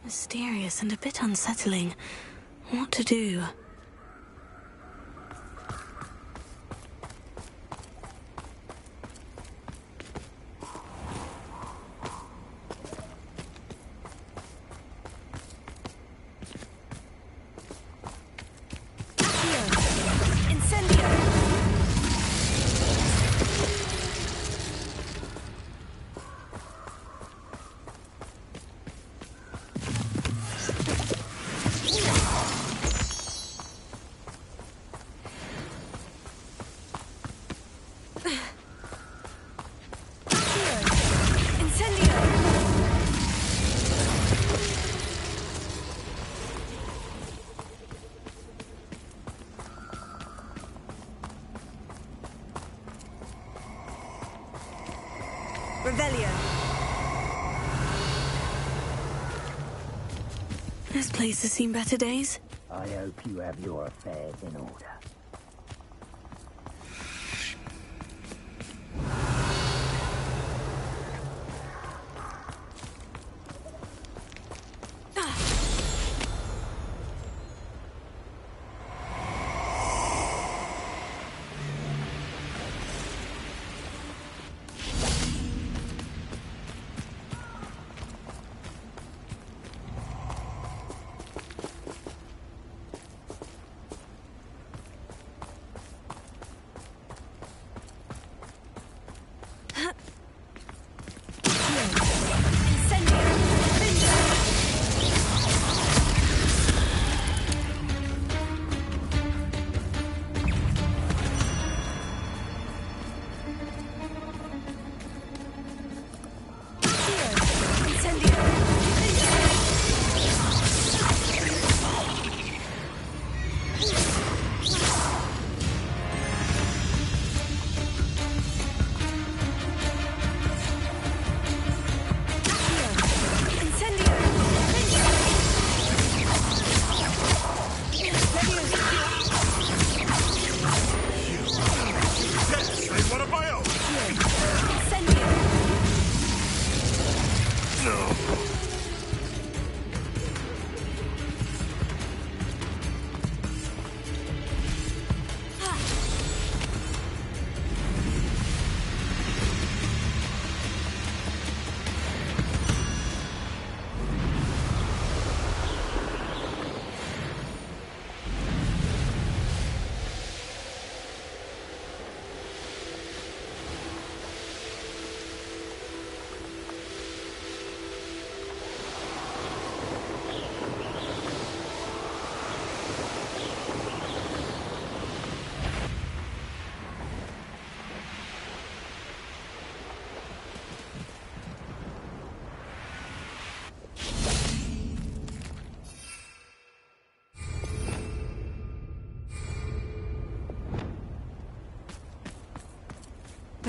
Mysterious and a bit unsettling. What to do? This place has seen better days. I hope you have your affairs in order.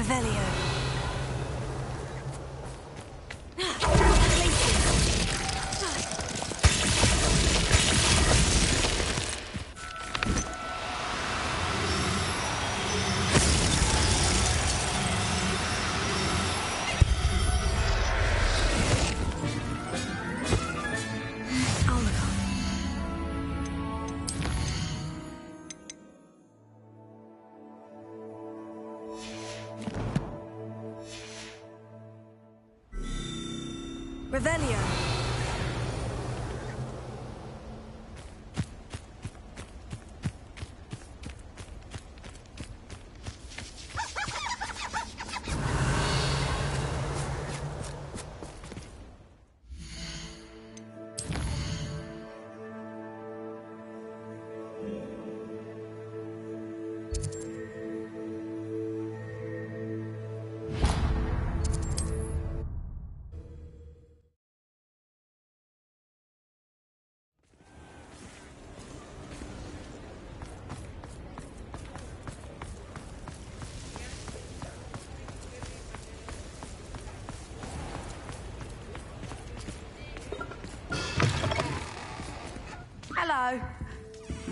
Revelio. Revelio.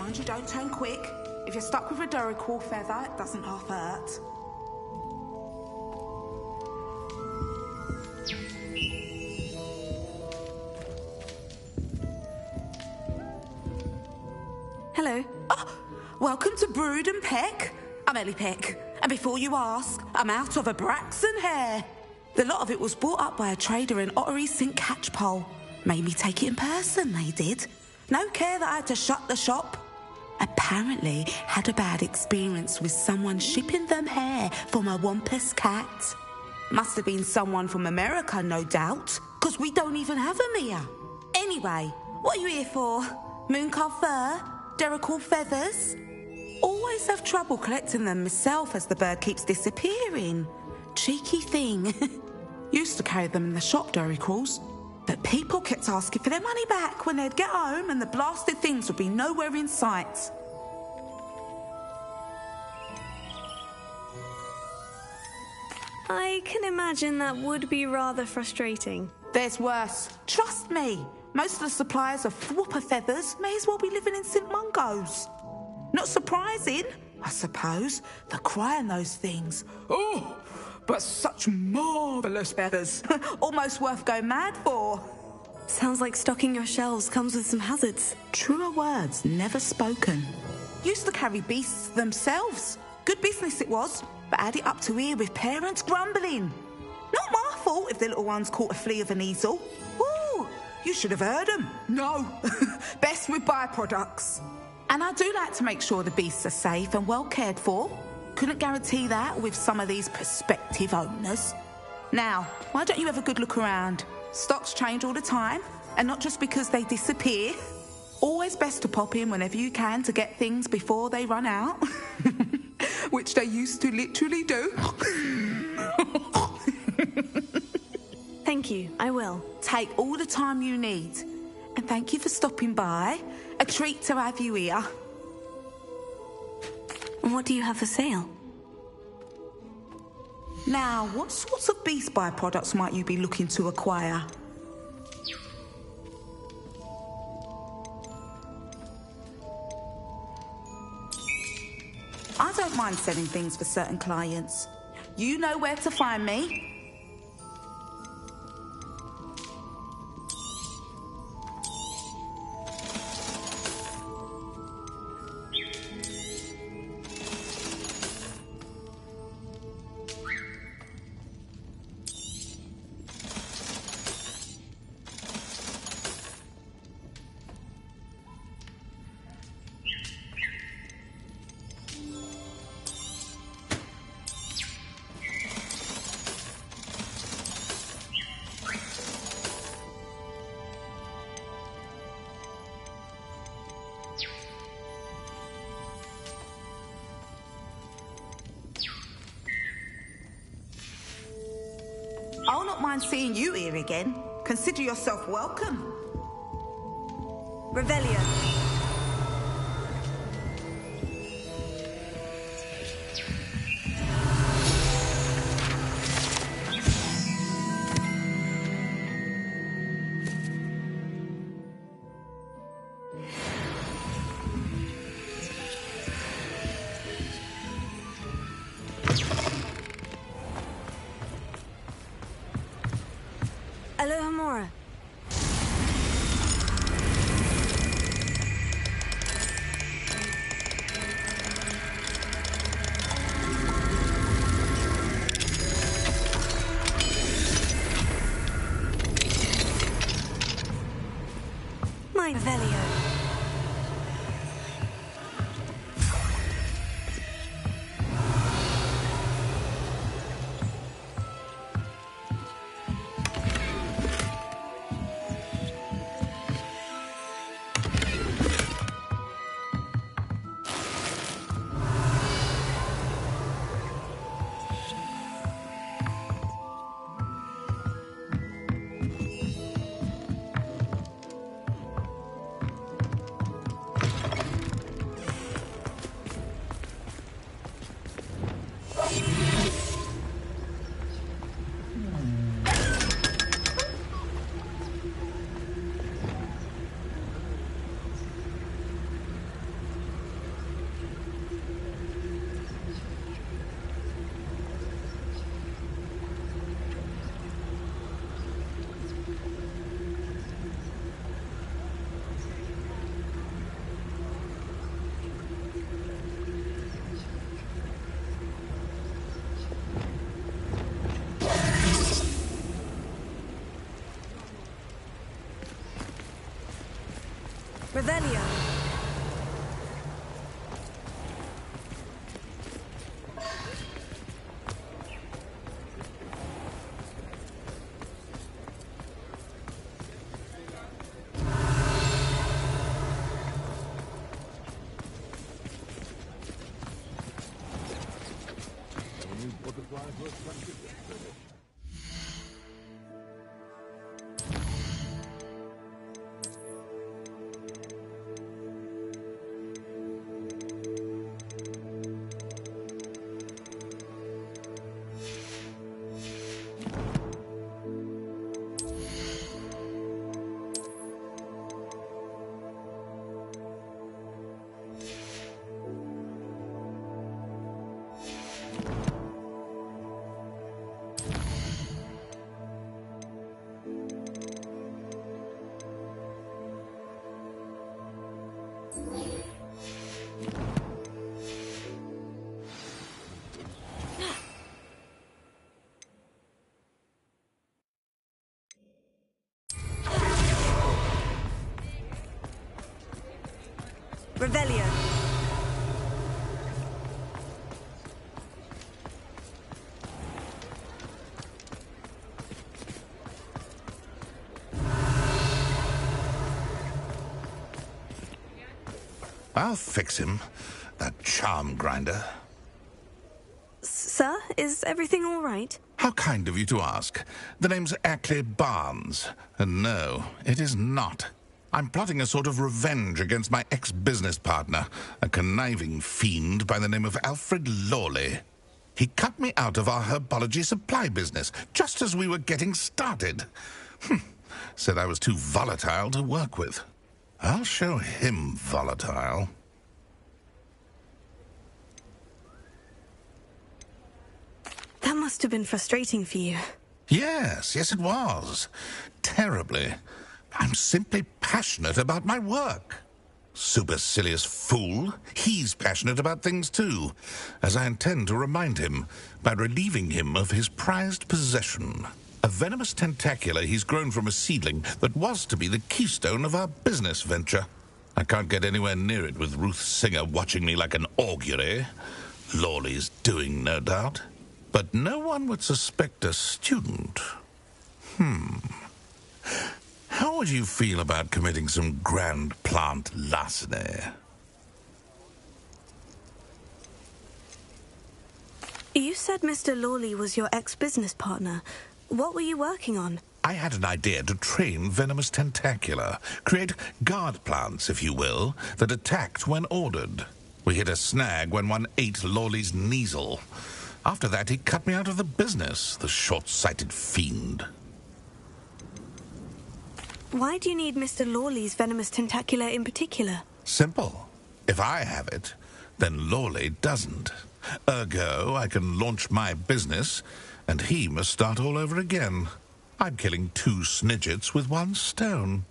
Mind you, don't turn quick. If you're stuck with a Duracell feather, it doesn't half hurt. Hello. Oh, welcome to Brood and Peck. I'm Ellie Peck, and before you ask, I'm out of a Braxton hair. The lot of it was bought up by a trader in Ottery St Catchpole. Made me take it in person, they did. No care that I had to shut the shop. Apparently had a bad experience with someone shipping them hair for my Wampus cat. Must have been someone from America, no doubt, because we don't even have them here. Anyway, what are you here for? Mooncar fur? Duracell feathers? Always have trouble collecting them myself as the bird keeps disappearing. Cheeky thing. Used to carry them in the shop, Duracells, but people kept asking for their money back when they'd get home and the blasted things would be nowhere in sight. I can imagine that would be rather frustrating. There's worse. Trust me. Most of the suppliers of Thwopper feathers may as well be living in St Mungo's. Not surprising, I suppose, the cry on those things. Oh, but such marvellous feathers. Almost worth going mad for. Sounds like stocking your shelves comes with some hazards. Truer words never spoken. Used to carry beasts themselves. Good business it was, but had it up to here with parents grumbling. Not my fault if the little ones caught a flea of an easel. Ooh, you should have heard them. No, best with byproducts. And I do like to make sure the beasts are safe and well cared for. Couldn't guarantee that with some of these prospective owners. Now, why don't you have a good look around? Stocks change all the time, and not just because they disappear. Always best to pop in whenever you can to get things before they run out. Which they used to literally do. Thank you, I will. Take all the time you need. And thank you for stopping by. A treat to have you here. What do you have for sale? Now, what sorts of beast byproducts might you be looking to acquire? I don't mind selling things for certain clients. You know where to find me. I'll not mind seeing you here again. Consider yourself welcome. Revelio. Aloha Mora. Revelio. Revelio. I'll fix him, that charm grinder. Sir, is everything all right? How kind of you to ask. The name's Ackley Barnes, and no, it is not. I'm plotting a sort of revenge against my ex-business partner, a conniving fiend by the name of Alfred Lawley. He cut me out of our herbology supply business, just as we were getting started. Said I was too volatile to work with. I'll show him volatile. That must have been frustrating for you. Yes, it was. Terribly. I'm simply passionate about my work. Supercilious fool. He's passionate about things too, as I intend to remind him by relieving him of his prized possession. A venomous tentacula he's grown from a seedling that was to be the keystone of our business venture. I can't get anywhere near it with Ruth Singer watching me like an augury. Lawley's doing, no doubt. But no one would suspect a student. How would you feel about committing some grand plant larceny? You said Mr. Lawley was your ex-business partner. What were you working on? I had an idea to train venomous tentacula, create guard plants, if you will, that attacked when ordered. We hit a snag when one ate Lawley's Kneasel. After that, he cut me out of the business, the short-sighted fiend. Why do you need Mr. Lawley's venomous tentacula in particular? Simple. If I have it, then Lawley doesn't. Ergo, I can launch my business, and he must start all over again. I'm killing 2 snidgets with 1 stone.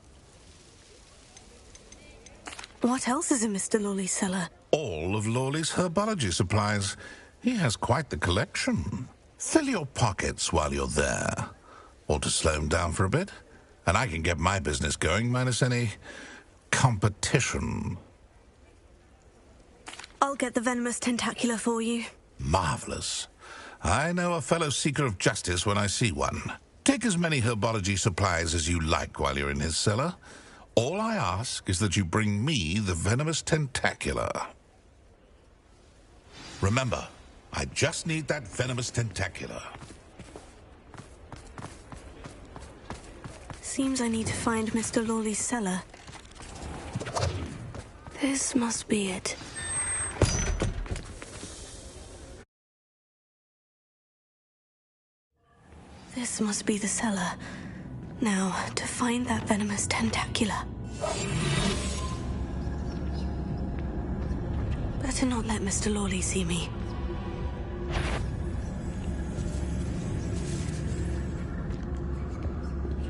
What else is in Mr. Lawley's cellar? All of Lawley's herbology supplies. He has quite the collection. Fill your pockets while you're there. Or to slow him down for a bit, and I can get my business going minus any competition. I'll get the venomous tentacula for you. Marvelous. I know a fellow seeker of justice when I see one. Take as many herbology supplies as you like while you're in his cellar. All I ask is that you bring me the venomous tentacula. Remember, I just need that venomous tentacula. Seems I need to find Mr. Lawley's cellar. This must be it. This must be the cellar. Now, to find that venomous tentacula. Better not let Mr. Lawley see me.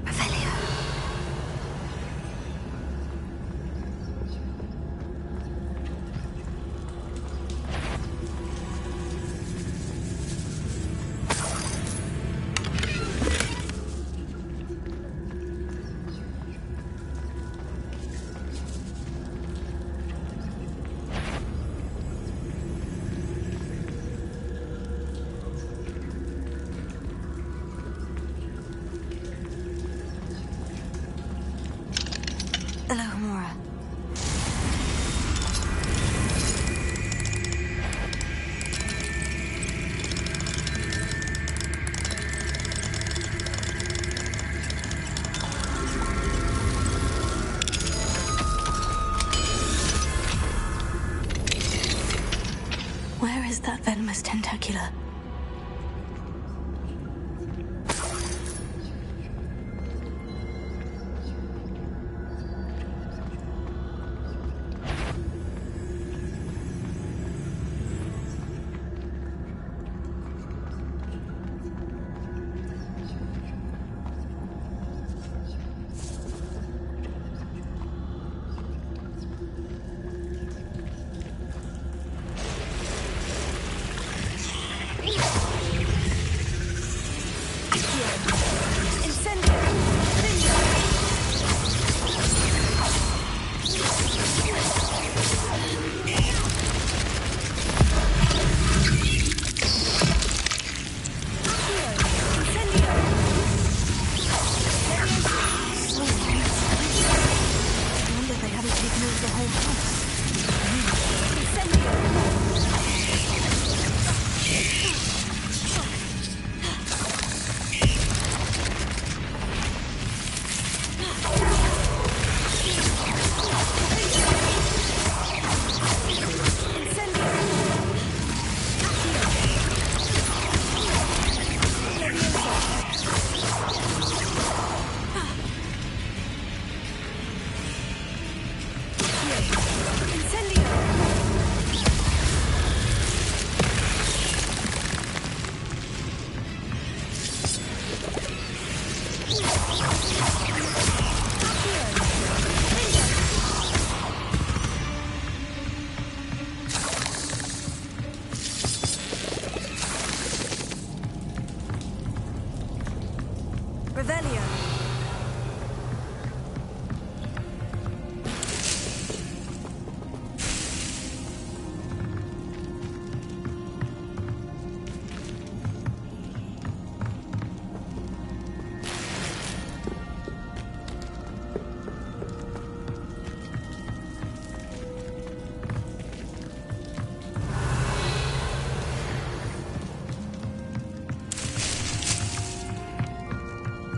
Revelio. Where is that venomous tentacula?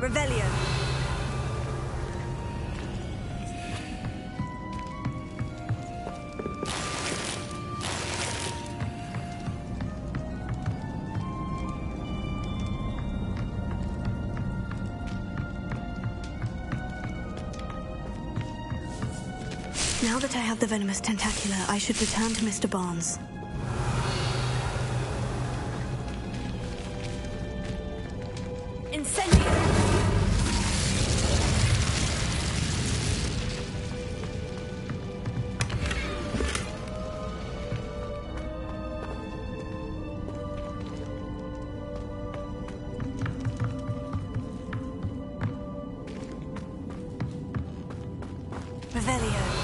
Revelio. Now that I have the venomous tentacula, I should return to Mr. Barnes. Incendio! Revelio.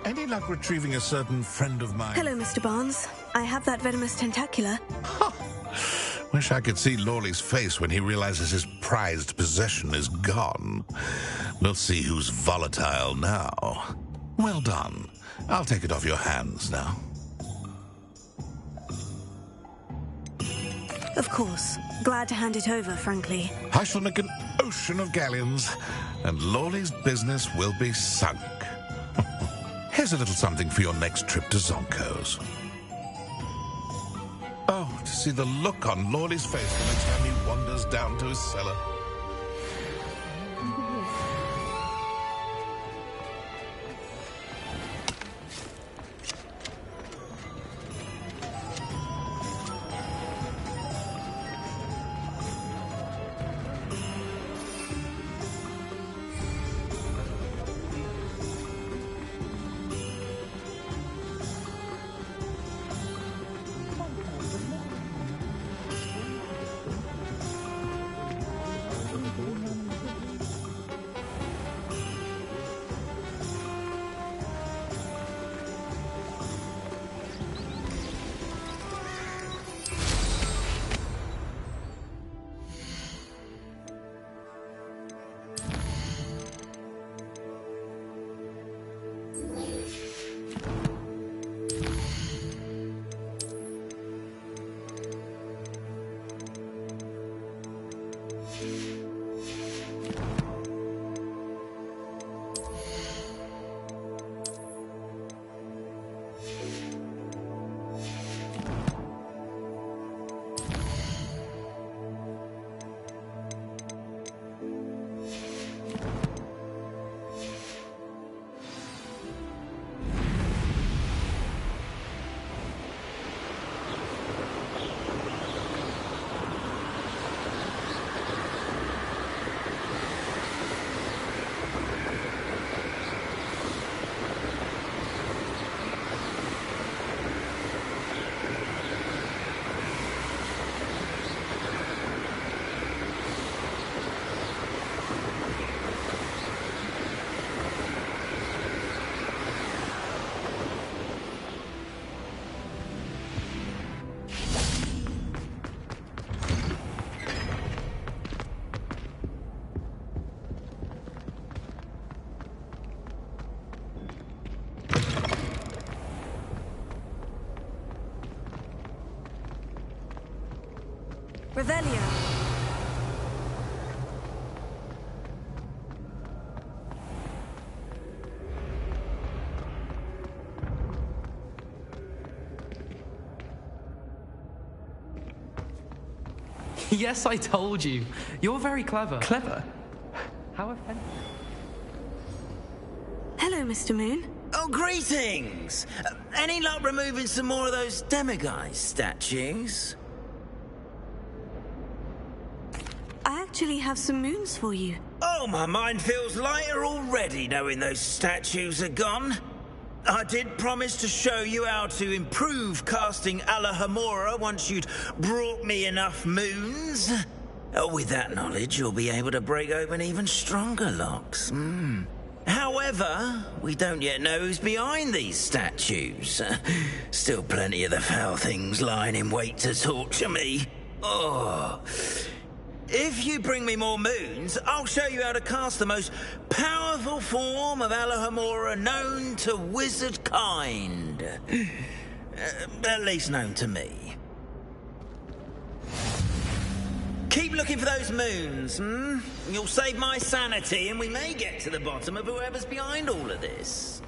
Any luck retrieving a certain friend of mine? Hello, Mr. Barnes. I have that venomous tentacula. Wish I could see Lawley's face when he realizes his prized possession is gone. We'll see who's volatile now. Well done. I'll take it off your hands now. Of course. Glad to hand it over, frankly. I shall make an... ocean of galleons, and Lawley's business will be sunk. Here's a little something for your next trip to Zonko's. Oh, to see the look on Lawley's face the next time he wanders down to his cellar. Revelio. Yes, I told you. You're very clever. Clever? How offensive. Hello, Mr. Moon. Oh, greetings! Any luck removing some more of those demiguise statues? I actually have some moons for you. Oh, my mind feels lighter already knowing those statues are gone. I did promise to show you how to improve casting Alohomora once you'd brought me enough moons. With that knowledge, you'll be able to break open even stronger locks. However, we don't yet know who's behind these statues. Still plenty of the foul things lying in wait to torture me. Oh. If you bring me more moons, I'll show you how to cast the most powerful form of Alohomora known to wizard kind. At least known to me. Keep looking for those moons, You'll save my sanity and we may get to the bottom of whoever's behind all of this.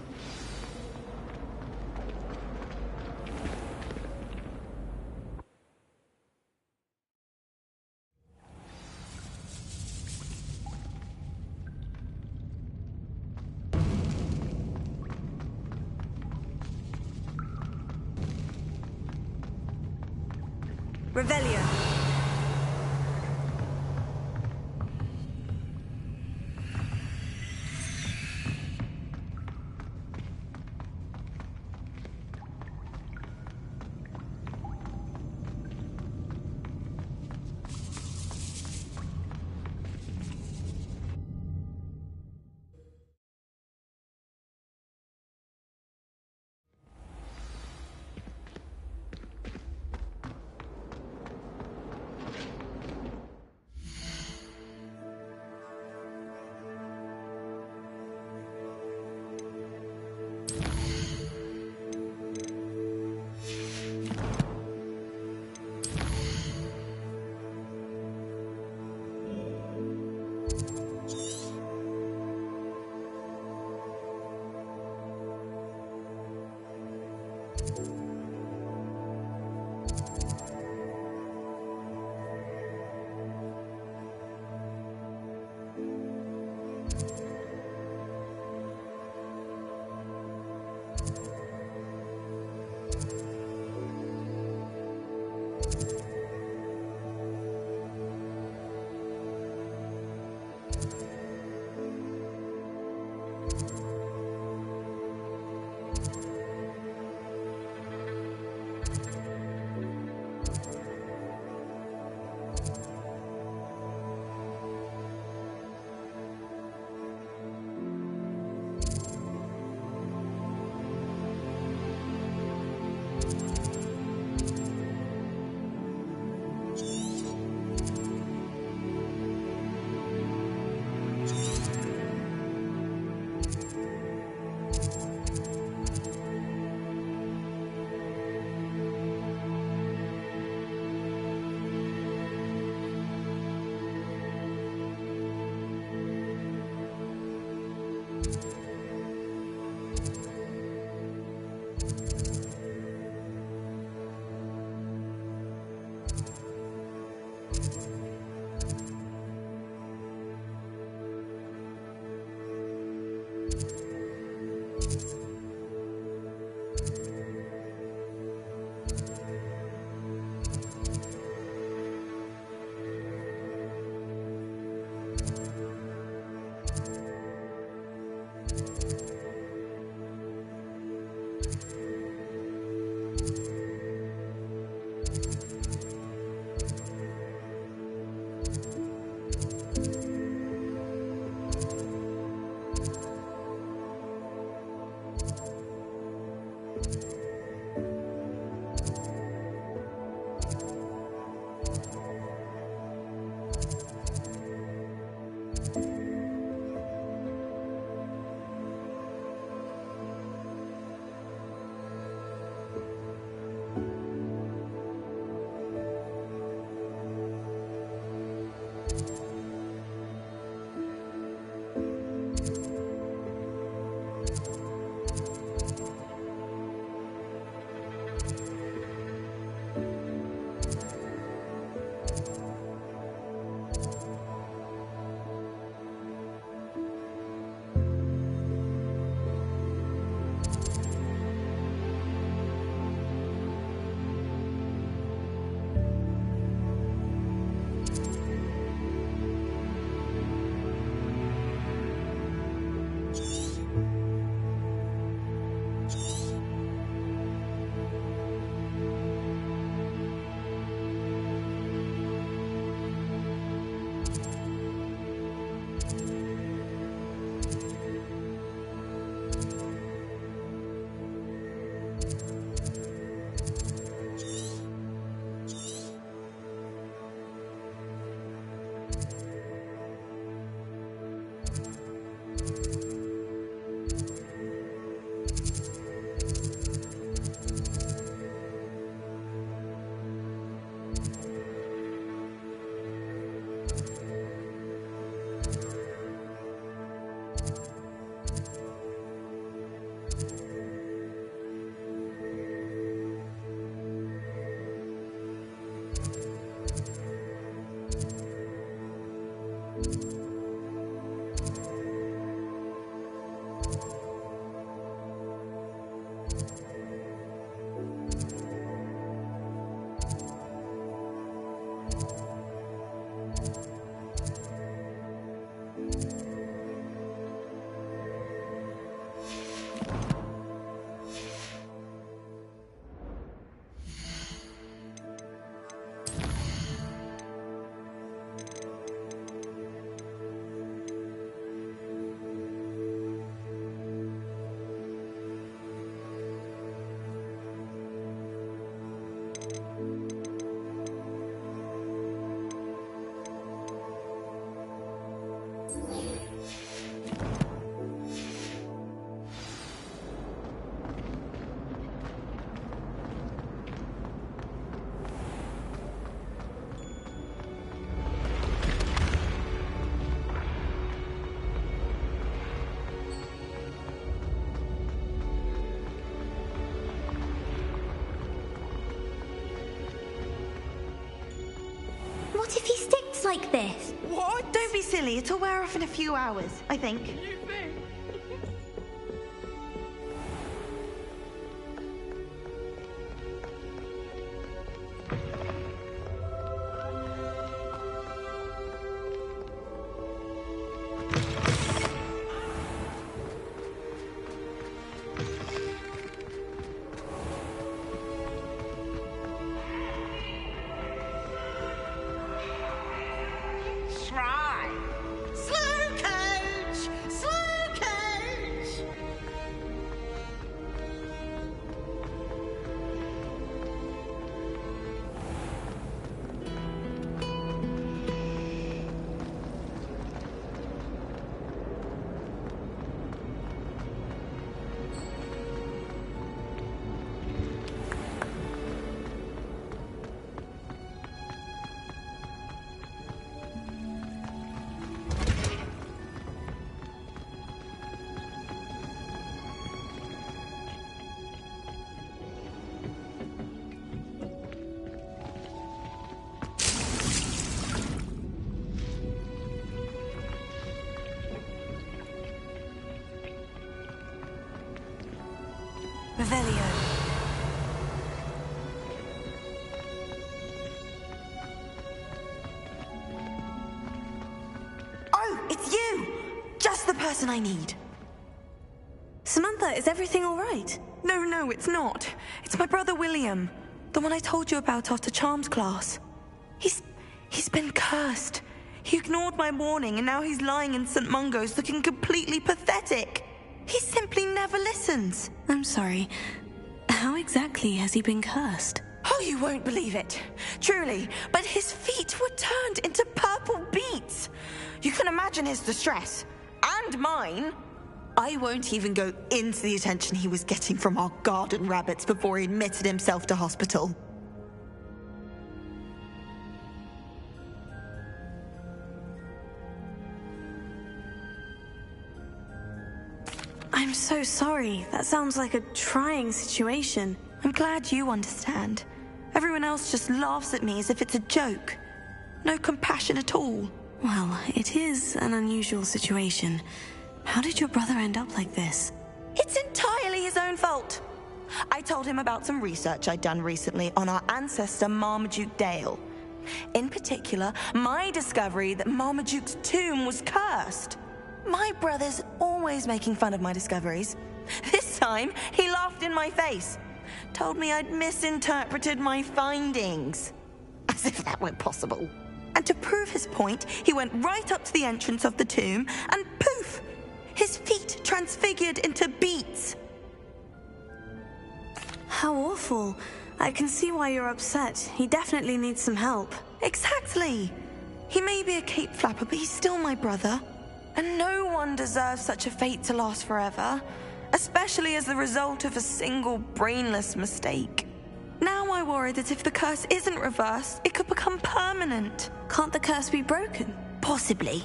Revelio. like this. What? Don't be silly. It'll wear off in a few hours, I think. You think? Revelio. Oh, it's you! Just the person I need. Samantha, is everything all right? No, it's not. It's my brother William. The one I told you about after Charms class. He's been cursed. He ignored my warning and now he's lying in St. Mungo's looking completely pathetic. He simply never listens. I'm sorry. How exactly has he been cursed? Oh, you won't believe it. Truly. But his feet were turned into purple beets. You can imagine his distress. And mine. I won't even go into the attention he was getting from our garden rabbits before he admitted himself to hospital. I'm so sorry. That sounds like a trying situation. I'm glad you understand. Everyone else just laughs at me as if it's a joke. No compassion at all. Well, it is an unusual situation. How did your brother end up like this? It's entirely his own fault. I told him about some research I'd done recently on our ancestor Marmaduke Dale. In particular, my discovery that Marmaduke's tomb was cursed. My brother's always making fun of my discoveries. This time, he laughed in my face. Told me I'd misinterpreted my findings. As if that were possible. And to prove his point, he went right up to the entrance of the tomb and poof! His feet transfigured into beets. How awful. I can see why you're upset. He definitely needs some help. Exactly. He may be a cape flapper, but he's still my brother. And no one deserves such a fate to last forever, especially as the result of a single brainless mistake. Now I worry that if the curse isn't reversed, it could become permanent. Can't the curse be broken? Possibly.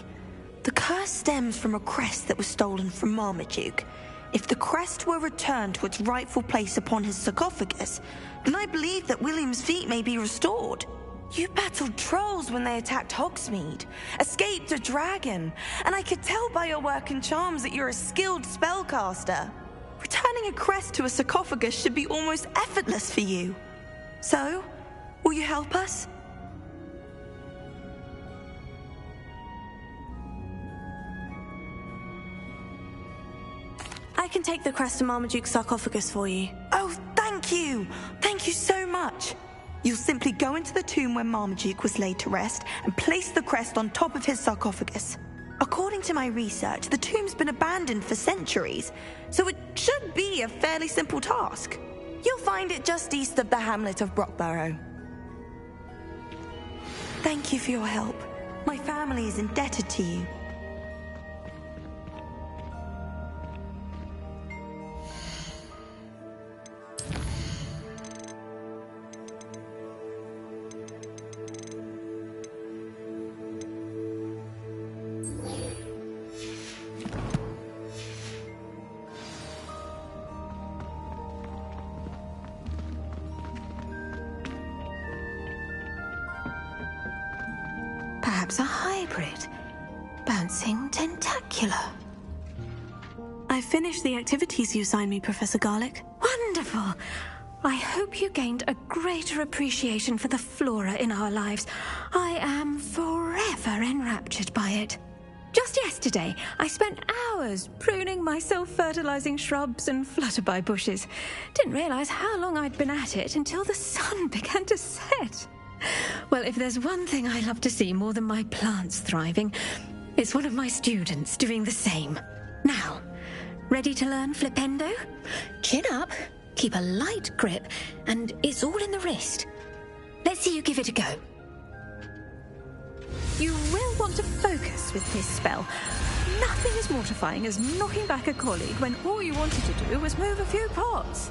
The curse stems from a crest that was stolen from Marmaduke. If the crest were returned to its rightful place upon his sarcophagus, then I believe that William's feet may be restored. You battled trolls when they attacked Hogsmeade, escaped a dragon, and I could tell by your work and charms that you're a skilled spellcaster. Returning a crest to a sarcophagus should be almost effortless for you. So, will you help us? I can take the crest to Marmaduke's sarcophagus for you. Oh, thank you! Thank you so much! You'll simply go into the tomb where Marmaduke was laid to rest and place the crest on top of his sarcophagus. According to my research, the tomb's been abandoned for centuries, so it should be a fairly simple task. You'll find it just east of the hamlet of Brockborough. Thank you for your help. My family is indebted to you. perhaps a hybrid. Bouncing tentacular. I finished the activities you signed me, Professor Garlick. Wonderful! I hope you gained a greater appreciation for the flora in our lives. I am forever enraptured by it. Just yesterday, I spent hours pruning my self-fertilizing shrubs and flutterby bushes. Didn't realize how long I'd been at it until the sun began to set. Well, if there's one thing I love to see more than my plants thriving, it's one of my students doing the same. Now, ready to learn flipendo? Chin up, keep a light grip, and it's all in the wrist. Let's see you give it a go. You will want to focus with this spell. Nothing as mortifying as knocking back a colleague when all you wanted to do was move a few pots.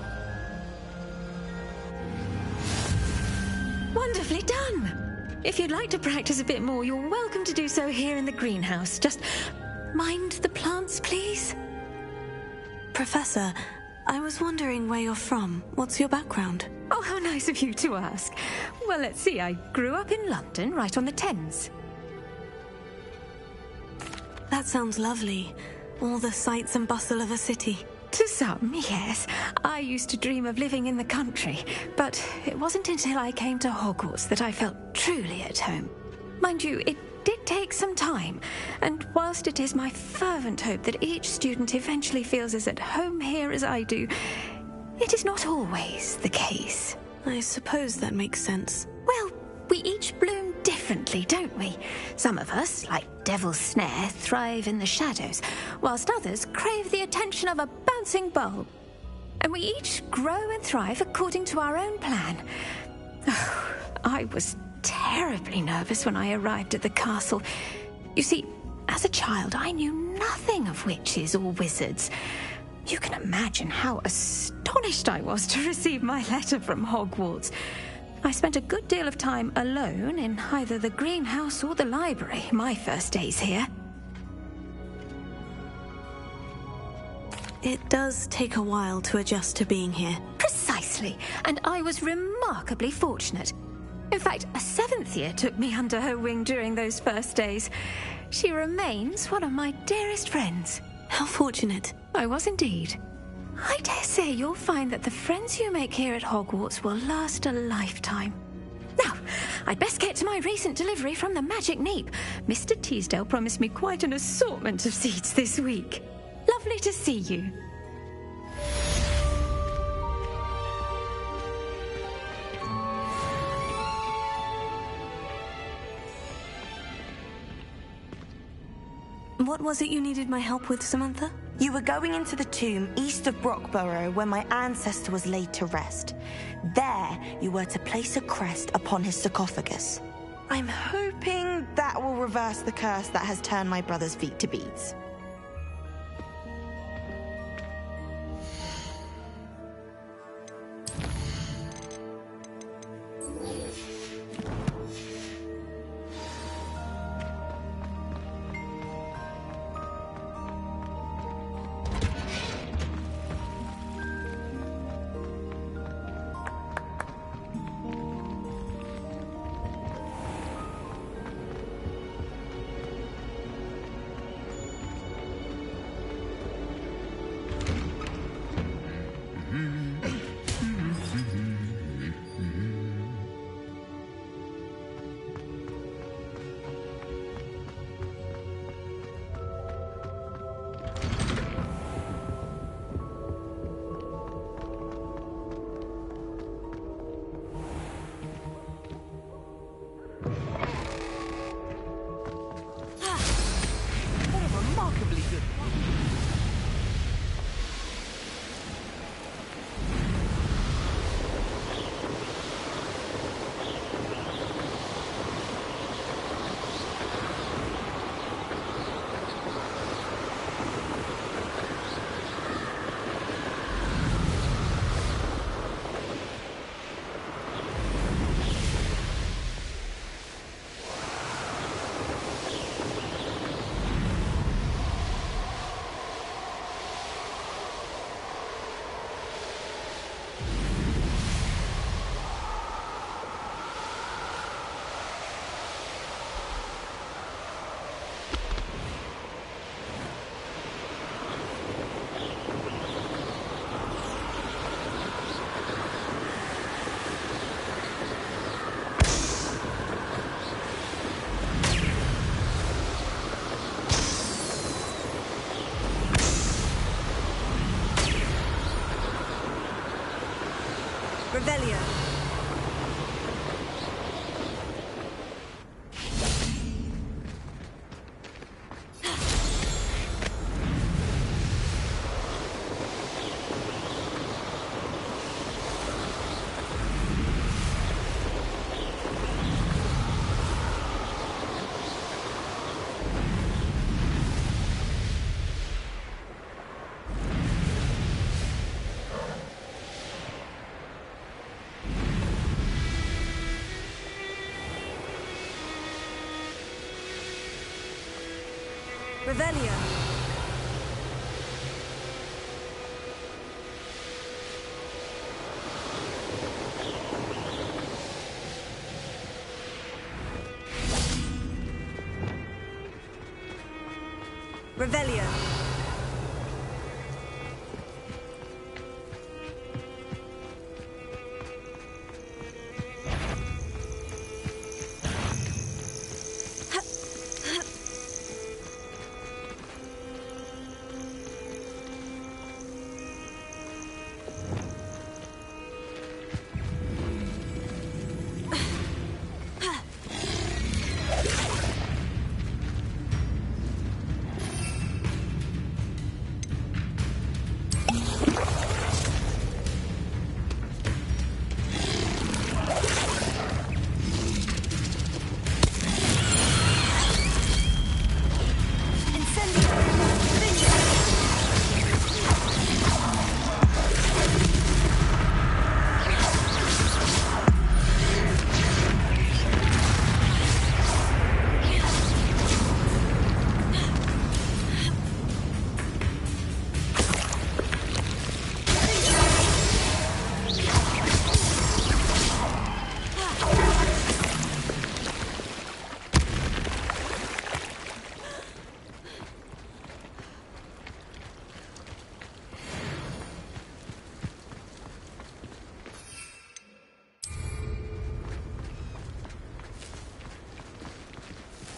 Wonderfully done! If you'd like to practice a bit more, you're welcome to do so here in the greenhouse. Just mind the plants, please. Professor, I was wondering where you're from. What's your background? Oh, how nice of you to ask. Well, let's see. I grew up in London, right on the Thames. That sounds lovely. All the sights and bustle of a city. To some, yes. I used to dream of living in the country, but it wasn't until I came to Hogwarts that I felt truly at home. Mind you, it did take some time, and whilst it is my fervent hope that each student eventually feels as at home here as I do, it is not always the case. I suppose that makes sense. Well, we each bloom differently, don't we? Some of us, like Devil's Snare, thrive in the shadows, whilst others crave the attention of a bouncing bulb. And we each grow and thrive according to our own plan. Oh, I was terribly nervous when I arrived at the castle. You see, as a child, I knew nothing of witches or wizards. You can imagine how astonished I was to receive my letter from Hogwarts. I spent a good deal of time alone in either the greenhouse or the library my first days here. It does take a while to adjust to being here. Precisely, and I was remarkably fortunate. In fact, a 7th year took me under her wing during those first days. She remains one of my dearest friends. How fortunate. I was indeed. I dare say you'll find that the friends you make here at Hogwarts will last a lifetime. Now, I'd best get to my recent delivery from the Magic Neep. Mr. Teasdale promised me quite an assortment of seeds this week. Lovely to see you. What was it you needed my help with, Samantha? You were going into the tomb east of Brockborough where my ancestor was laid to rest. There, you were to place a crest upon his sarcophagus. I'm hoping that will reverse the curse that has turned my brother's feet to beads. Revelio. Revelio. Revelio.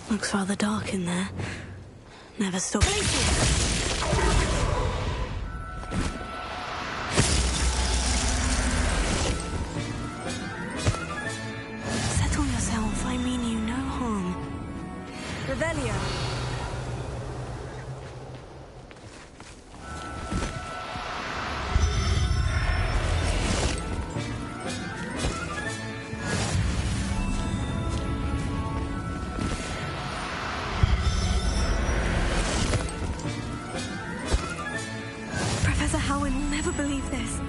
Looks rather dark in there. Never stopped. Settle yourself. I mean you no harm. Revelio. Professor Howin will never believe this.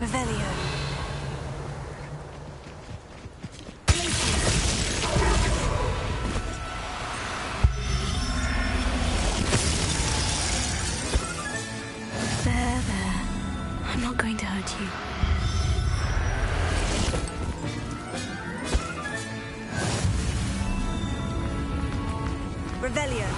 Revelio. There. I'm not going to hurt you. Revelio.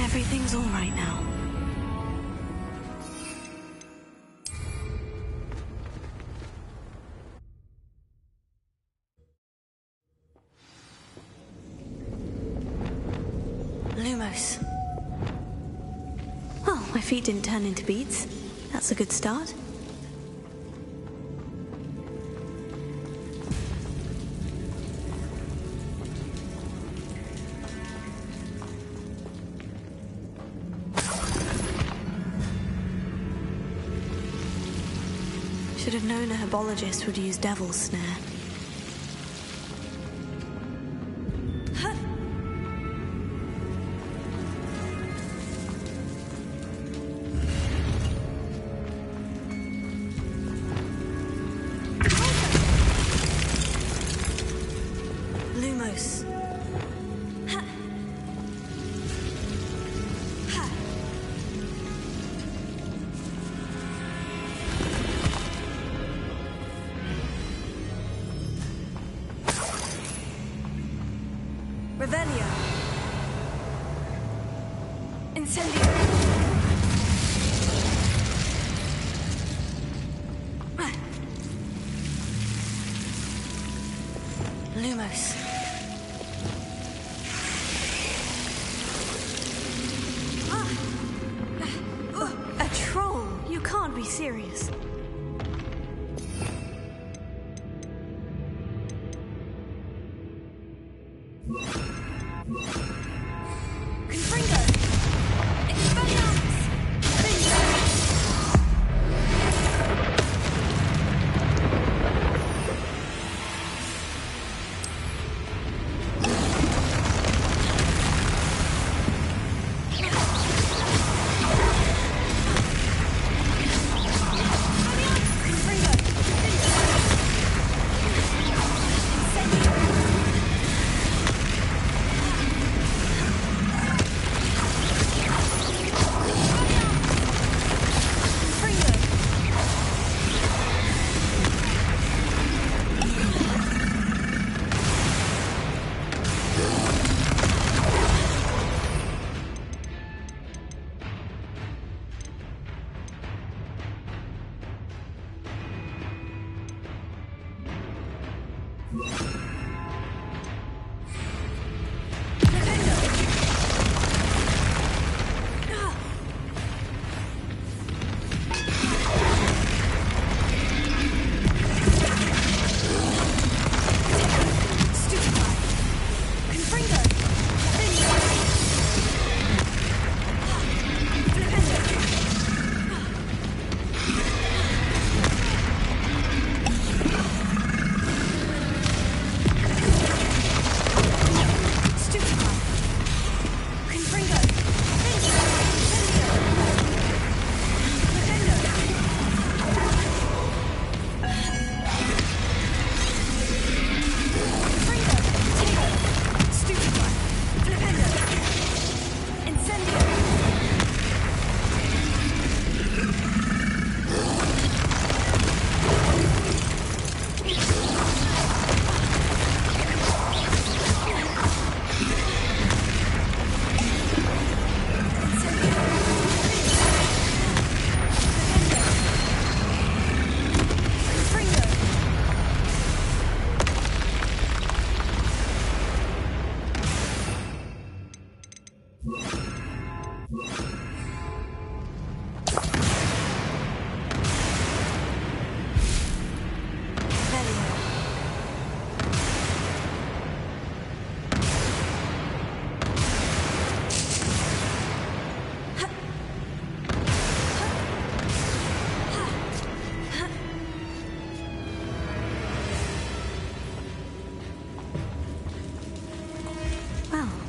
Everything's all right now. Lumos. Well, my feet didn't turn into beads. That's a good start. Should have known a herbologist would use Devil's Snare. Revelio. Incendio. Lumos. A troll? You can't be serious. Confringo. Expelliarmus.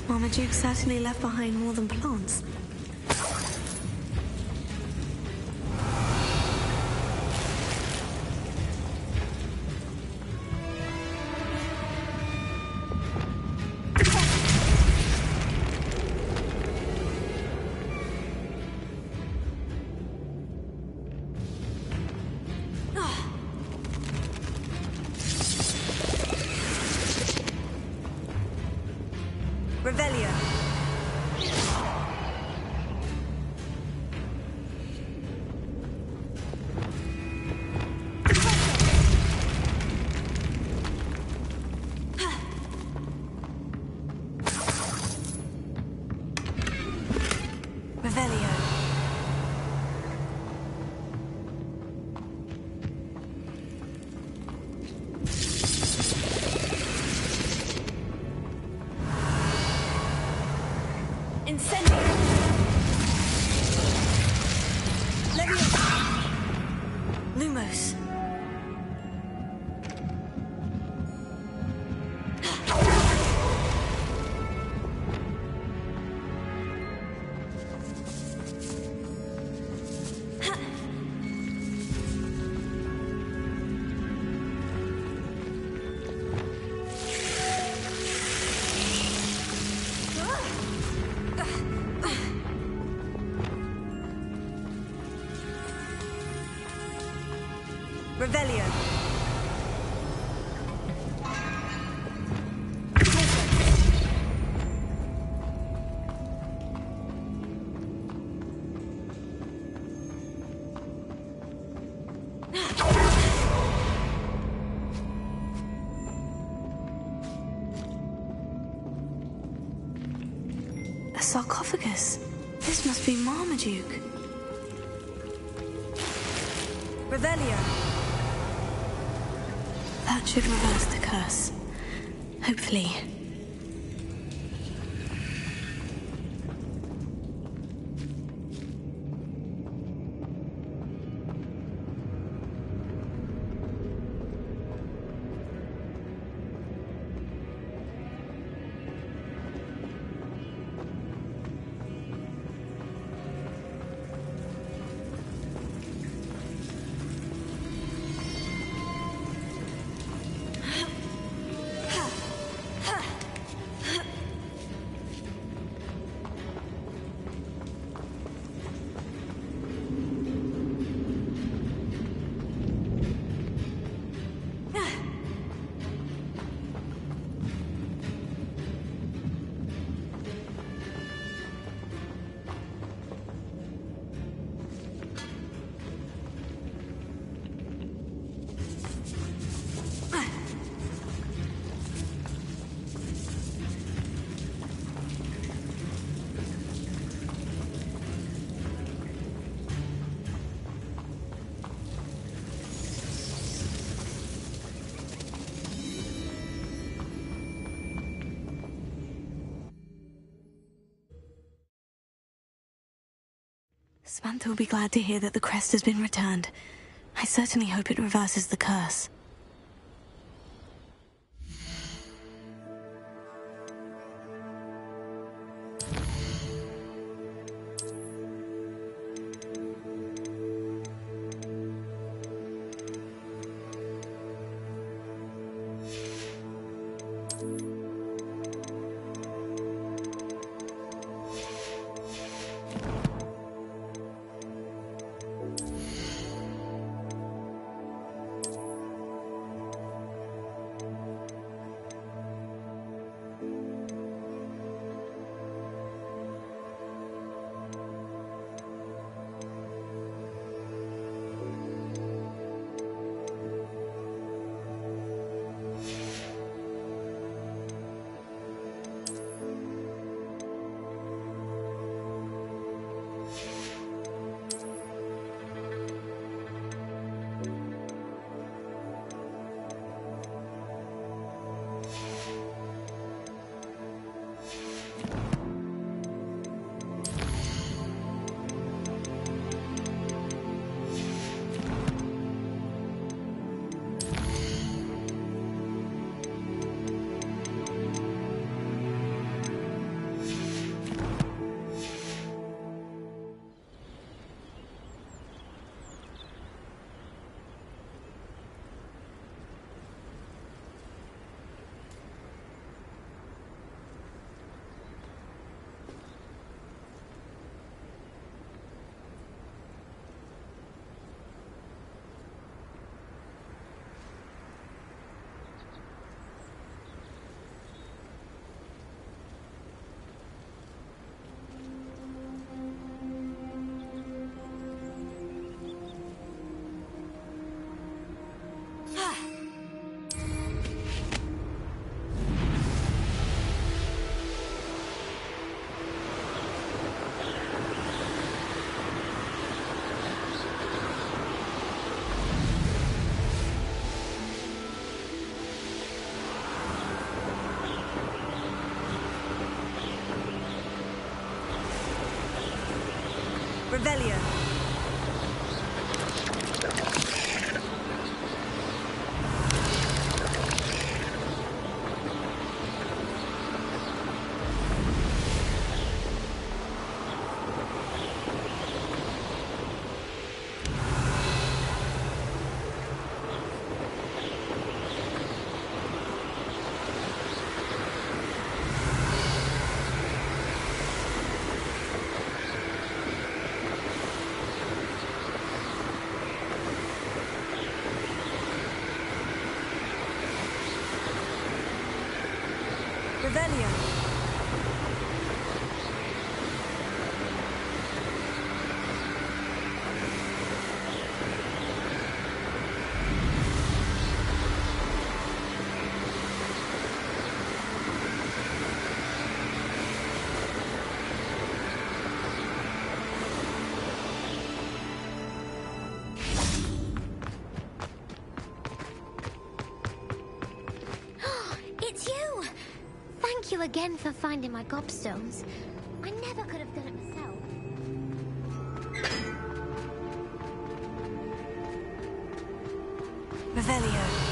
Marmaduke certainly left behind more than plants. Revelio. Revelio. Incendio. Leviosa. Lumos. Revelio. A sarcophagus. This must be Marmaduke. Revelio. That should reverse the curse. Hopefully. Samantha will be glad to hear that the crest has been returned. I certainly hope it reverses the curse. Revelio. Revelio. you again for finding my gobstones. I never could have done it myself. Revelio.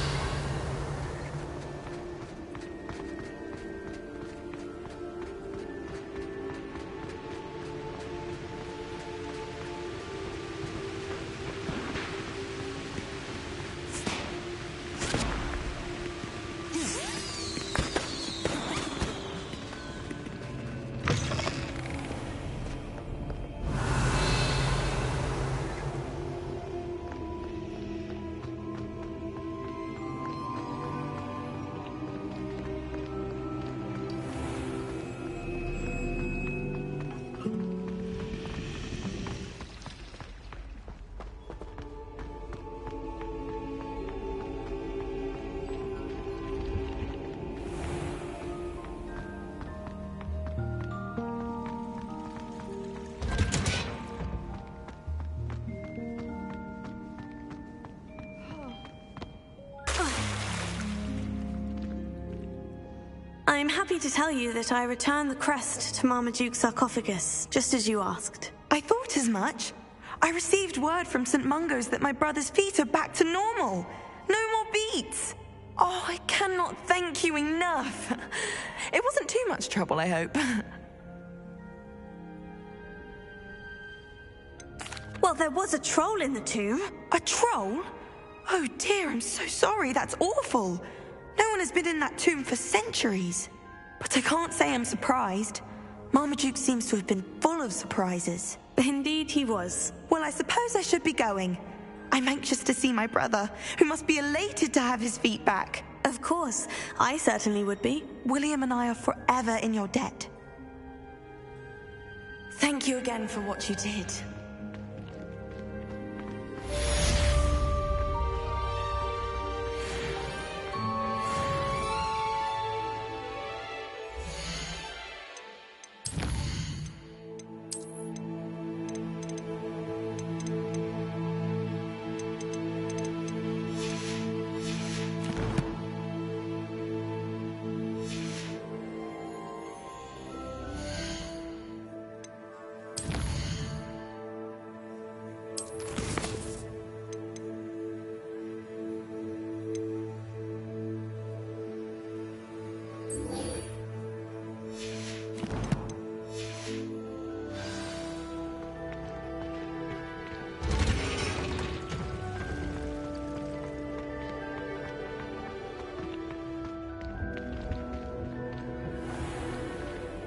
I'm happy to tell you that I returned the crest to Marmaduke's sarcophagus, just as you asked. I thought as much. I received word from St. Mungo's that my brother's feet are back to normal. No more beats. Oh, I cannot thank you enough. It wasn't too much trouble, I hope. Well, there was a troll in the tomb. A troll? Oh dear, I'm so sorry. That's awful. No one has been in that tomb for centuries. But I can't say I'm surprised. Marmaduke seems to have been full of surprises. Indeed he was. Well, I suppose I should be going. I'm anxious to see my brother, who must be elated to have his feet back. Of course, I certainly would be. William and I are forever in your debt. Thank you again for what you did.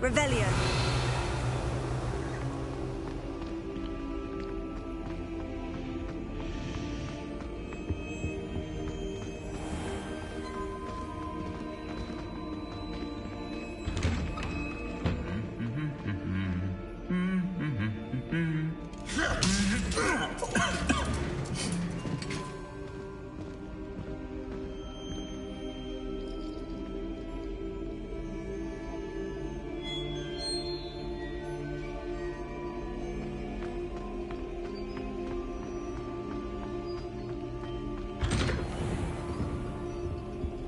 Revelio.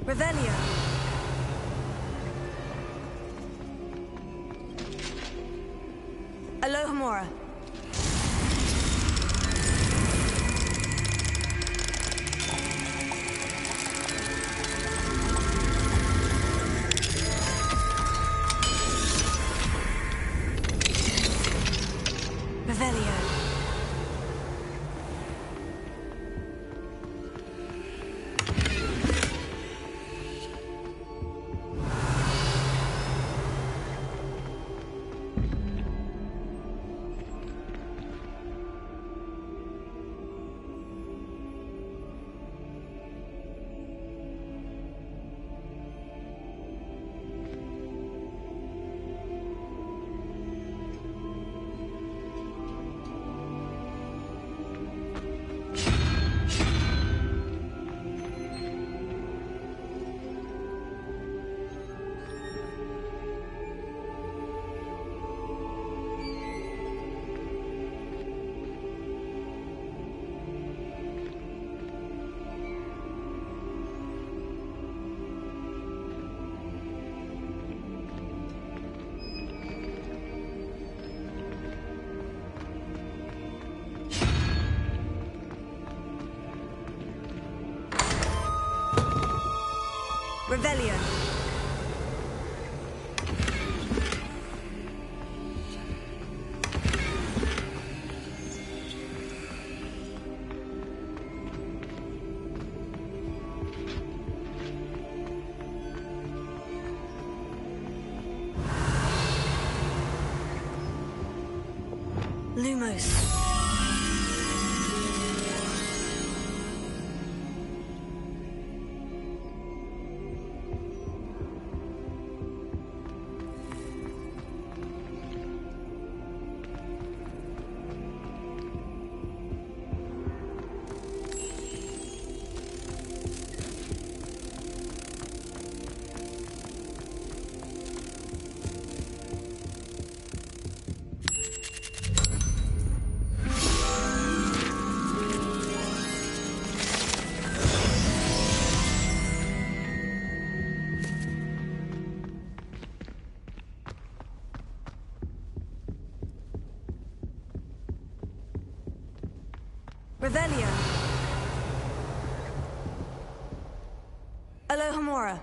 Revelio. Alohomora. Revelio. Revelio. Lumos. Revelio. Alohomora.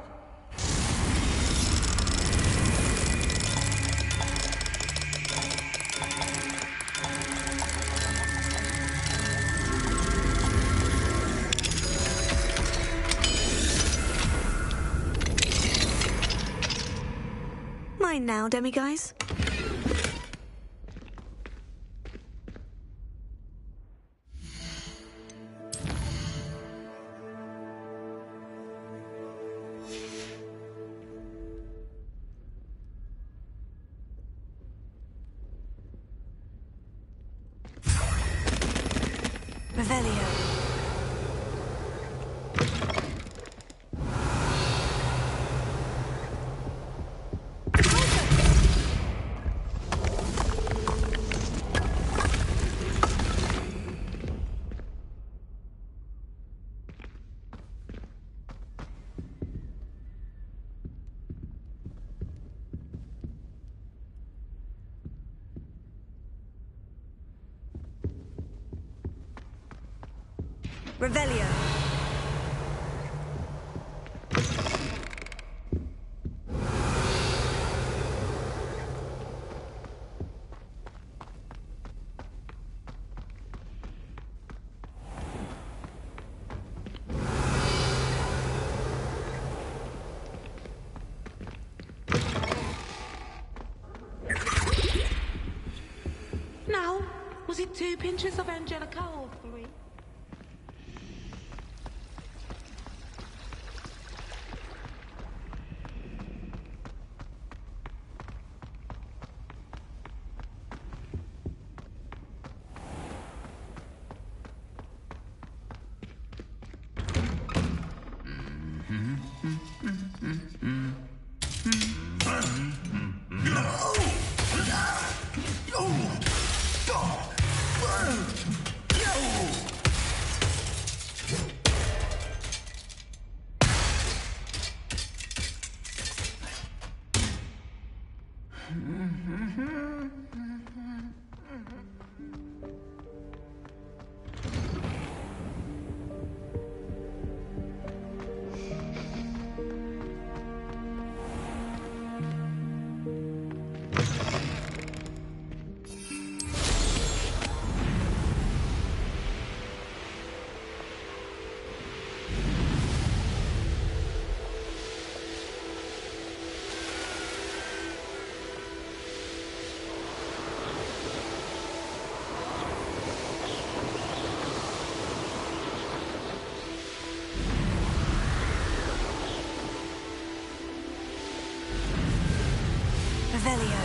Mine now, demiguise. Revelio. Revelio. Now, was it 2 pinches of Angelica or 3? Revelio.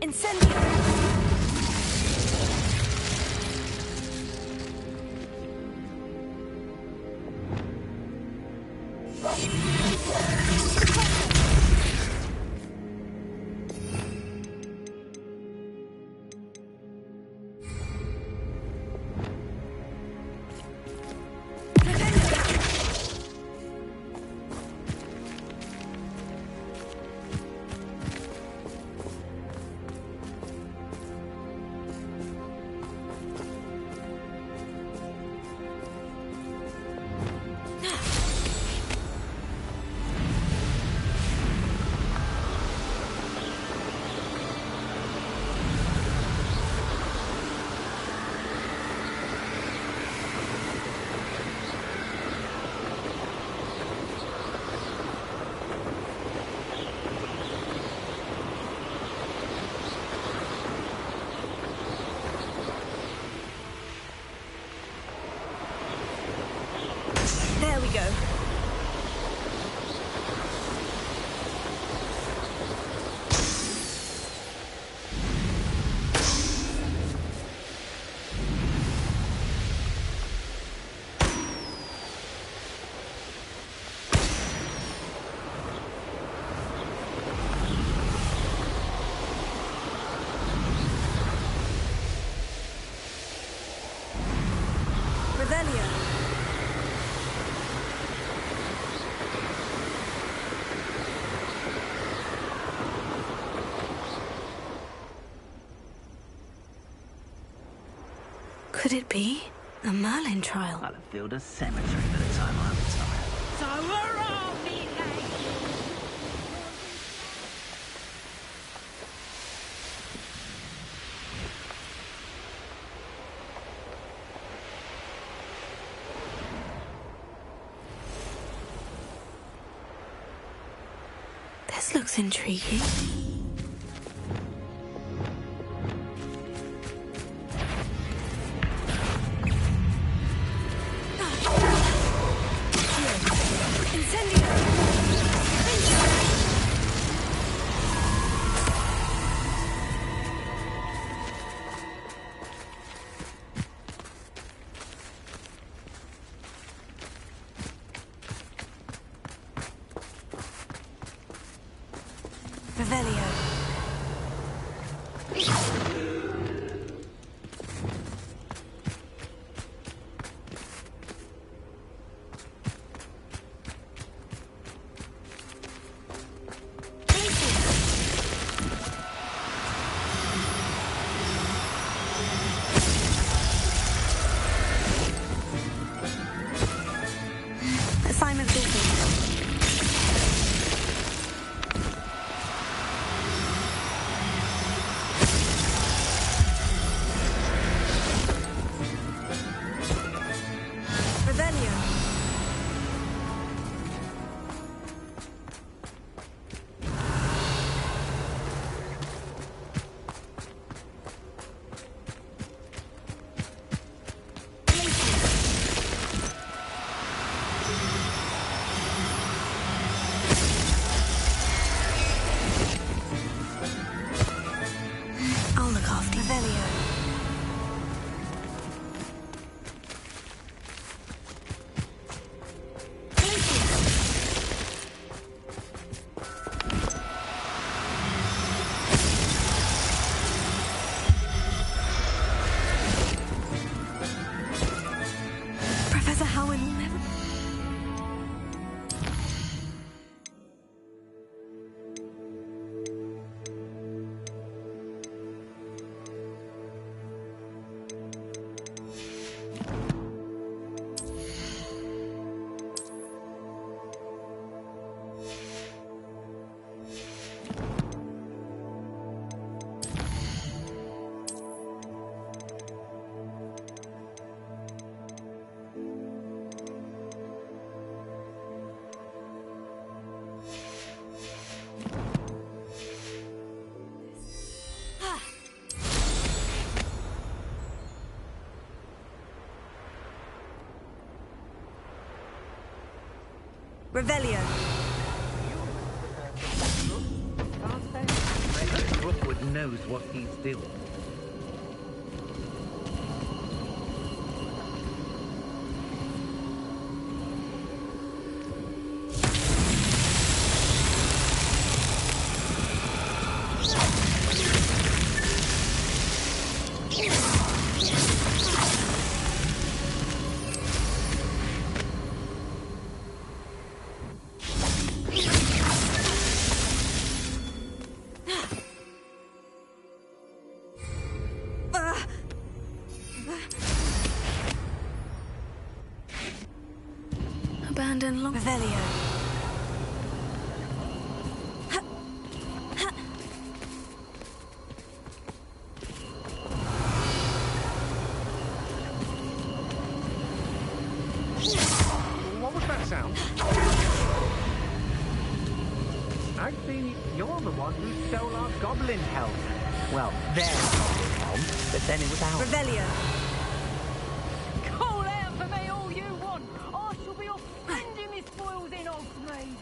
Incendio! There we go. Revelio. Could it be a Merlin trial? I'll have built a cemetery by the time I retire. So hurrah, me lady! This looks intriguing. Revelio. Assignment fulfilled. I'll look after Revelio. Professor Howard will never... Revelio. Rookwood knows what he's doing. Abandoned long Revelio. What was that sound? Actually, you're the one who stole our goblin helm. Well, their goblin helm, but then it was ours. Revelio. Call out for me all you want. I shall be off spending my spoils in Hogsmeade.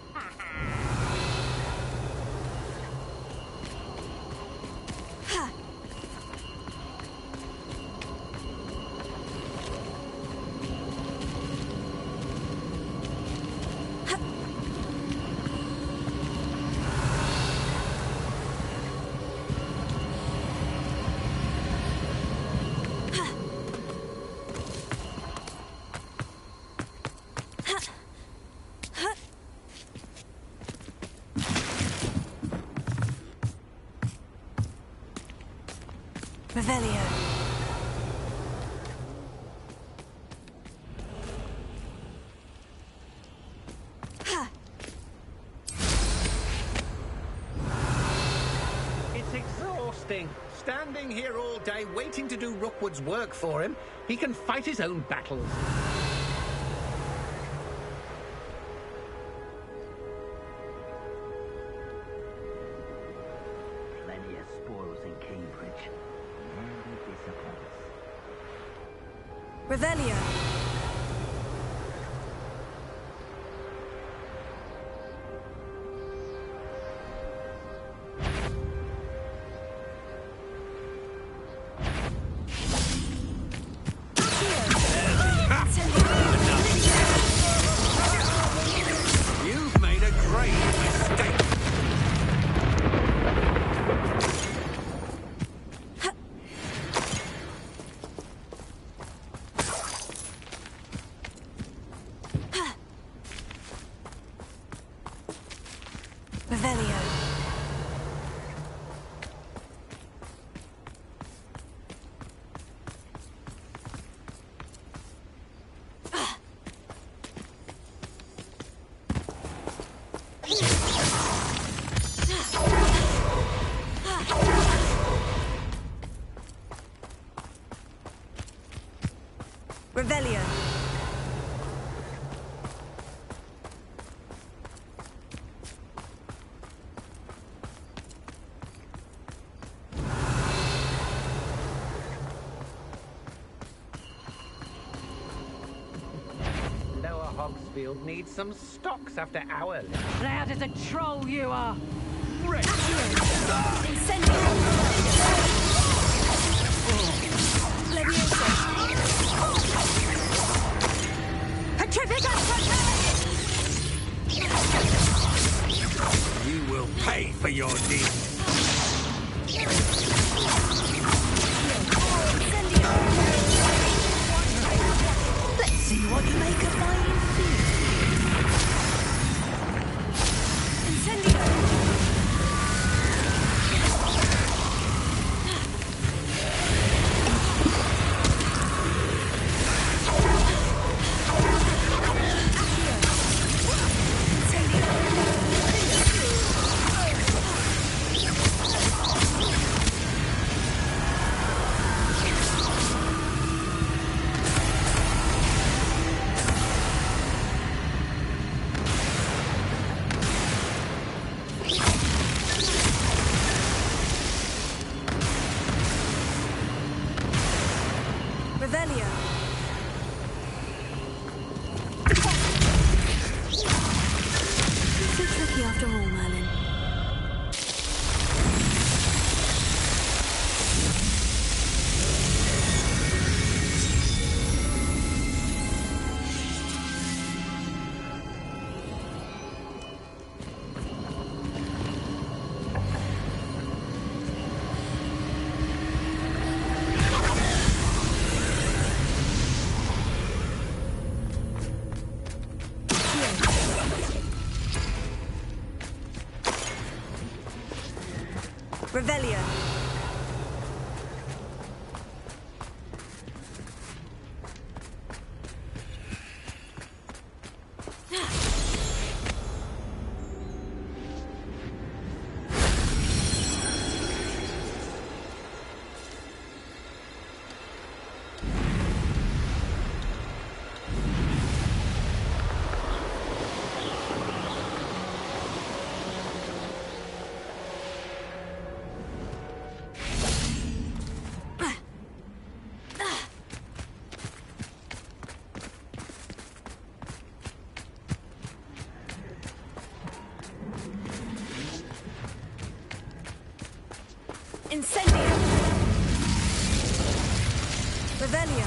Revelio. It's exhausting. Standing here all day waiting to do Rookwood's work for him. He can fight his own battles. Plenty of spoils in Cambridge. Never disappoints. Revelio. You've made a great mistake. Revelio. Revelio. Lower Hogsfield needs some stocks after our lift. Loud as a troll you are. You will pay for your deeds. Let's see what you make of my Revelio. so tricky after all, Merlin. Revelio.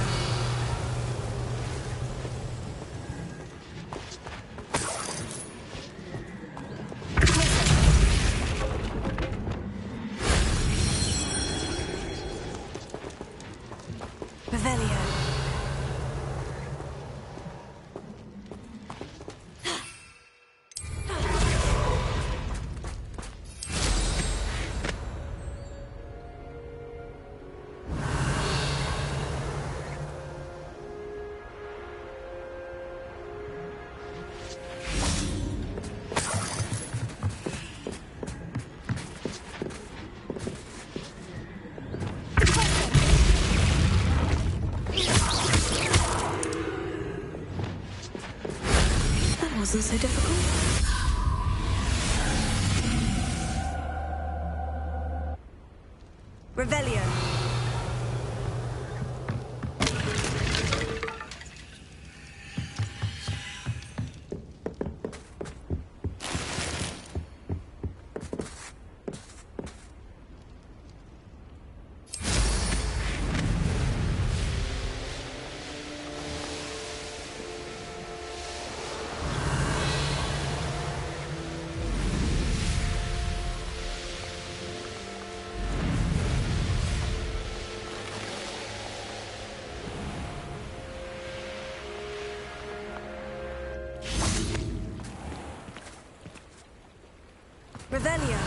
Revelio. Wasn't so difficult. Revelio. Revelio.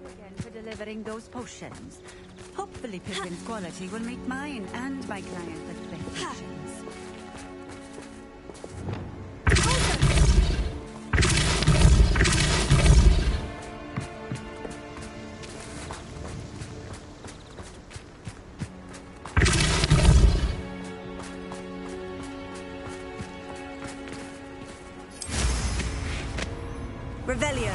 Again for delivering those potions. Hopefully Pippin's quality will meet mine and my client's expectations. Revelio.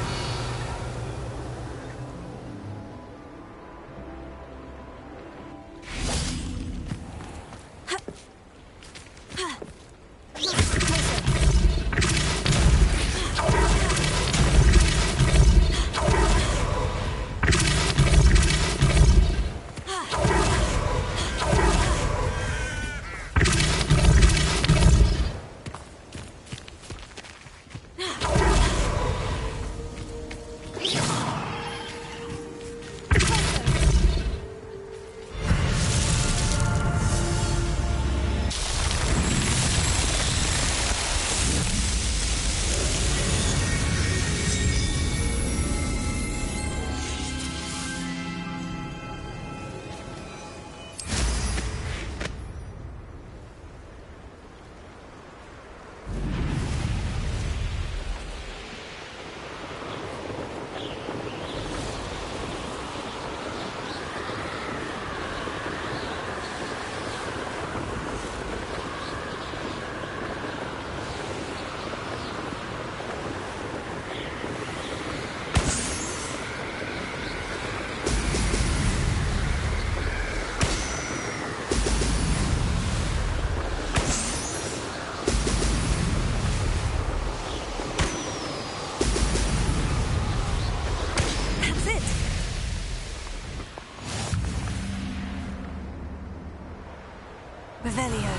Revelio.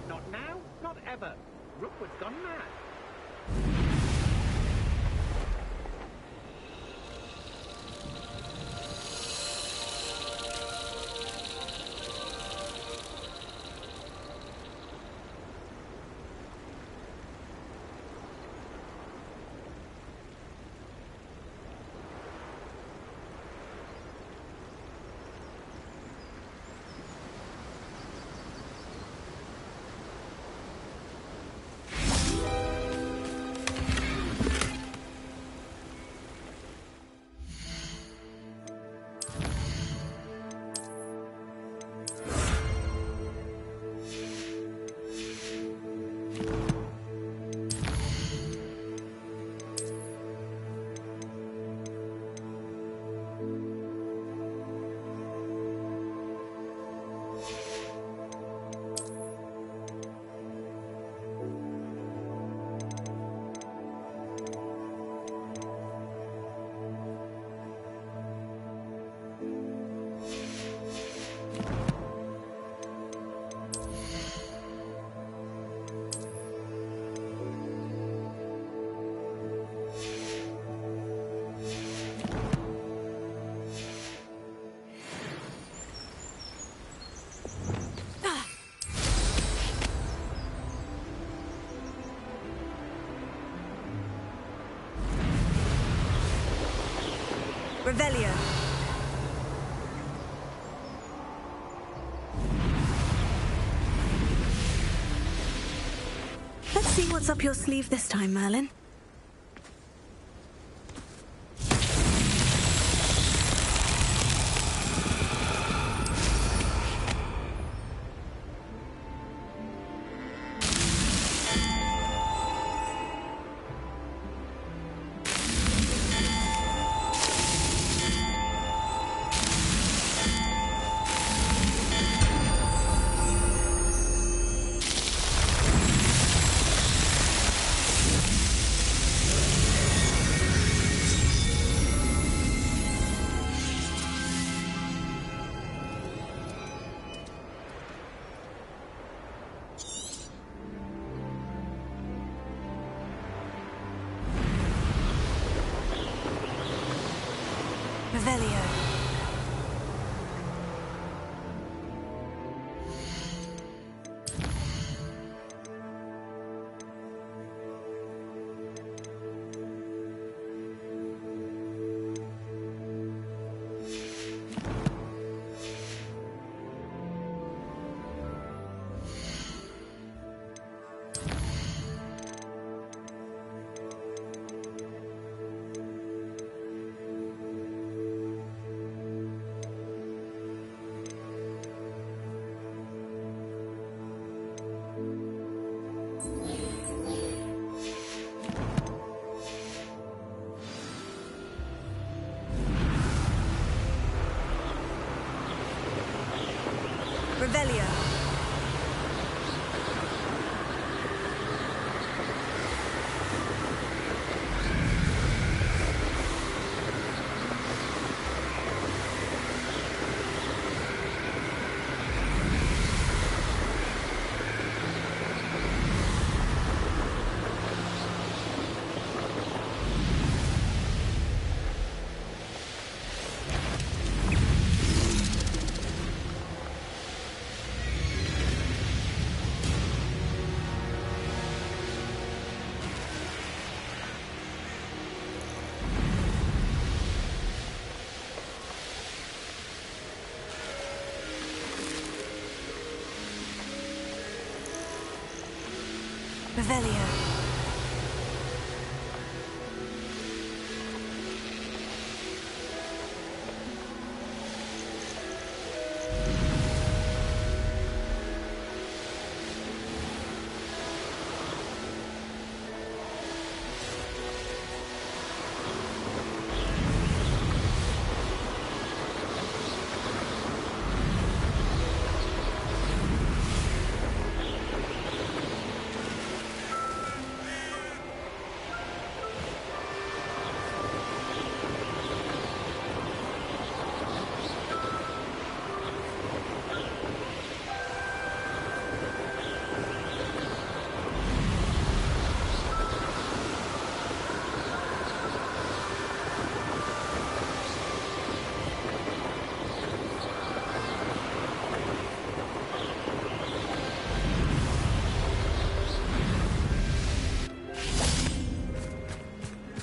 Not now, not ever. Rookwood's gone mad. Revelio. Let's see what's up your sleeve this time, Merlin. Revelio. Revelio. Revelio.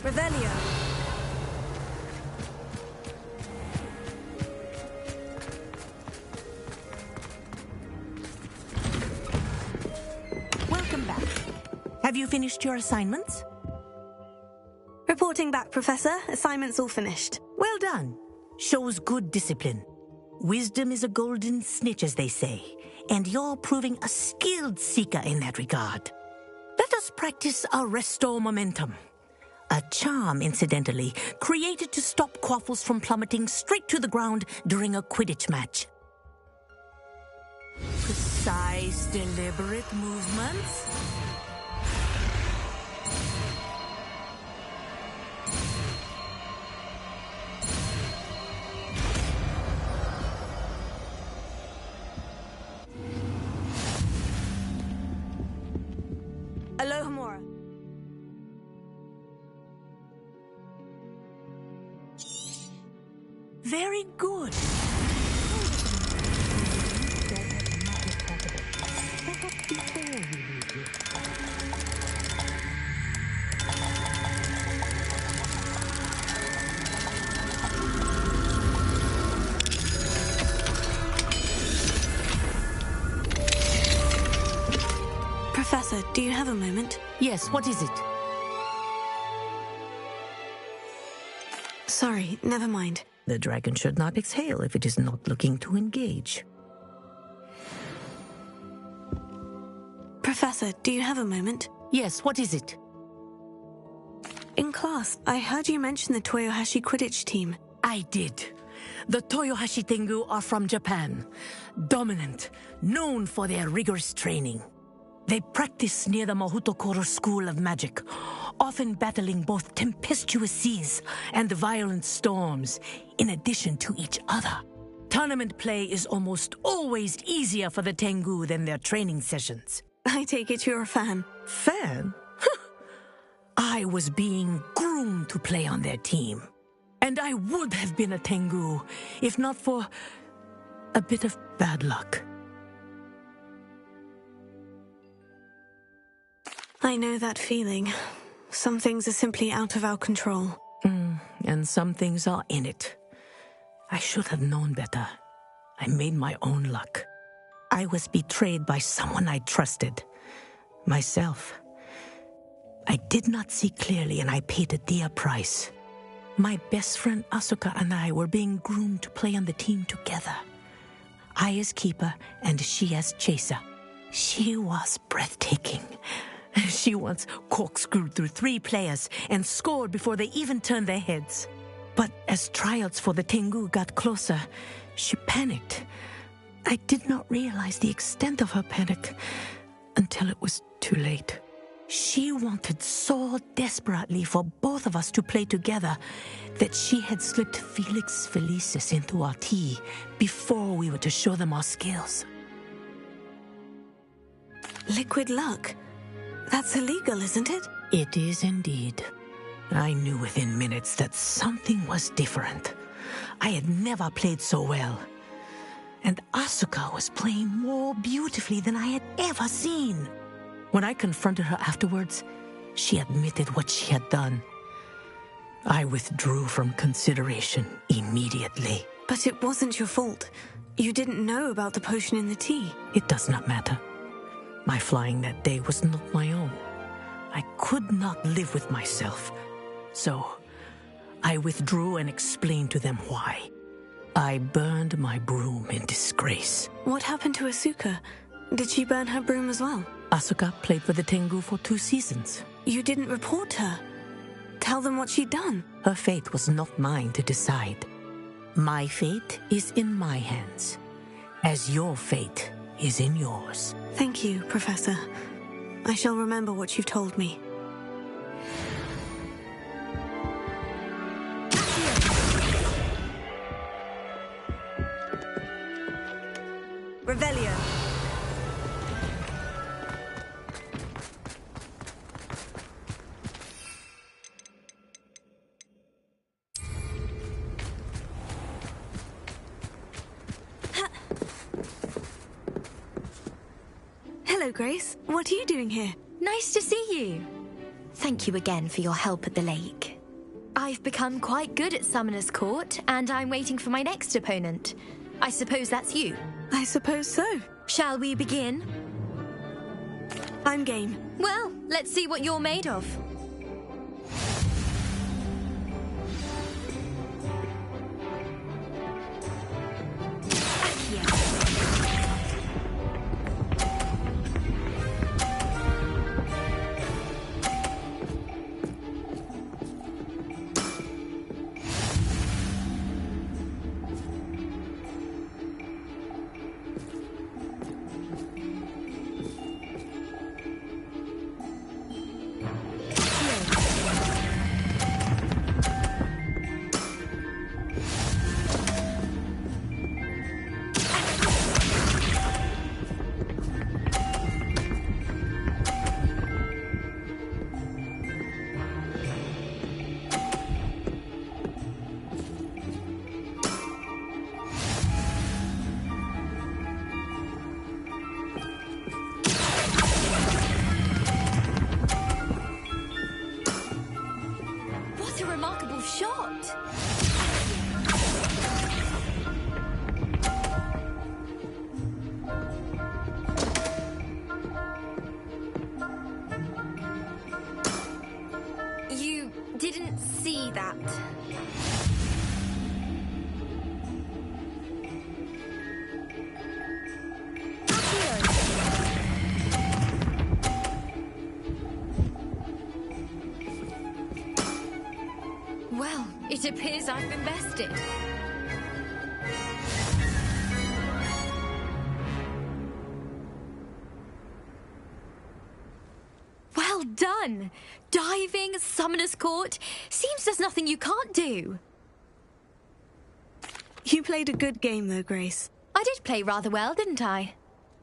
Revelio. Welcome back. Have you finished your assignments? Reporting back, Professor. Assignment's all finished. Well done. Shows good discipline. Wisdom is a golden snitch, as they say, and you're proving a skilled seeker in that regard. Let us practice a restore momentum. A charm, incidentally, created to stop quaffles from plummeting straight to the ground during a Quidditch match. Precise, deliberate movements. Alohomora. Very good. Yes, what is it? Sorry, never mind. The dragon should not exhale if it is not looking to engage. Professor, do you have a moment? Yes, what is it? In class, I heard you mention the Toyohashi Quidditch team. I did. The Toyohashi Tengu are from Japan. Dominant, known for their rigorous training. They practice near the Mahutokoro School of Magic, often battling both tempestuous seas and violent storms, in addition to each other. Tournament play is almost always easier for the Tengu than their training sessions. I take it you're a fan. Fan? I was being groomed to play on their team. And I would have been a Tengu, if not for a bit of bad luck. I know that feeling. Some things are simply out of our control. And some things are in it. I should have known better. I made my own luck. I was betrayed by someone I trusted. Myself. I did not see clearly, and I paid a dear price. My best friend Asuka and I were being groomed to play on the team together. I as keeper, and she as chaser. She was breathtaking. She once corkscrewed through 3 players and scored before they even turned their heads. But as tryouts for the Tengu got closer, she panicked. I did not realize the extent of her panic until it was too late. She wanted so desperately for both of us to play together that she had slipped Felix Felicis into our tea before we were to show them our skills. Liquid luck? That's illegal, isn't it? It is indeed. I knew within minutes that something was different. I had never played so well. And Asuka was playing more beautifully than I had ever seen. When I confronted her afterwards, she admitted what she had done. I withdrew from consideration immediately. But it wasn't your fault. You didn't know about the potion in the tea. It does not matter. My flying that day was not my own. I could not live with myself. So, I withdrew and explained to them why. I burned my broom in disgrace. What happened to Asuka? Did she burn her broom as well? Asuka played for the Tengu for 2 seasons. You didn't report her. Tell them what she'd done. Her fate was not mine to decide. My fate is in my hands, as your fate is in yours. Thank you, Professor. I shall remember what you've told me. Revelio. Hello, Grace. What are you doing here? Nice to see you. Thank you again for your help at the lake. I've become quite good at Summoner's Court, and I'm waiting for my next opponent. I suppose that's you. I suppose so. Shall we begin? I'm game. Well, let's see what you're made of. see that. Well, it appears I've been bested. Well done! Diving, Summoner's Court. Seems there's nothing you can't do. You played a good game though, Grace. I did play rather well, didn't I?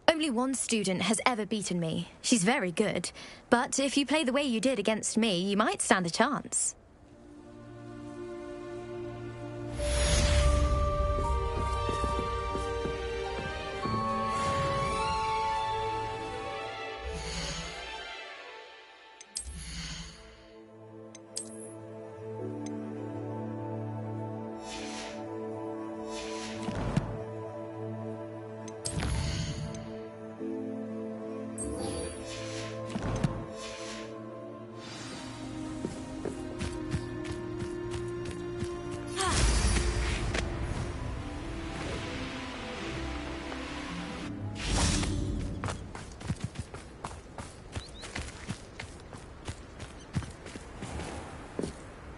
Only one student has ever beaten me. She's very good. But if you play the way you did against me, you might stand a chance.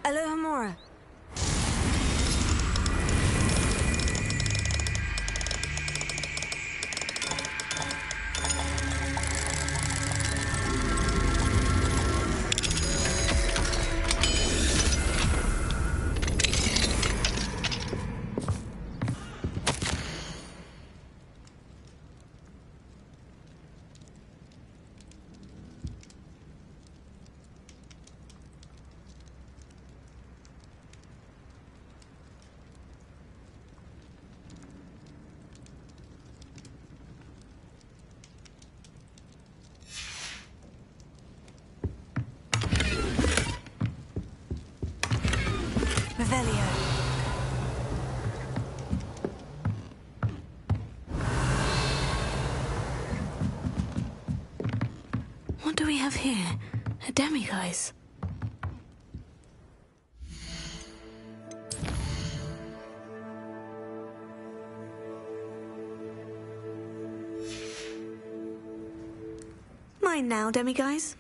Alohomora. Revelio. What do we have here? A demiguise. Mine now, demiguise.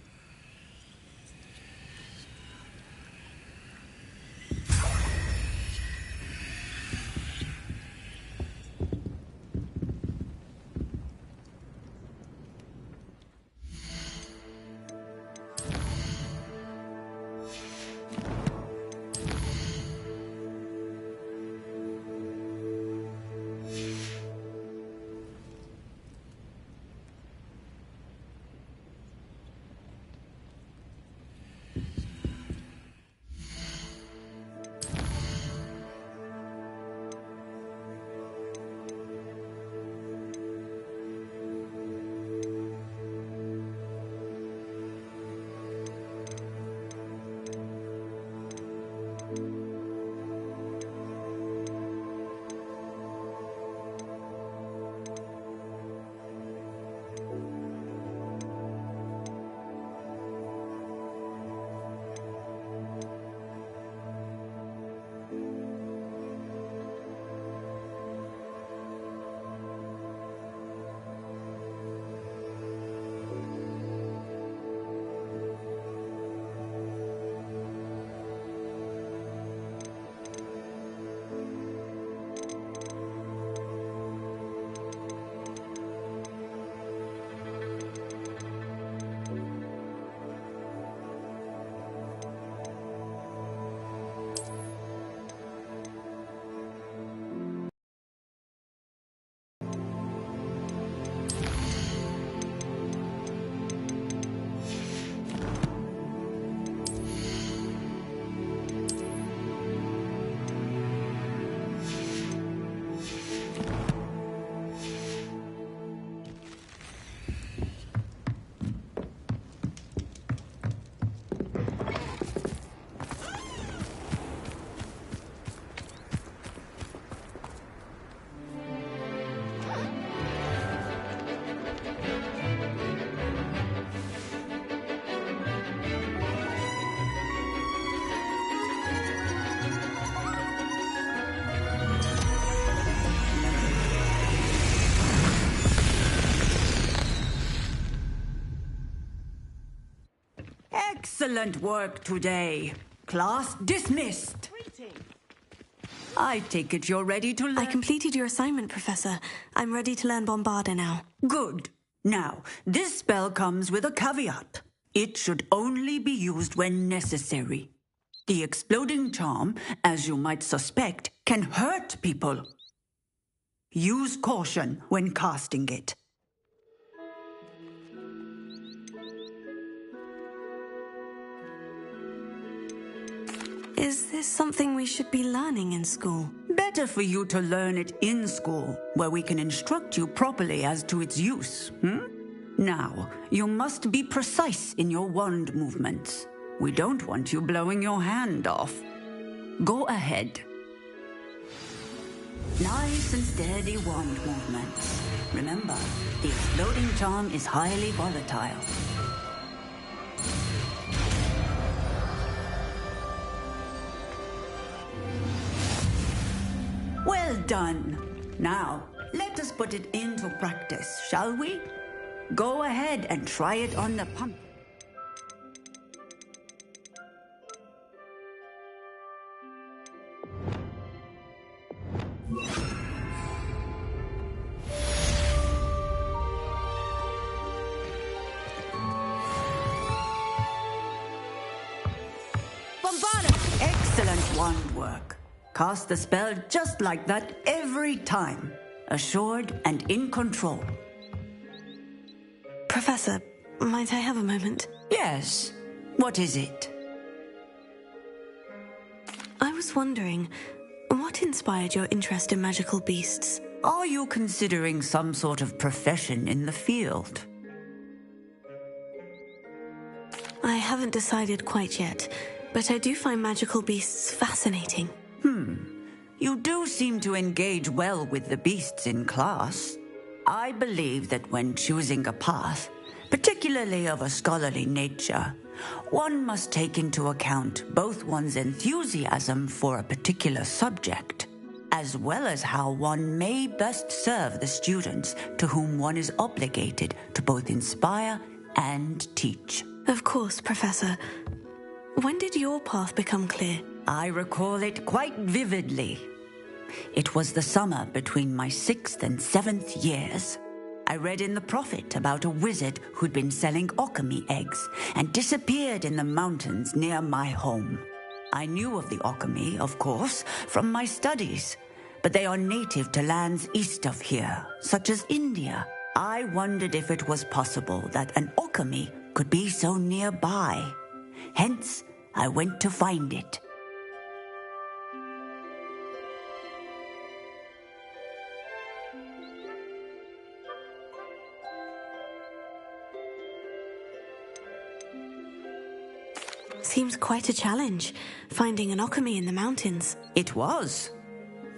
Excellent work today. Class dismissed. I take it you're ready to learn. I completed your assignment, Professor. I'm ready to learn Bombarda now. Good. Now, this spell comes with a caveat. It should only be used when necessary. The exploding charm, as you might suspect, can hurt people. Use caution when casting it. Is this something we should be learning in school? Better for you to learn it in school, where we can instruct you properly as to its use. Now, you must be precise in your wand movements. We don't want you blowing your hand off. Go ahead. Nice and steady wand movements. Remember, the exploding charm is highly volatile. Well done. Now, let us put it into practice, shall we? Go ahead and try it on the pump. Bombarda! Excellent wand work. Cast the spell just like that every time. Assured and in control. Professor, might I have a moment? Yes. What is it? I was wondering, what inspired your interest in magical beasts? Are you considering some sort of profession in the field? I haven't decided quite yet, but I do find magical beasts fascinating. You do seem to engage well with the beasts in class. I believe that when choosing a path, particularly of a scholarly nature, one must take into account both one's enthusiasm for a particular subject, as well as how one may best serve the students to whom one is obligated to both inspire and teach. Of course, Professor. When did your path become clear? I recall it quite vividly. It was the summer between my 6th and 7th years. I read in the Prophet about a wizard who'd been selling alchemy eggs and disappeared in the mountains near my home. I knew of the alchemy, of course, from my studies, but they are native to lands east of here, such as India. I wondered if it was possible that an alchemy could be so nearby. Hence, I went to find it. Seems quite a challenge, finding an alchemy in the mountains. It was.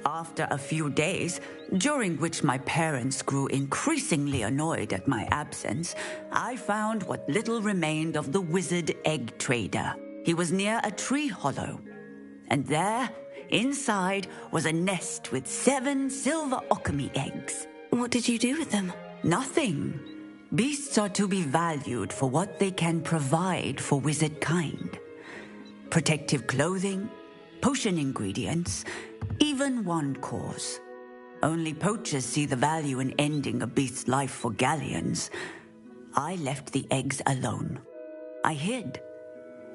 After a few days, during which my parents grew increasingly annoyed at my absence, I found what little remained of the wizard egg trader. He was near a tree hollow, and there, inside, was a nest with 7 silver alchemy eggs. What did you do with them? Nothing. Beasts are to be valued for what they can provide for wizard kind. Protective clothing, potion ingredients, even wand cores. Only poachers see the value in ending a beast's life for galleons. I left the eggs alone. I hid,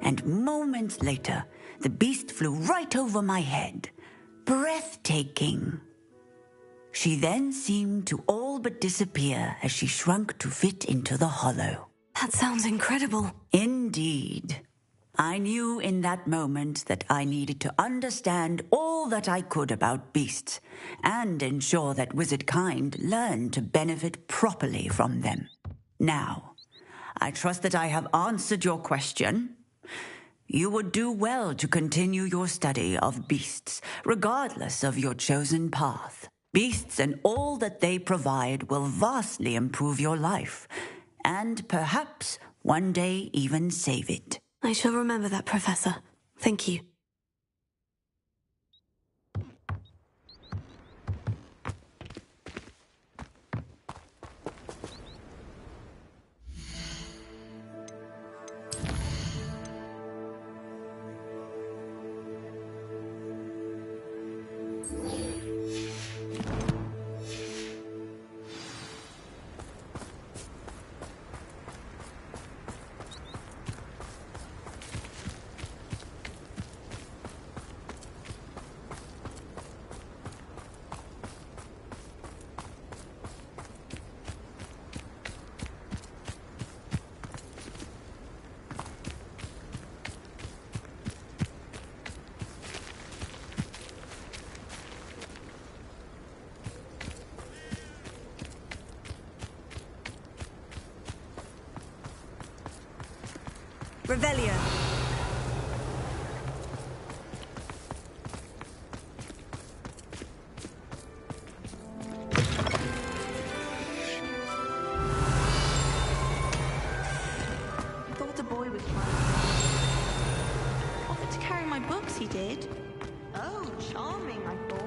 and moments later, the beast flew right over my head. Breathtaking. She then seemed to all but disappear as she shrunk to fit into the hollow. That sounds incredible. Indeed. I knew in that moment that I needed to understand all that I could about beasts and ensure that wizard kind learned to benefit properly from them. Now, I trust that I have answered your question. You would do well to continue your study of beasts, regardless of your chosen path. Beasts and all that they provide will vastly improve your life, and perhaps one day even save it. I shall remember that, Professor. Thank you. Revelio. Thought the boy was trying. Offered to carry my books, he did. Oh, charming, I thought.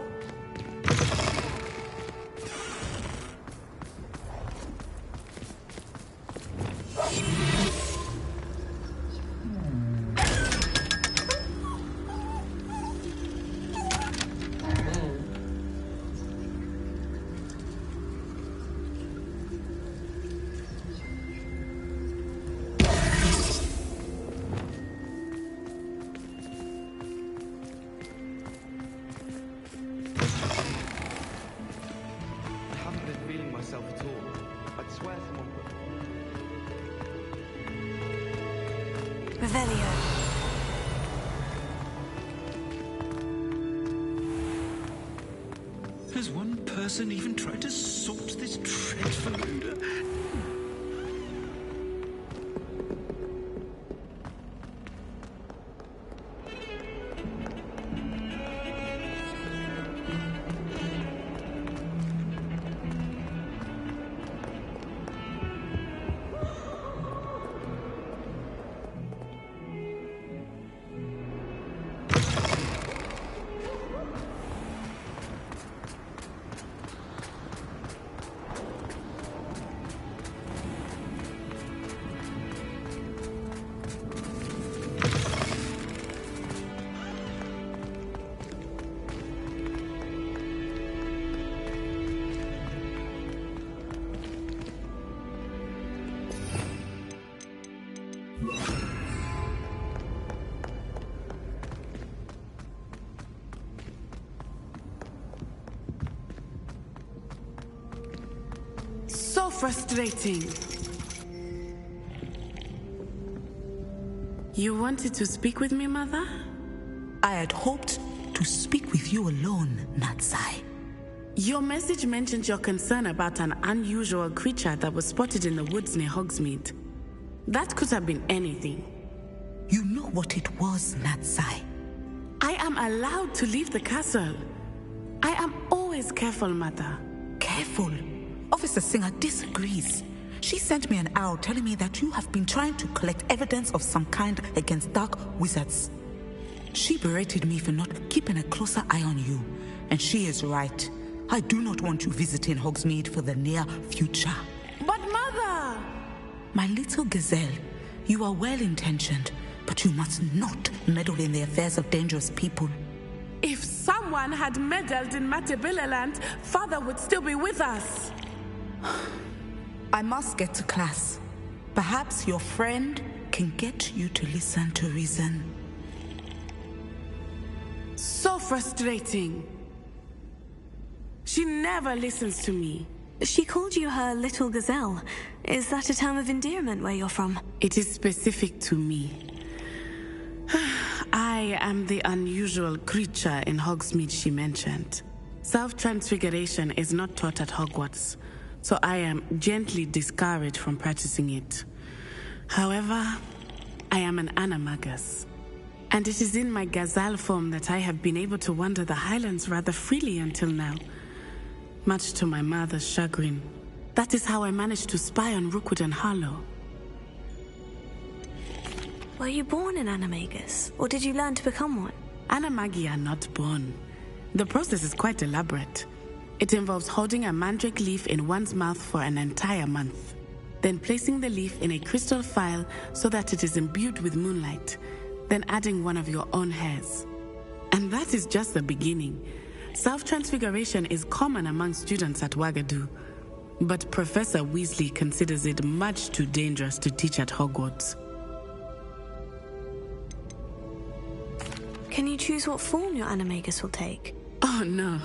Revelio. Has one person even tried to sort this dreadful odor? So frustrating. You wanted to speak with me, Mother? I had hoped to speak with you alone, Natsai. Your message mentioned your concern about an unusual creature that was spotted in the woods near Hogsmeade. That could have been anything. You know what it was, Natsai. I am allowed to leave the castle. I am always careful, Mother. Careful? Officer Singer disagrees. She sent me an owl telling me that you have been trying to collect evidence of some kind against dark wizards. She berated me for not keeping a closer eye on you, and she is right. I do not want you visiting Hogsmeade for the near future. But Mother! My little gazelle, you are well-intentioned, but you must not meddle in the affairs of dangerous people. If someone had meddled in Matabeleland, Father would still be with us. I must get to class. Perhaps your friend can get you to listen to reason. So frustrating. She never listens to me. She called you her little gazelle. Is that a term of endearment where you're from? It is specific to me. I am the unusual creature in Hogsmeade she mentioned. Self-transfiguration is not taught at Hogwarts, so I am gently discouraged from practicing it. However, I am an animagus, and it is in my gazelle form that I have been able to wander the Highlands rather freely until now, much to my mother's chagrin. That is how I managed to spy on Rookwood and Harlow. Were you born an animagus, or did you learn to become one? Animagi are not born. The process is quite elaborate. It involves holding a mandrake leaf in one's mouth for an entire month, then placing the leaf in a crystal phial so that it is imbued with moonlight, then adding one of your own hairs. And that is just the beginning. Self-transfiguration is common among students at Wagadu, but Professor Weasley considers it much too dangerous to teach at Hogwarts. Can you choose what form your animagus will take? Oh no,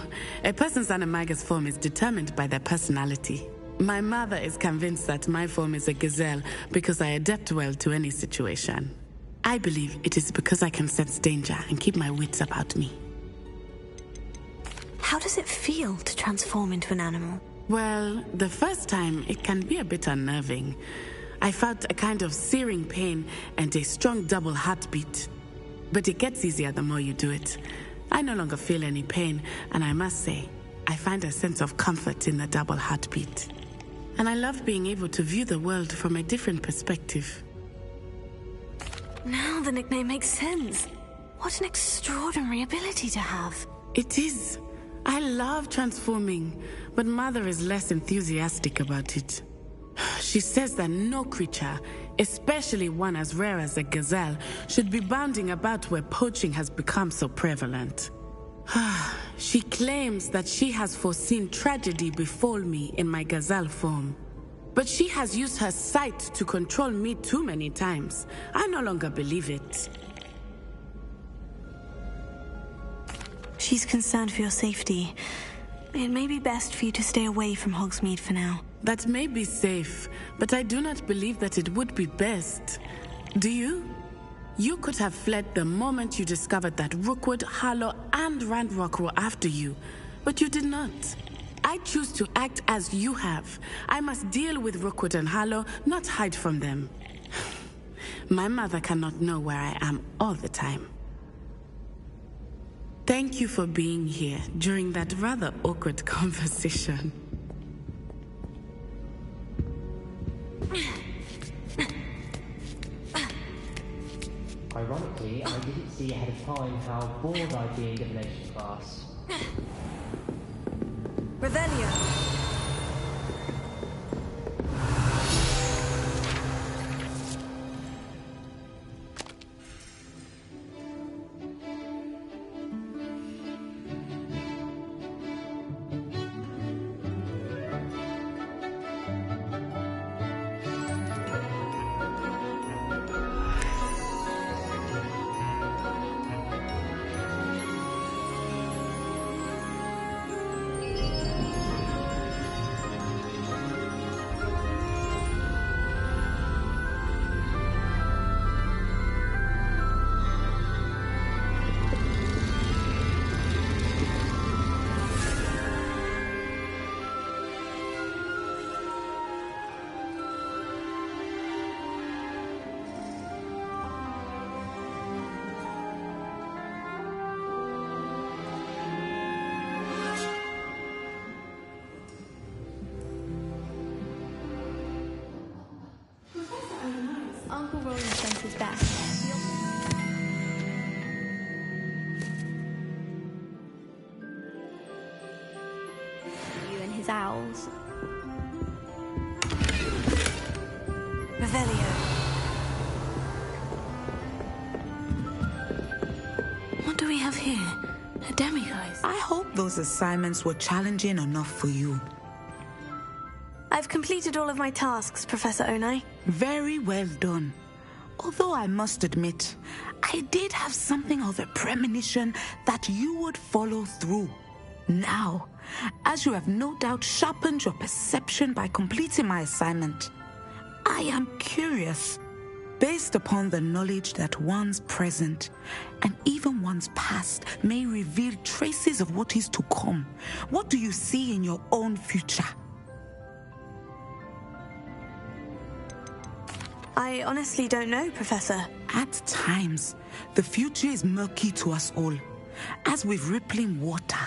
a person's animagus form is determined by their personality. My mother is convinced that my form is a gazelle because I adapt well to any situation. I believe it is because I can sense danger and keep my wits about me. How does it feel to transform into an animal? Well, the first time it can be a bit unnerving. I felt a kind of searing pain and a strong double heartbeat. But it gets easier the more you do it. I no longer feel any pain, and I must say, I find a sense of comfort in the double heartbeat. And I love being able to view the world from a different perspective. Now the nickname makes sense. What an extraordinary ability to have. It is. I love transforming, but Mother is less enthusiastic about it. She says that no creature, especially one as rare as a gazelle, should be bounding about where poaching has become so prevalent. She claims that she has foreseen tragedy befall me in my gazelle form. But she has used her sight to control me too many times. I no longer believe it. She's concerned for your safety. It may be best for you to stay away from Hogsmeade for now. That may be safe, but I do not believe that it would be best. Do you? You could have fled the moment you discovered that Rookwood, Harlow, and Ranrock were after you, but you did not. I choose to act as you have. I must deal with Rookwood and Harlow, not hide from them. My mother cannot know where I am all the time. Thank you for being here during that rather awkward conversation. Ironically, I didn't see ahead of time how bored I'd be in divination class. Revelio! Uncle Roland sent his back. You and his owls. Revelio. What do we have here? A demiguise. I hope those assignments were challenging enough for you. I've completed all of my tasks, Professor Onai. Very well done. Although I must admit, I did have something of a premonition that you would follow through. Now, as you have no doubt sharpened your perception by completing my assignment, I am curious, based upon the knowledge that one's present and even one's past may reveal traces of what is to come. What do you see in your own future? I honestly don't know, Professor. At times, the future is murky to us all. As with rippling water,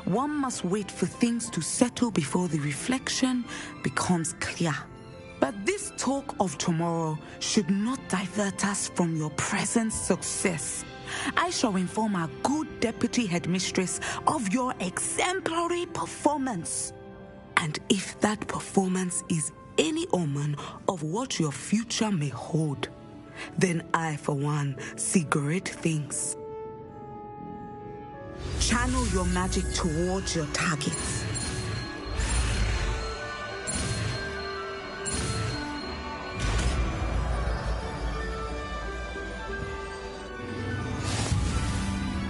one must wait for things to settle before the reflection becomes clear. But this talk of tomorrow should not divert us from your present success. I shall inform our good deputy headmistress of your exemplary performance. And if that performance is any omen of what your future may hold, then I, for one, see great things. Channel your magic towards your targets.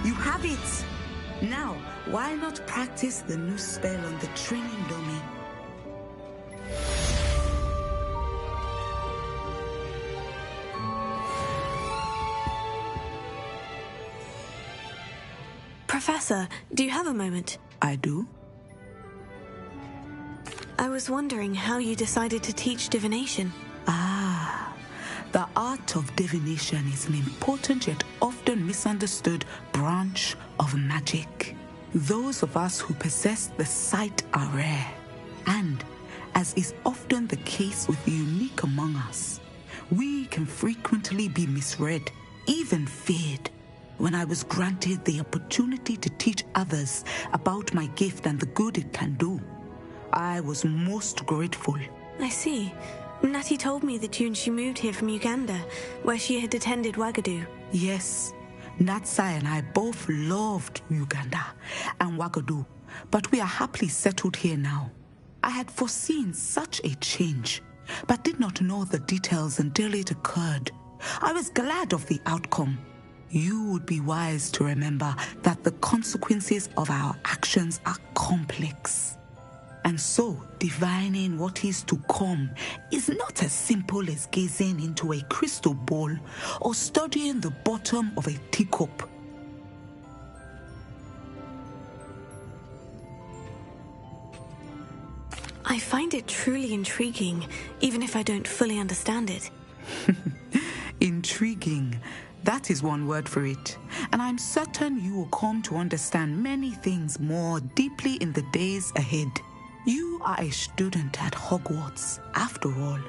You have it! Now, why not practice the new spell on the training dummy? Professor, do you have a moment? I do. I was wondering how you decided to teach divination. The art of divination is an important yet often misunderstood branch of magic. Those of us who possess the sight are rare, and, as is often the case with the unique among us, we can frequently be misread, even feared. When I was granted the opportunity to teach others about my gift and the good it can do, I was most grateful. I see. Natty told me that you and she moved here from Uganda, where she had attended Wagadu. Yes, Natsai and I both loved Uganda and Wagadu, but we are happily settled here now. I had foreseen such a change, but did not know the details until it occurred. I was glad of the outcome. You would be wise to remember that the consequences of our actions are complex. And so, divining what is to come is not as simple as gazing into a crystal ball or studying the bottom of a teacup. I find it truly intriguing, even if I don't fully understand it. Intriguing. That is one word for it. And I'm certain you will come to understand many things more deeply in the days ahead. You are a student at Hogwarts, after all.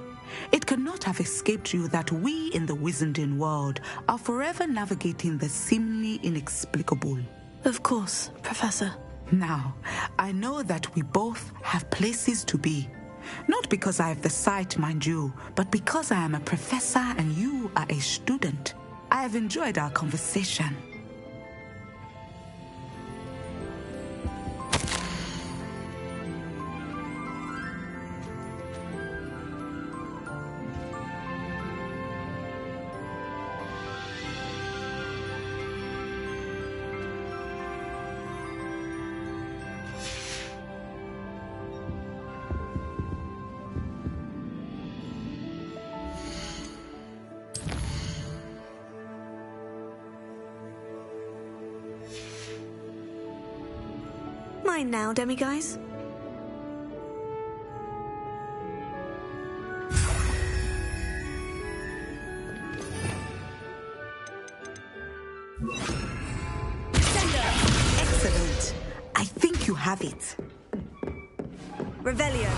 It cannot have escaped you that we in the wizarding world are forever navigating the seemingly inexplicable. Of course, Professor. Now, I know that we both have places to be. Not because I have the sight, mind you, but because I am a professor and you are a student. I have enjoyed our conversation. Mine now, demiguise. Excellent. I think you have it. Revelio.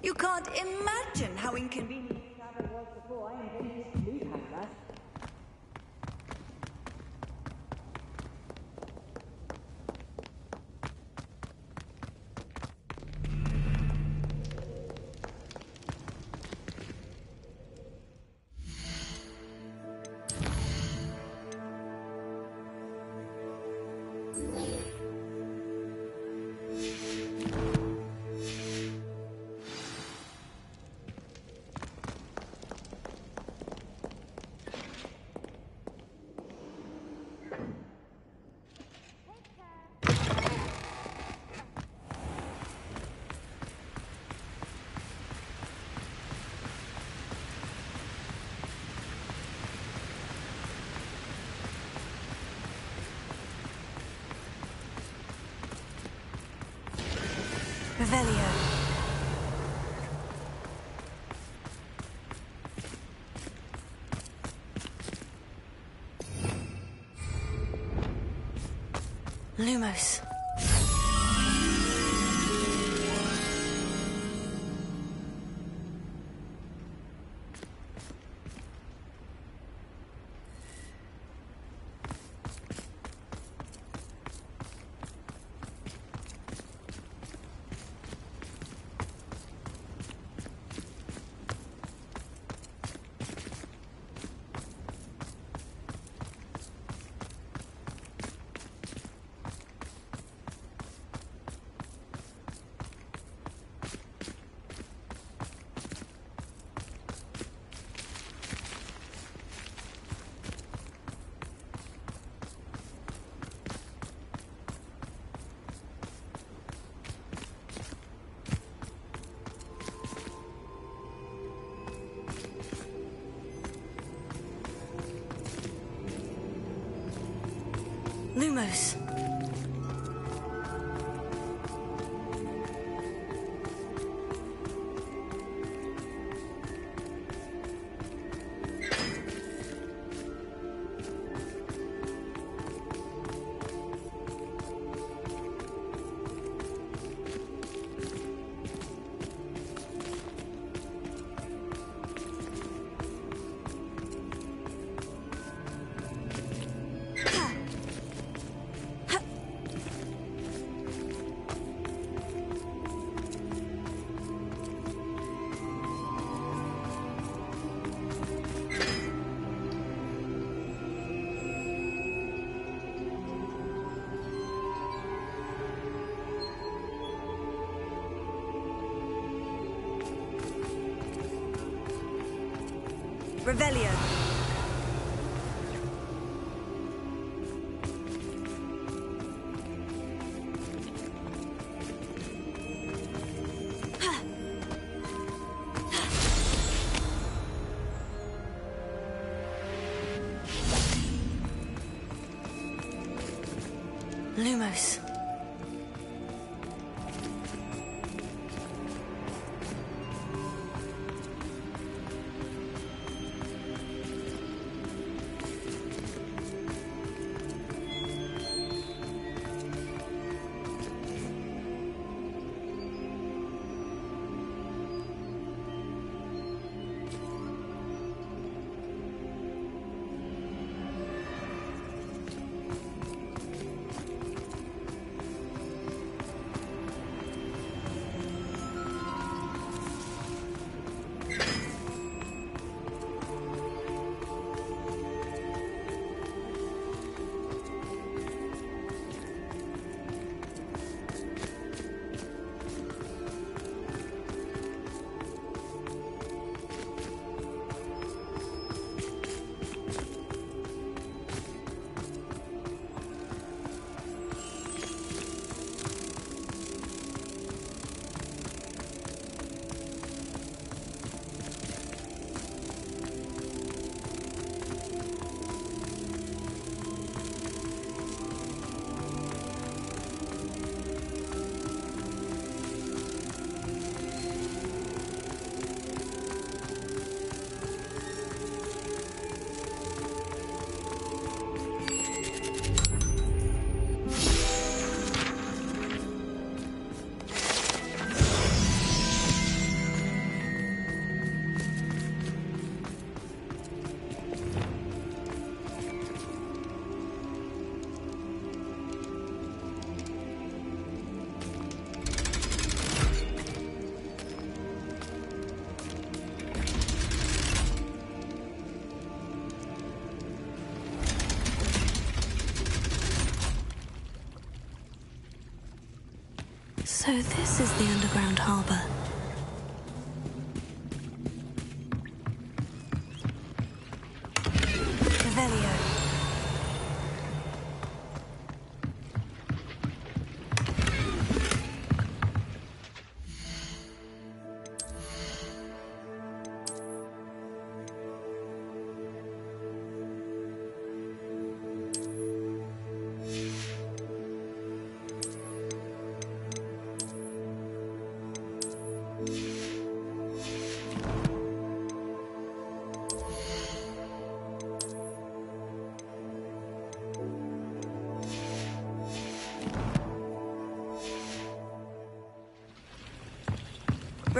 You can't imagine how inconvenient travel was before I invented this blue canvas. Revelio. Lumos. Lumos. Revelio. Lumos. So this is the underground harbor. Revelio.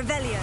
Revelio.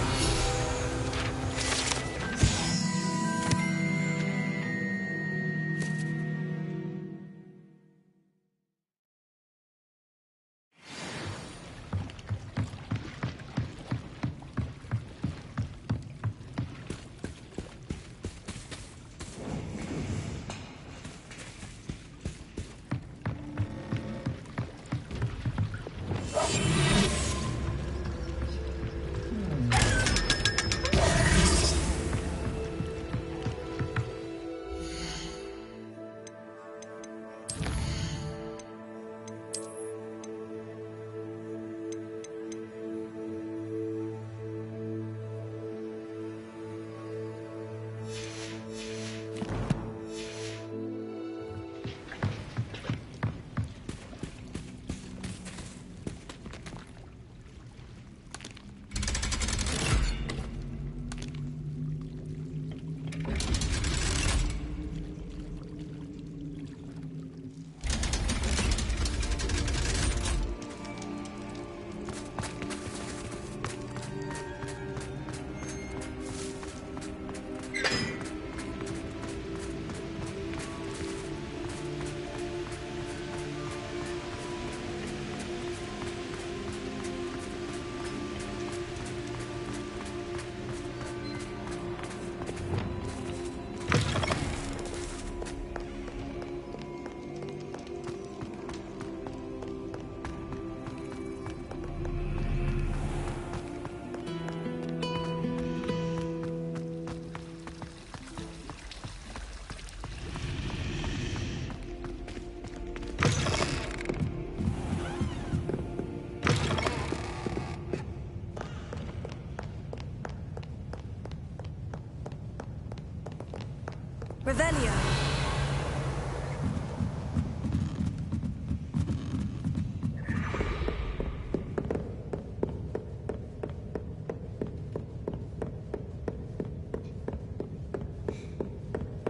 Revelio.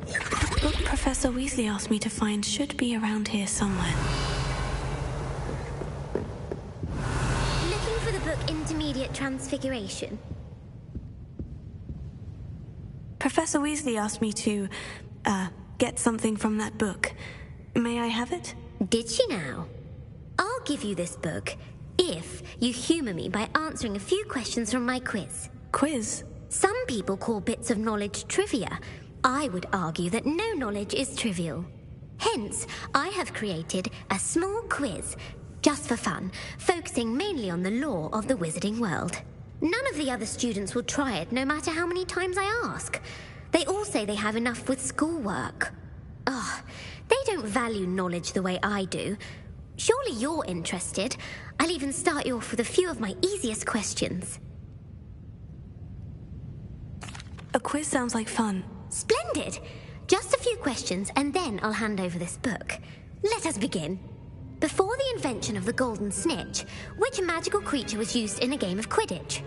The book Professor Weasley asked me to find should be around here somewhere. Looking for the book Intermediate Transfiguration. Professor Weasley asked me to, get something from that book. May I have it? Did she now? I'll give you this book if you humour me by answering a few questions from my quiz. Quiz? Some people call bits of knowledge trivia. I would argue that no knowledge is trivial. Hence, I have created a small quiz, just for fun, focusing mainly on the lore of the wizarding world. None of the other students will try it, no matter how many times I ask. They all say they have enough with schoolwork. They don't value knowledge the way I do. Surely you're interested. I'll even start you off with a few of my easiest questions. A quiz sounds like fun. Splendid! Just a few questions, and then I'll hand over this book. Let us begin. Before the invention of the golden snitch, which magical creature was used in a game of Quidditch?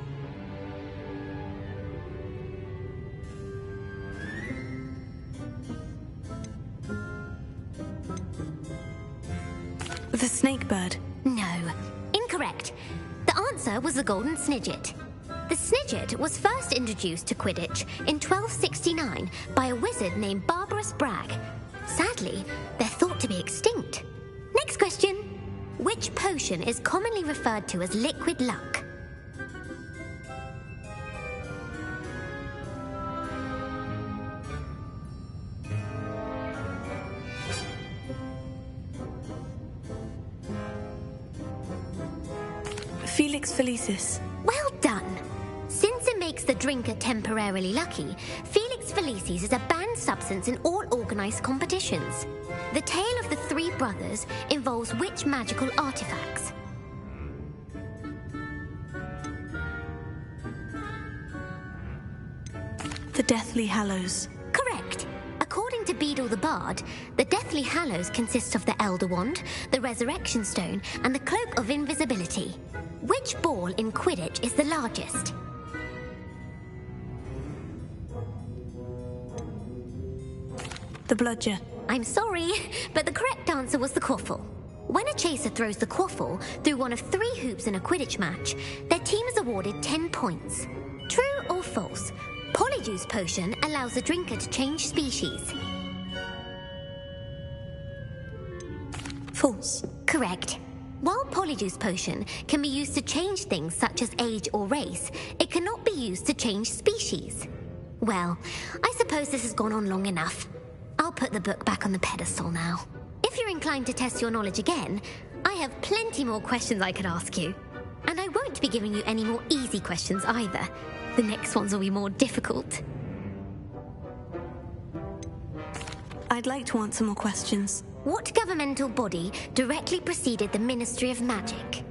The snake bird. No. Incorrect. The answer was the golden snidget. The snidget was first introduced to Quidditch in 1269 by a wizard named Barbarous Bragg. Sadly, they're thought to be extinct. Next question. Which potion is commonly referred to as liquid luck? Felix Felicis. Well done. Since it makes the drinker temporarily lucky, Felix Felicis is a banned substance in all organised competitions. The tale of the three brothers involves which magical artifacts? The Deathly Hallows. Correct. According to Beedle the Bard, the Deathly Hallows consists of the Elder Wand, the Resurrection Stone, and the Cloak of Invisibility. Which ball in Quidditch is the largest? The Bludger. I'm sorry, but the correct answer was the Quaffle. When a chaser throws the Quaffle through one of 3 hoops in a Quidditch match, their team is awarded 10 points. True or false? Polyjuice potion allows the drinker to change species. False. Correct. While Polyjuice potion can be used to change things such as age or race, it cannot be used to change species. Well, I suppose this has gone on long enough. I'll put the book back on the pedestal now. If you're inclined to test your knowledge again, I have plenty more questions I could ask you. And I won't be giving you any more easy questions either. The next ones will be more difficult. I'd like to answer more questions. What governmental body directly preceded the Ministry of Magic?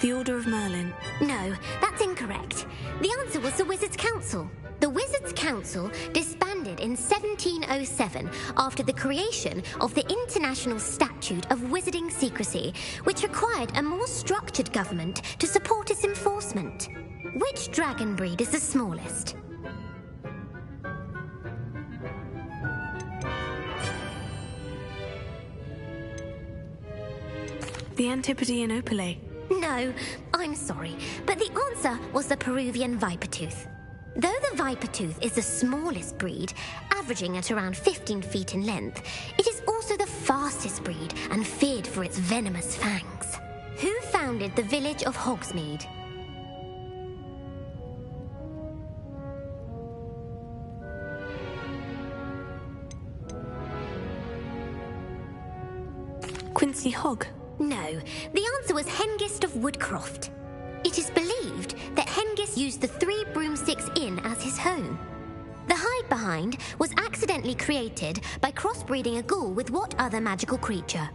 The Order of Merlin. No, that's incorrect. The answer was the Wizards' Council. The Wizards' Council disbanded in 1707 after the creation of the International Statute of Wizarding Secrecy, which required a more structured government to support its enforcement. Which dragon breed is the smallest? The Antipodean Opale. No, I'm sorry, but the answer was the Peruvian Vipertooth. Though the Vipertooth is the smallest breed, averaging at around 15 feet in length, it is also the fastest breed and feared for its venomous fangs. Who founded the village of Hogsmeade? Quincy Hogg. No, the answer was Hengist of Woodcroft. It is believed that Hengist used the Three Broomsticks Inn as his home. The Hide Behind was accidentally created by crossbreeding a ghoul with what other magical creature?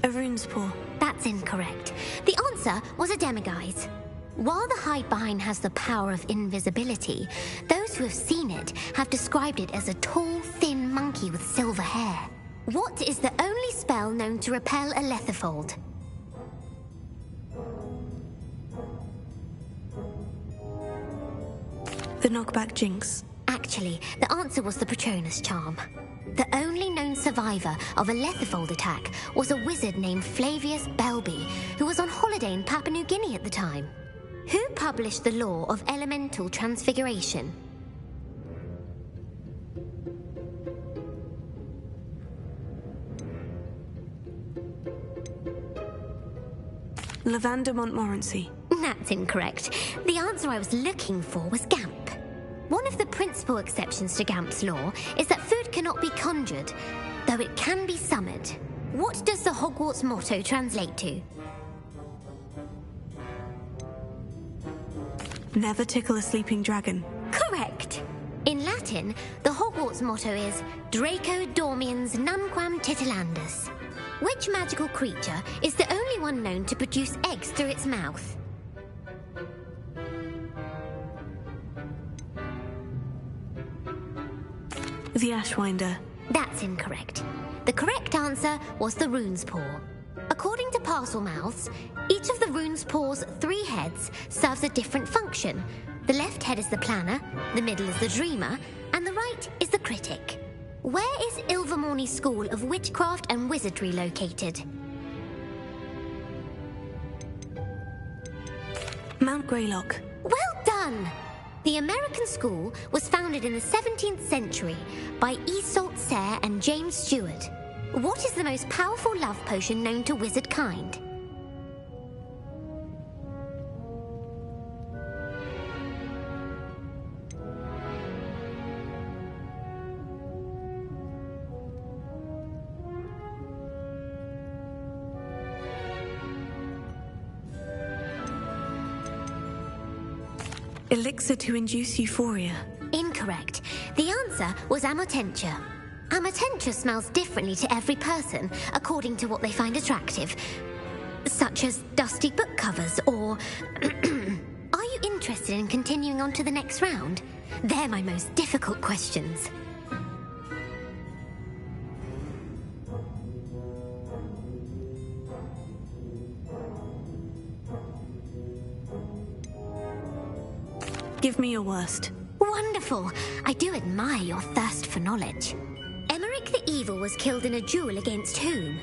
A rune's paw. That's incorrect. The answer was a demiguise. While the Hide Behind has the power of invisibility, those who have seen it have described it as a tall, thin monkey with silver hair. What is the only spell known to repel a Lethifold? The Knockback Jinx. Actually, the answer was the Patronus Charm. The only known survivor of a Lethifold attack was a wizard named Flavius Belby, who was on holiday in Papua New Guinea at the time. Who published the law of elemental transfiguration? Lavanda Montmorency. That's incorrect. The answer I was looking for was Gamp. One of the principal exceptions to Gamp's law is that food cannot be conjured, though it can be summoned. What does the Hogwarts motto translate to? Never tickle a sleeping dragon. Correct. In Latin, the Hogwarts motto is Draco Dormiens Numquam Titilandus. Which magical creature is the only one known to produce eggs through its mouth? The Ashwinder. That's incorrect. The correct answer was the Rune's Paw. According to Parselmouths, each of the Rune's Paw's 3 heads serves a different function. The left head is the planner, the middle is the dreamer, and the right is the critic. Where is Ilvermorny School of Witchcraft and Wizardry located? Mount Greylock. Well done! The American school was founded in the 17th century by Iseult Sayre and James Stewart. What is the most powerful love potion known to wizard kind? Elixir to induce euphoria. Incorrect. The answer was Amotentia. Amotentia smells differently to every person, according to what they find attractive, such as dusty book covers or... Are you interested in continuing on to the next round? They're my most difficult questions. Give me your worst. Wonderful. I do admire your thirst for knowledge. evil was killed in a duel against whom?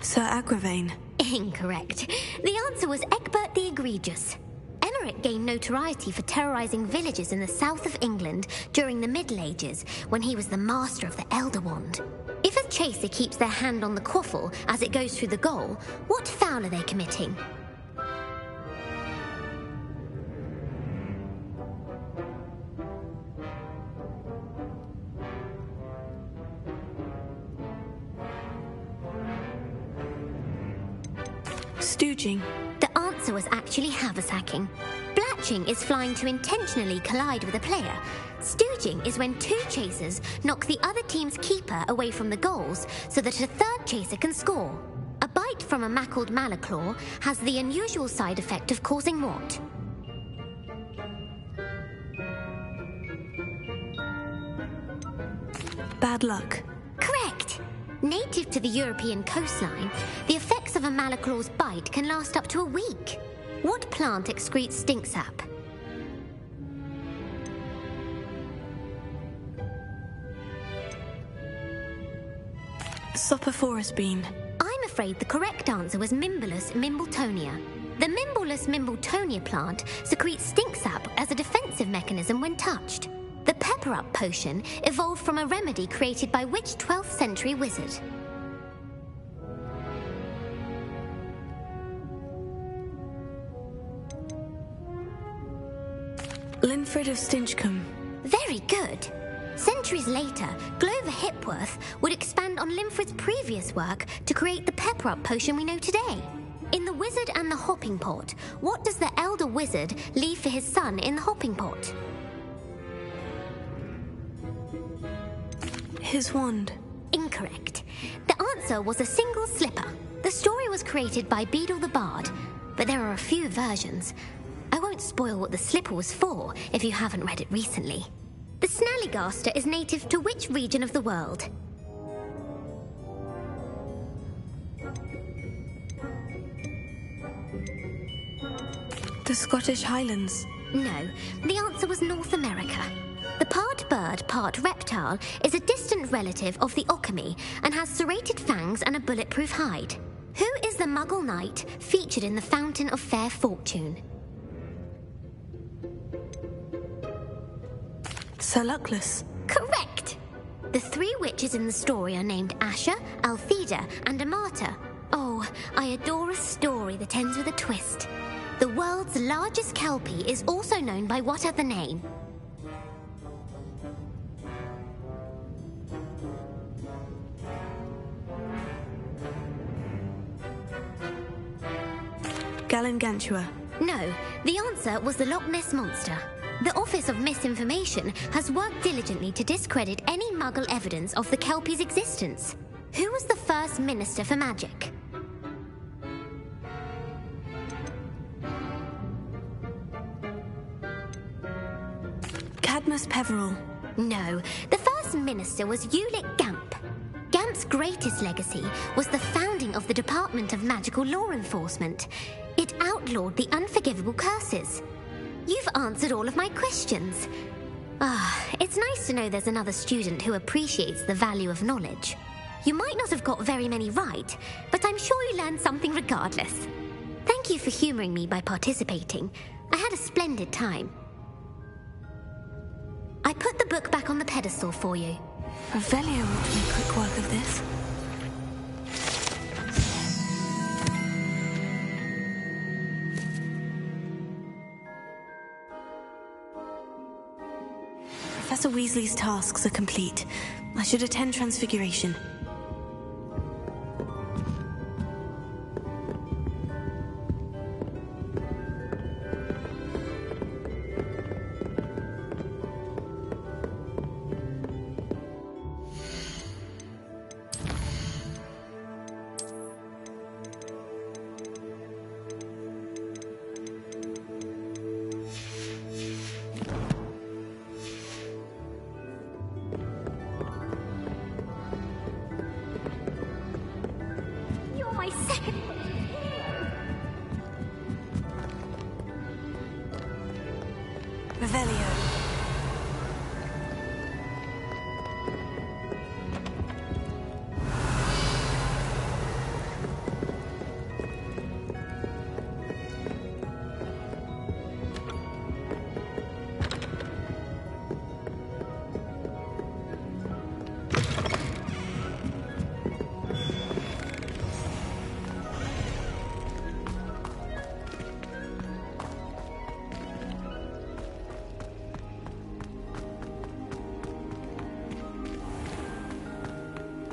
Sir Agravain. Incorrect. The answer was Egbert the Egregious. Emmerich gained notoriety for terrorizing villages in the south of England during the Middle Ages, when he was the master of the Elder Wand. If a chaser keeps their hand on the quaffle as it goes through the goal, what foul are they committing? Stooging. The answer was actually haversacking. Blatching is flying to intentionally collide with a player. Stooging is when two chasers knock the other team's keeper away from the goals so that a third chaser can score. A bite from a mackled malaclaw has the unusual side effect of causing what? Bad luck. Correct! Native to the European coastline, the effects of a malaclaw's bite can last up to a week. What plant excretes stink sap? Sophophorus bean. I'm afraid the correct answer was Mimbulus mimbletonia. The Mimbulus mimbletonia plant secretes stink sap as a defensive mechanism when touched. The pepper-up potion evolved from a remedy created by which 12th century wizard? Linfred of Stinchcombe. Very good. Centuries later, Glover Hipworth would expand on Linfred's previous work to create the pepper-up potion we know today. In The Wizard and the Hopping Pot, what does the elder wizard leave for his son in the hopping pot? His wand. Incorrect. The answer was a single slipper. The story was created by Beadle the Bard, but there are a few versions. I won't spoil what the slipper was for if you haven't read it recently. The Snallygaster is native to which region of the world? The Scottish Highlands. No, the answer was North America. The part bird, part reptile is a distant relative of the Occamy and has serrated fangs and a bulletproof hide. Who is the Muggle knight featured in the Fountain of Fair Fortune? Sir Luckless. Correct! The three witches in the story are named Asha, Altheda, and Amata. Oh, I adore a story that ends with a twist. The world's largest kelpie is also known by what other name? Galangantua. No, the answer was the Loch Ness Monster. The Office of Misinformation has worked diligently to discredit any Muggle evidence of the Kelpie's existence. Who was the first Minister for Magic? Cadmus Peveril. No, the first Minister was Ulick Gamp. Gamp's greatest legacy was the founding of the Department of Magical Law Enforcement. It outlawed the unforgivable curses. You've answered all of my questions. It's nice to know there's another student who appreciates the value of knowledge. You might not have got very many right, but I'm sure you learned something regardless. Thank you for humouring me by participating. I had a splendid time. I put the book back on the pedestal for you. Revelio would make quick work of this. Professor Weasley's tasks are complete. I should attend Transfiguration.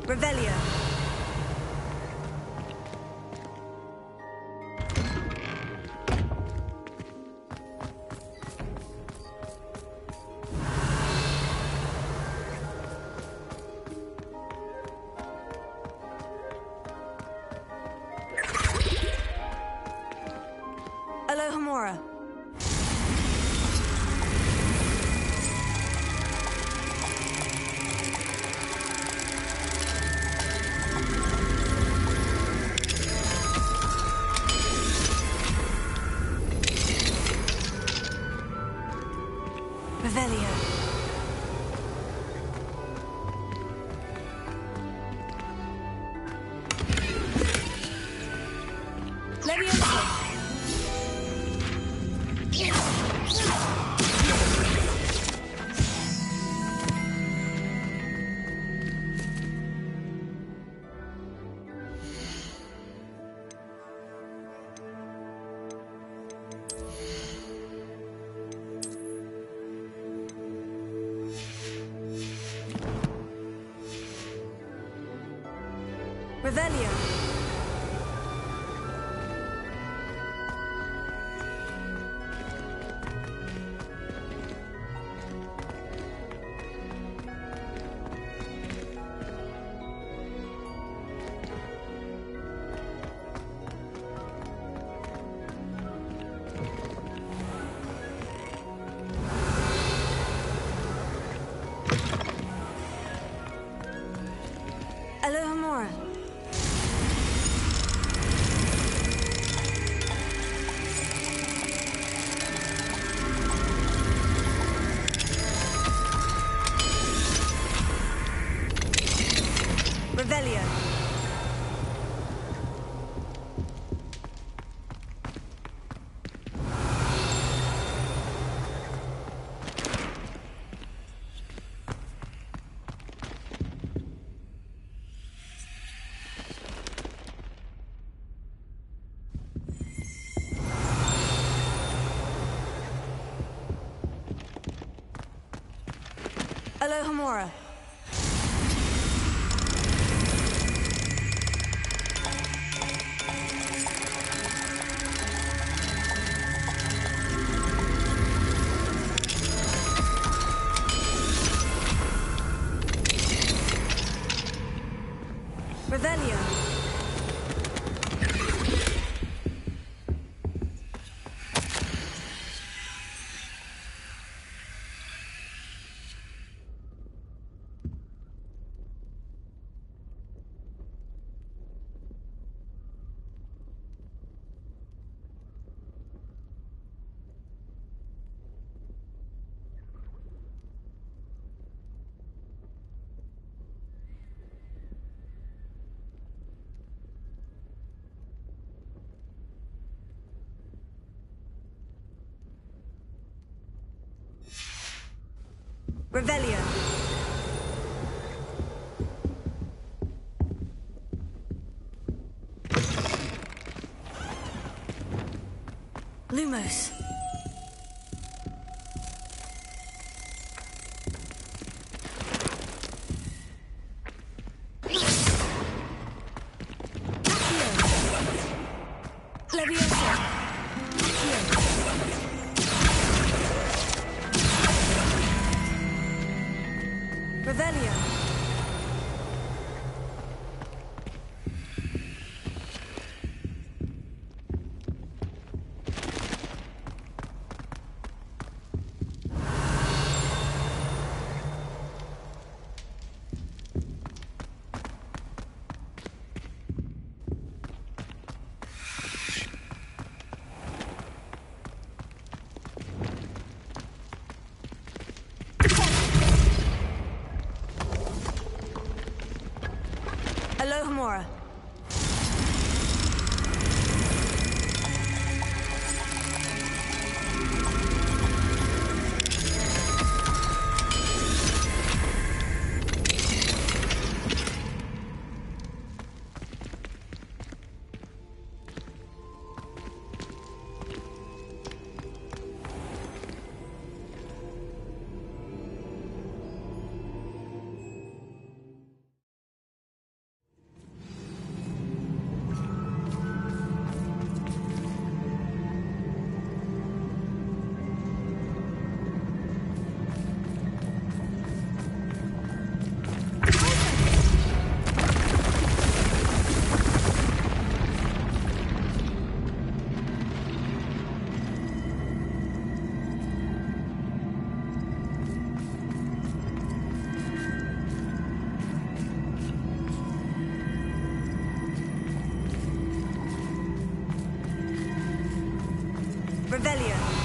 Revelio. Alohomora. Revelio. Leviosa. Revelio. Alohomora. Revelio. Alohomora. Revelio. Revelio. Lumos. Leviosa. Revelio. Alohomora. Revelio.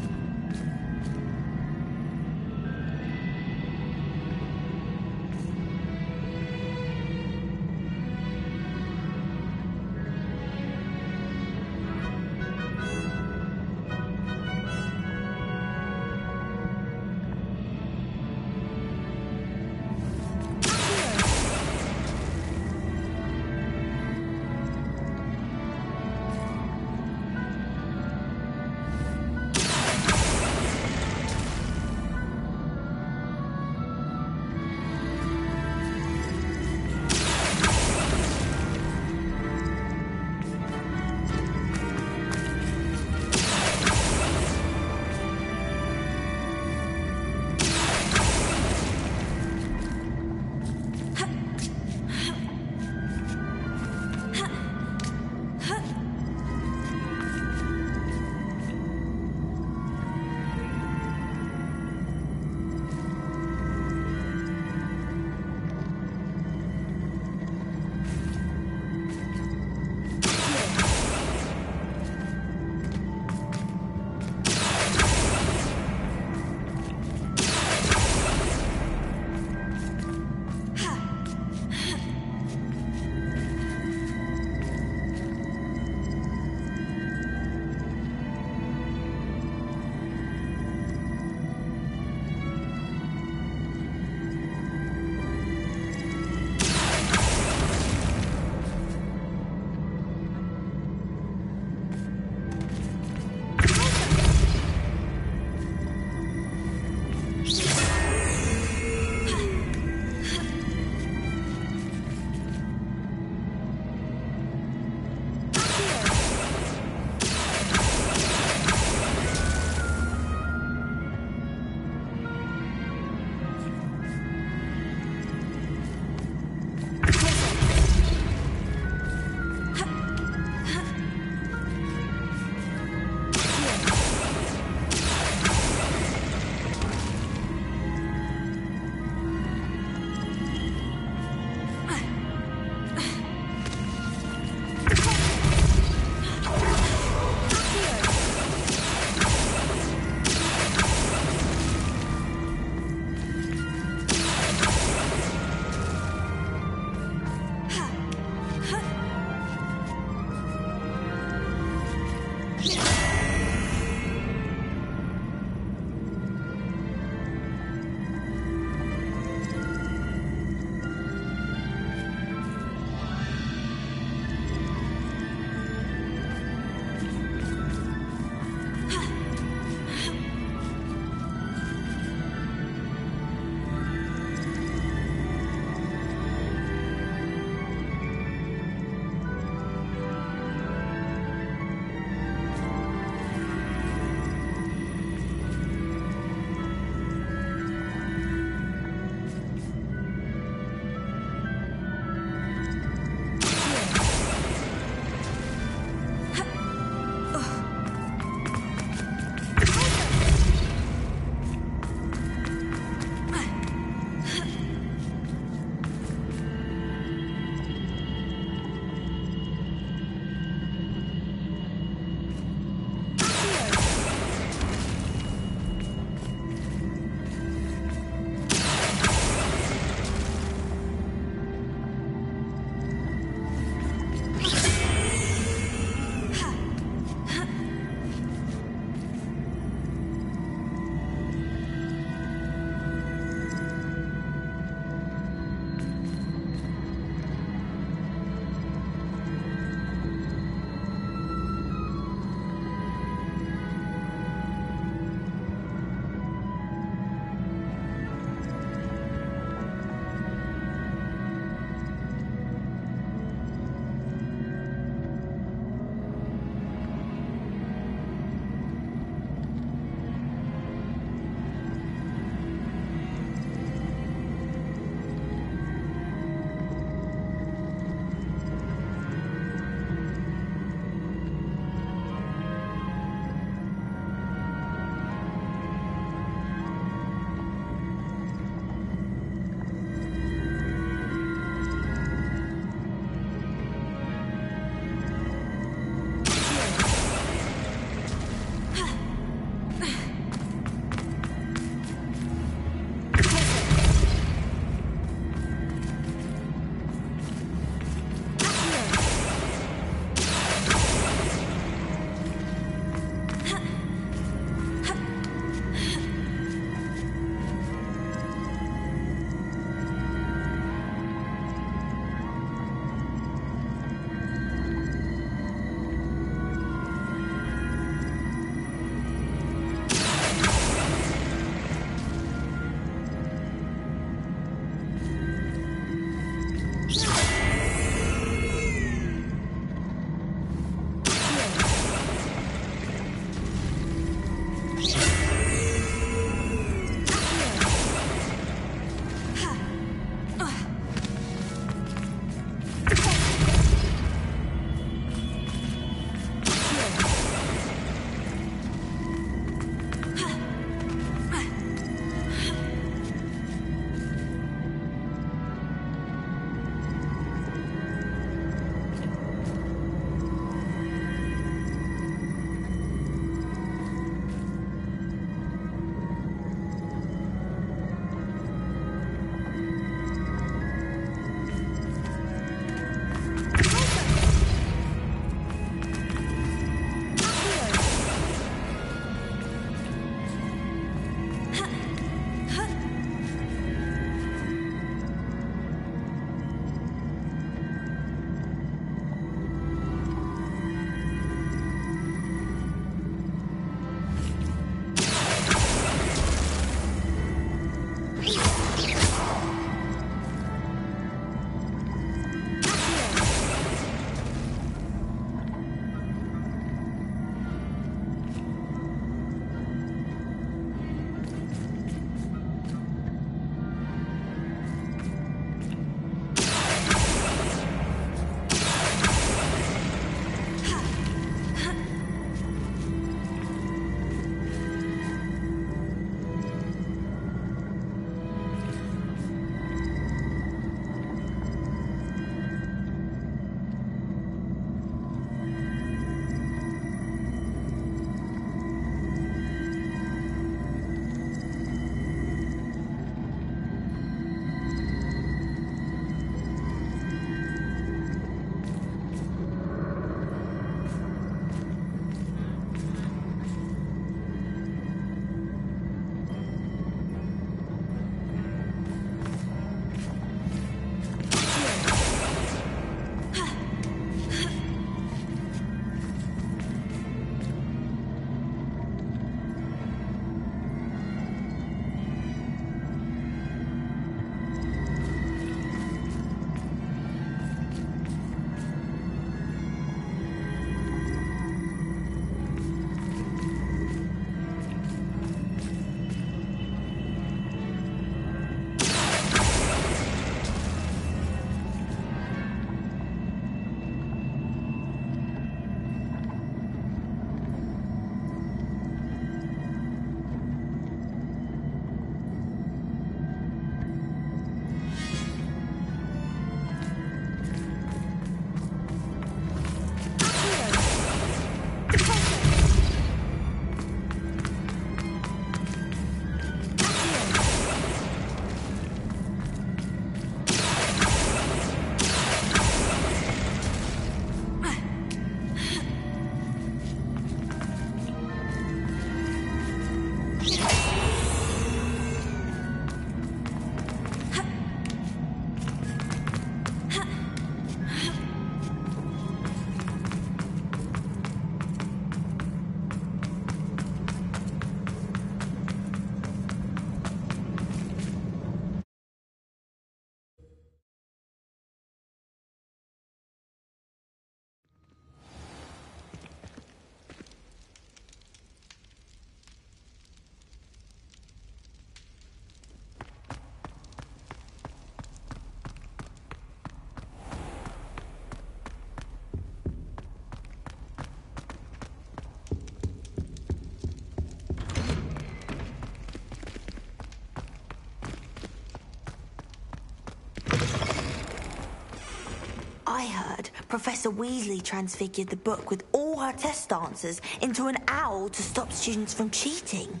Professor Weasley transfigured the book with all her test answers into an owl to stop students from cheating.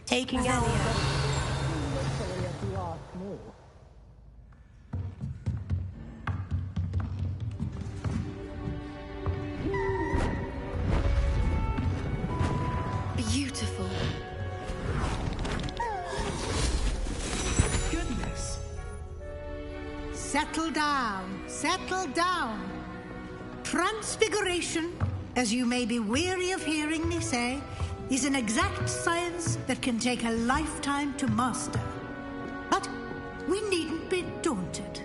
Taking out... Beautiful. Goodness. Settle down. Settle down. Transfiguration, as you may be weary of hearing me say, is an exact science that can take a lifetime to master. But we needn't be daunted.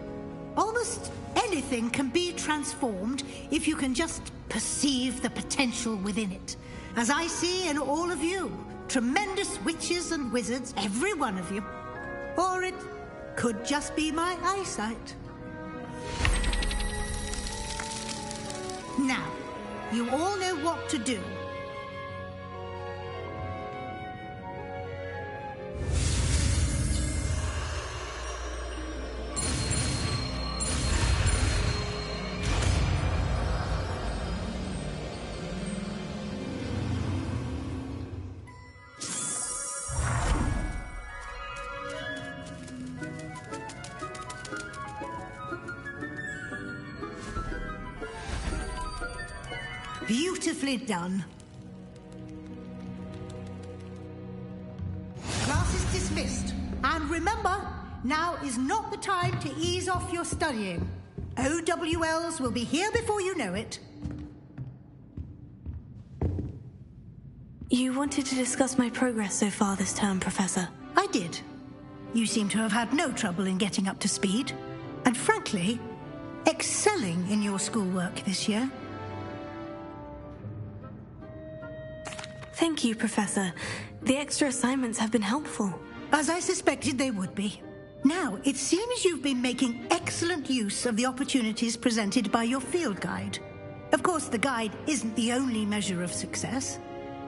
Almost anything can be transformed if you can just perceive the potential within it. As I see in all of you, tremendous witches and wizards, every one of you. Or it could just be my eyesight. Now, you all know what to do. Beautifully done. Class is dismissed. And remember, now is not the time to ease off your studying. OWLs will be here before you know it. You wanted to discuss my progress so far this term, Professor. I did. You seem to have had no trouble in getting up to speed. And frankly, excelling in your schoolwork this year. Thank you, Professor. The extra assignments have been helpful. As I suspected they would be. Now, it seems you've been making excellent use of the opportunities presented by your field guide. Of course, the guide isn't the only measure of success.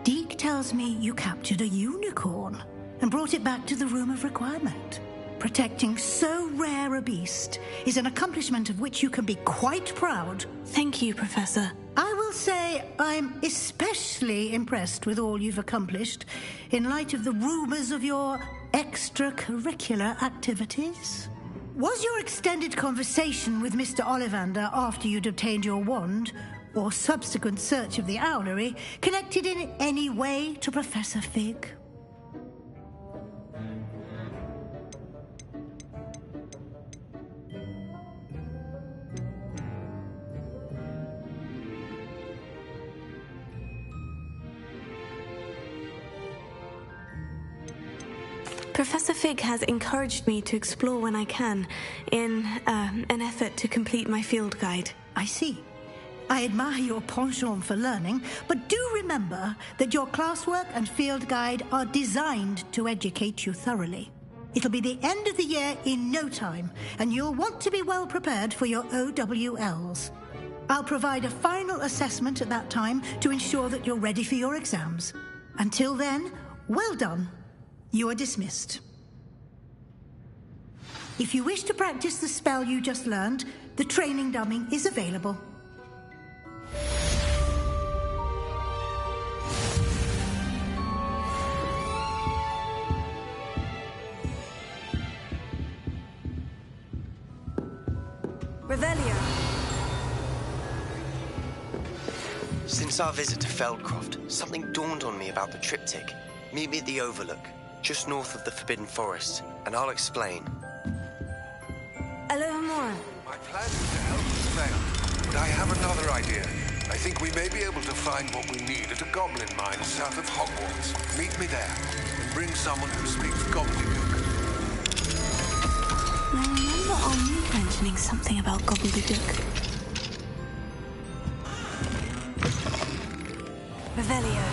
Deke tells me you captured a unicorn and brought it back to the Room of Requirement. Protecting so rare a beast is an accomplishment of which you can be quite proud. Thank you, Professor. I will say I'm especially impressed with all you've accomplished in light of the rumours of your extracurricular activities. Was your extended conversation with Mr. Ollivander after you'd obtained your wand, or subsequent search of the owlery, connected in any way to Professor Fig? Professor Fig has encouraged me to explore when I can, in an effort to complete my field guide. I see. I admire your penchant for learning, but do remember that your classwork and field guide are designed to educate you thoroughly. It'll be the end of the year in no time, and you'll want to be well prepared for your OWLs. I'll provide a final assessment at that time to ensure that you're ready for your exams. Until then, well done. You are dismissed. If you wish to practice the spell you just learned, the training dummy is available. Revelio. Since our visit to Feldcroft, something dawned on me about the triptych. Meet me at the Overlook, just north of the Forbidden Forest, and I'll explain. Alohomora. My plan is to help us fail, but I have another idea. I think we may be able to find what we need at a goblin mine south of Hogwarts. Meet me there, and bring someone who speaks gobbledygook. I remember Omni mentioning something about gobbledygook. Revelio.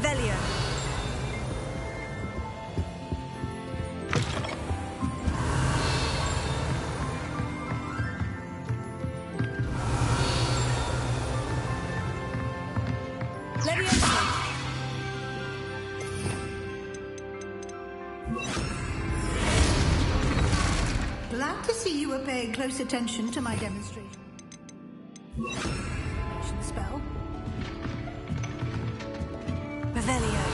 Revelio. Glad to see you were paying close attention to my demonstration. Spell. Revelio.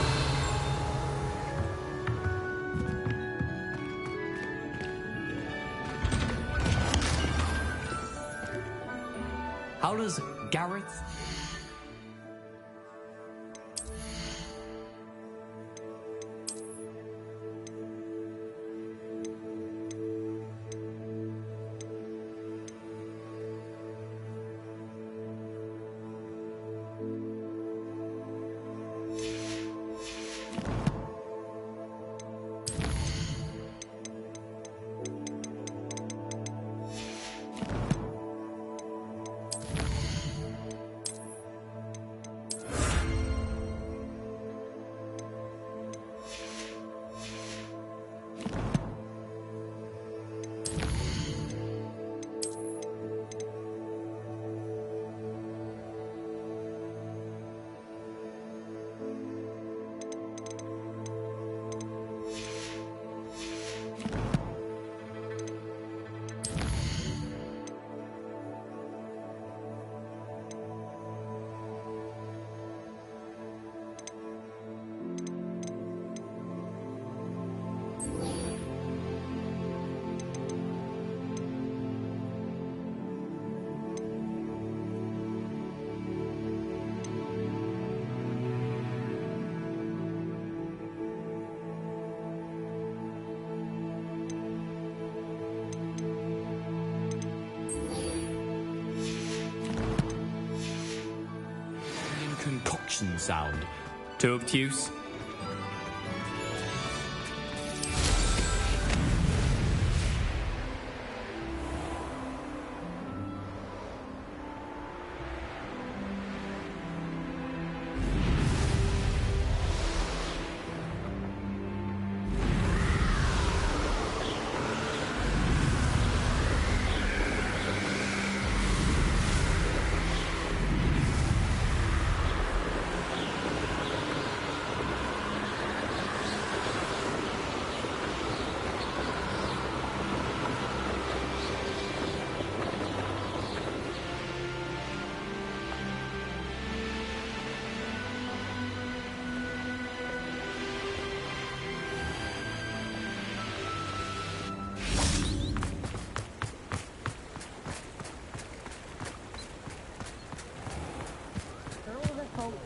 How does Gareth... concoction sound. Too obtuse?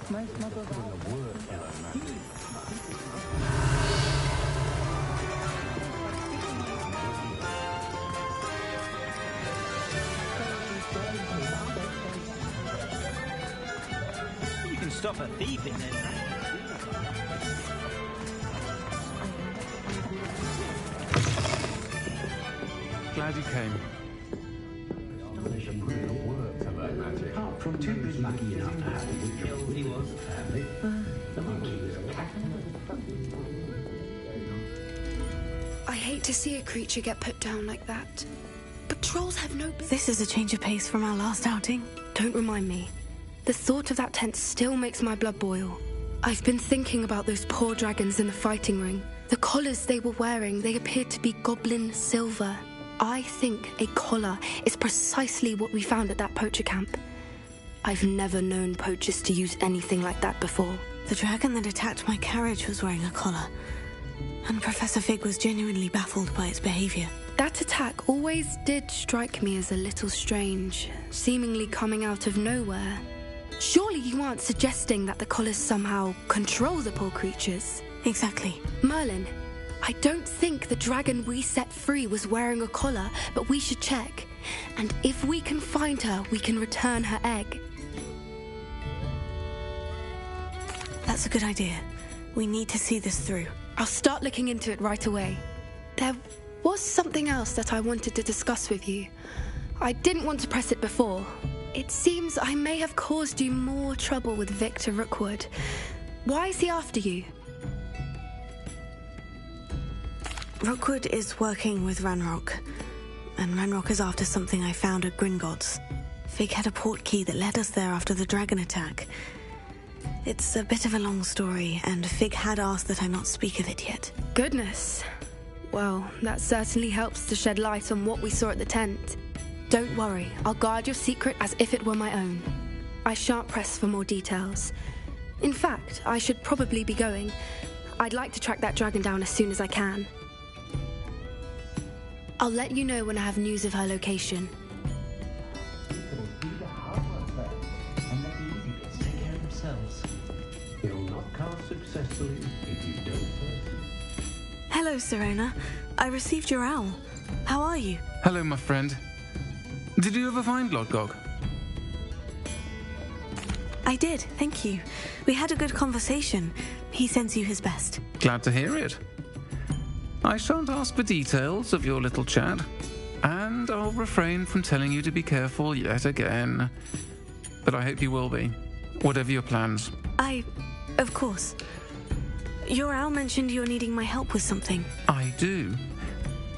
Most models You can stop a thief in there. Glad you came. Apart from two been lucky enough to have a witch of he was family, the monkey was a cat. I hate to see a creature get put down like that. But trolls have no business. This is a change of pace from our last outing. Don't remind me. The thought of that tent still makes my blood boil. I've been thinking about those poor dragons in the fighting ring. The collars they were wearing, they appeared to be goblin silver. I think a collar is precisely what we found at that poacher camp. I've never known poachers to use anything like that before. The dragon that attacked my carriage was wearing a collar, and Professor Fig was genuinely baffled by its behavior. That attack always did strike me as a little strange, seemingly coming out of nowhere. Surely you aren't suggesting that the collars somehow control the poor creatures? Exactly. Merlin, I don't think the dragon we set free was wearing a collar, but we should check. And if we can find her, we can return her egg. That's a good idea. We need to see this through. I'll start looking into it right away. There was something else that I wanted to discuss with you. I didn't want to press it before. It seems I may have caused you more trouble with Victor Rookwood. Why is he after you? Rookwood is working with Ranrock, and Ranrock is after something I found at Gringotts. Fig had a portkey that led us there after the dragon attack. It's a bit of a long story, and Fig had asked that I not speak of it yet. Goodness. Well, that certainly helps to shed light on what we saw at the tent. Don't worry, I'll guard your secret as if it were my own. I shan't press for more details. In fact, I should probably be going. I'd like to track that dragon down as soon as I can. I'll let you know when I have news of her location. And let the easy bits take care of themselves. You'll not cast successfully if you don't first. Hello, Serona. I received your owl. How are you? Hello, my friend. Did you ever find Lodgog? I did, thank you. We had a good conversation. He sends you his best. Glad to hear it. I shan't ask for details of your little chat, and I'll refrain from telling you to be careful yet again. But I hope you will be, whatever your plans. Of course. Your owl mentioned you're needing my help with something. I do.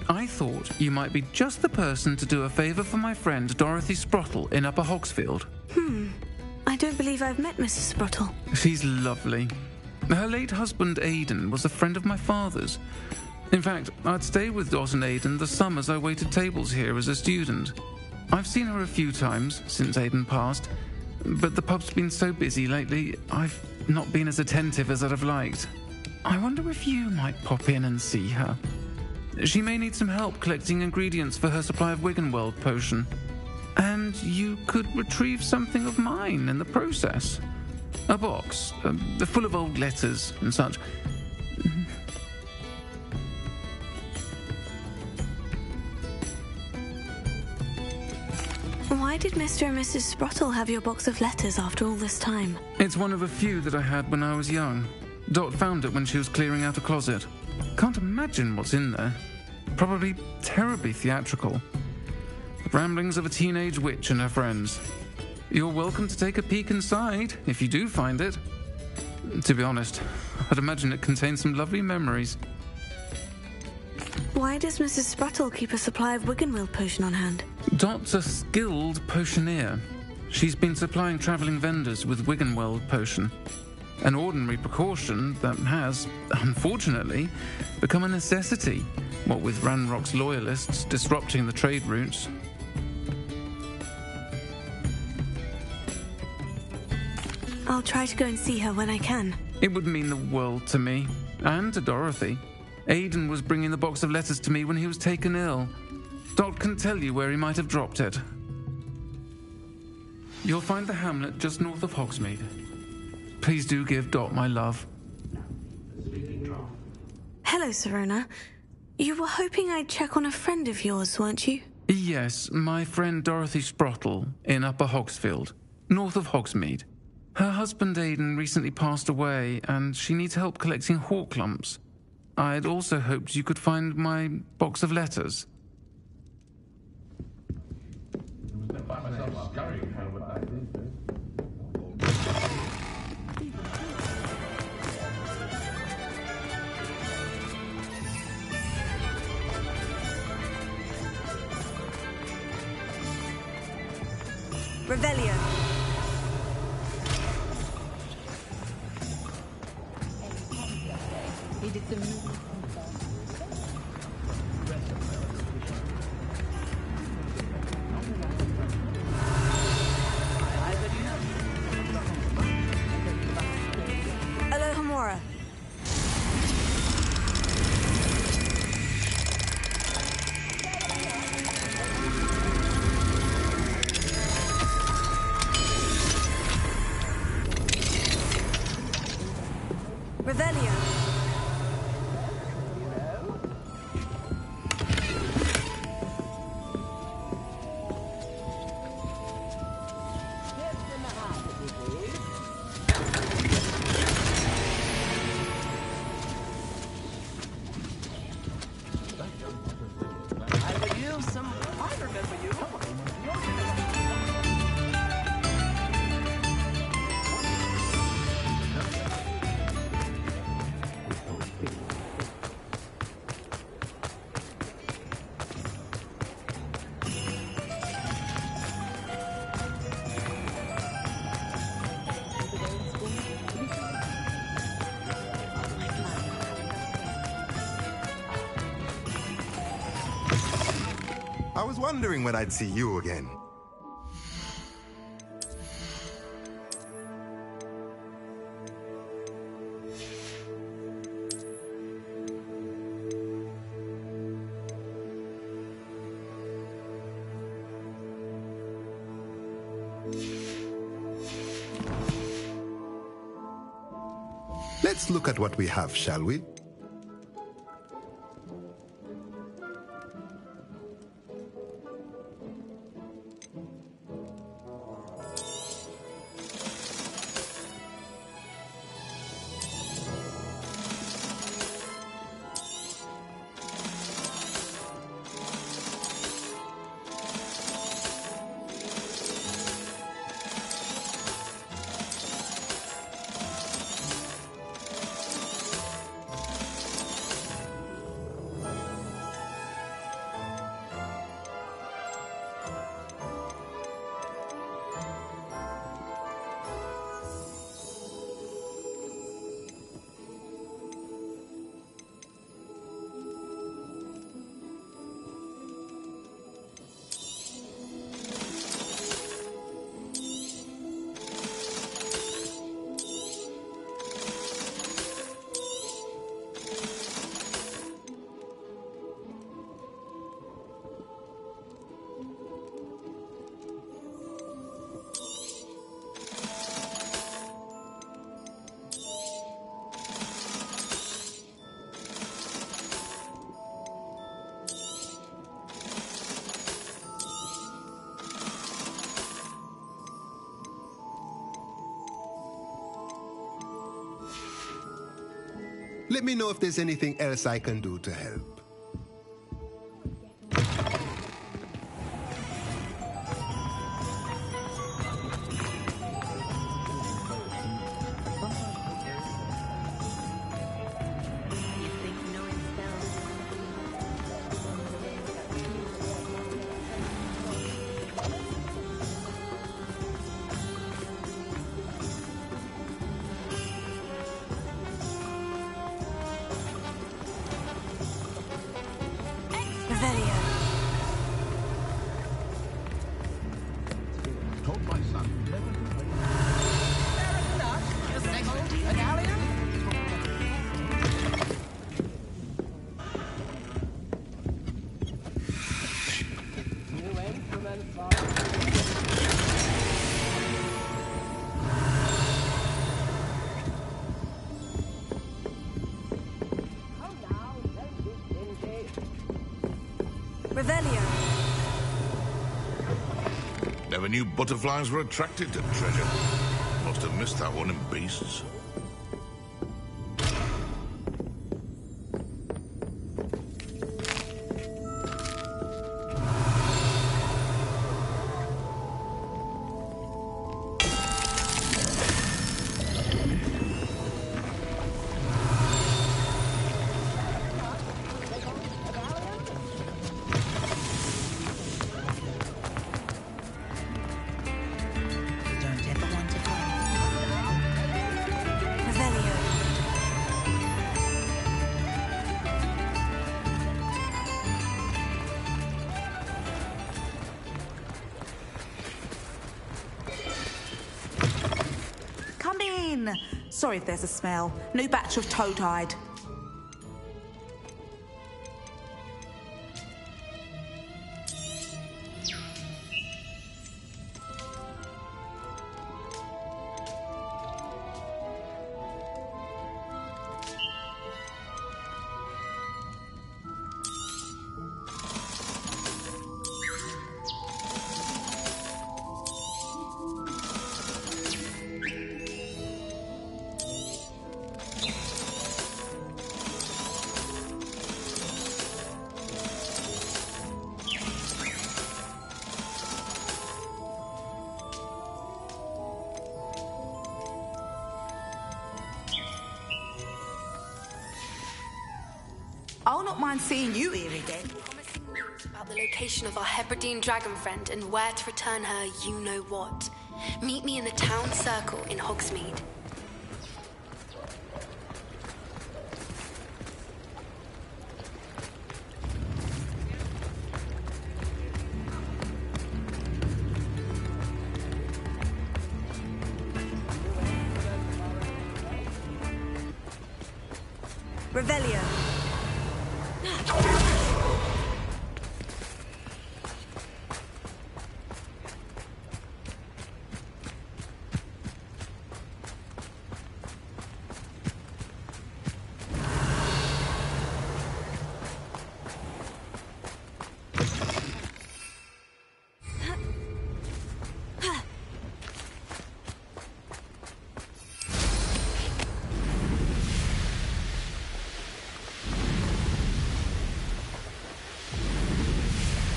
I thought you might be just the person to do a favour for my friend Dorothy Sprottle in Upper Hogsfield. I don't believe I've met Mrs. Sprottle. She's lovely. Her late husband Aidan was a friend of my father's. In fact, I'd stay with Dot and Aidan the summers I waited tables here as a student. I've seen her a few times since Aidan passed, but the pub's been so busy lately, I've not been as attentive as I'd have liked. I wonder if you might pop in and see her. She may need some help collecting ingredients for her supply of Wiggenweld potion. And you could retrieve something of mine in the process. A box, full of old letters and such. Why did Mr. and Mrs. Sprottle have your box of letters after all this time? It's one of a few that I had when I was young. Dot found it when she was clearing out a closet. Can't imagine what's in there. Probably terribly theatrical. The ramblings of a teenage witch and her friends. You're welcome to take a peek inside, if you do find it. To be honest, I'd imagine it contains some lovely memories. Why does Mrs. Sprottle keep a supply of Wiggenweld potion on hand? Dot's a skilled potioneer. She's been supplying travelling vendors with Wiggenweld potion. An ordinary precaution that has, unfortunately, become a necessity, what with Ranrock's loyalists disrupting the trade routes. I'll try to go and see her when I can. It would mean the world to me, and to Dorothy. Aidan was bringing the box of letters to me when he was taken ill. Dot can tell you where he might have dropped it. You'll find the hamlet just north of Hogsmeade. Please do give Dot my love. Hello, Serona. You were hoping I'd check on a friend of yours, weren't you? Yes, my friend Dorothy Sprottle in Upper Hogsfield, north of Hogsmeade. Her husband Aidan recently passed away, and she needs help collecting hawk lumps. I'd also hoped you could find my box of letters. Revelio. Alohomora. Revelio. I was wondering when I'd see you again. Let's look at what we have, shall we? Let me know if there's anything else I can do to help. Never knew butterflies were attracted to treasure. Must have missed that one in beasts. Sorry if there's a smell. New batch of toad-hide. I'll not mind seeing you here again. Promising news about the location of our Hebridean dragon friend and where to return her you-know-what. Meet me in the town circle in Hogsmeade. Revelio.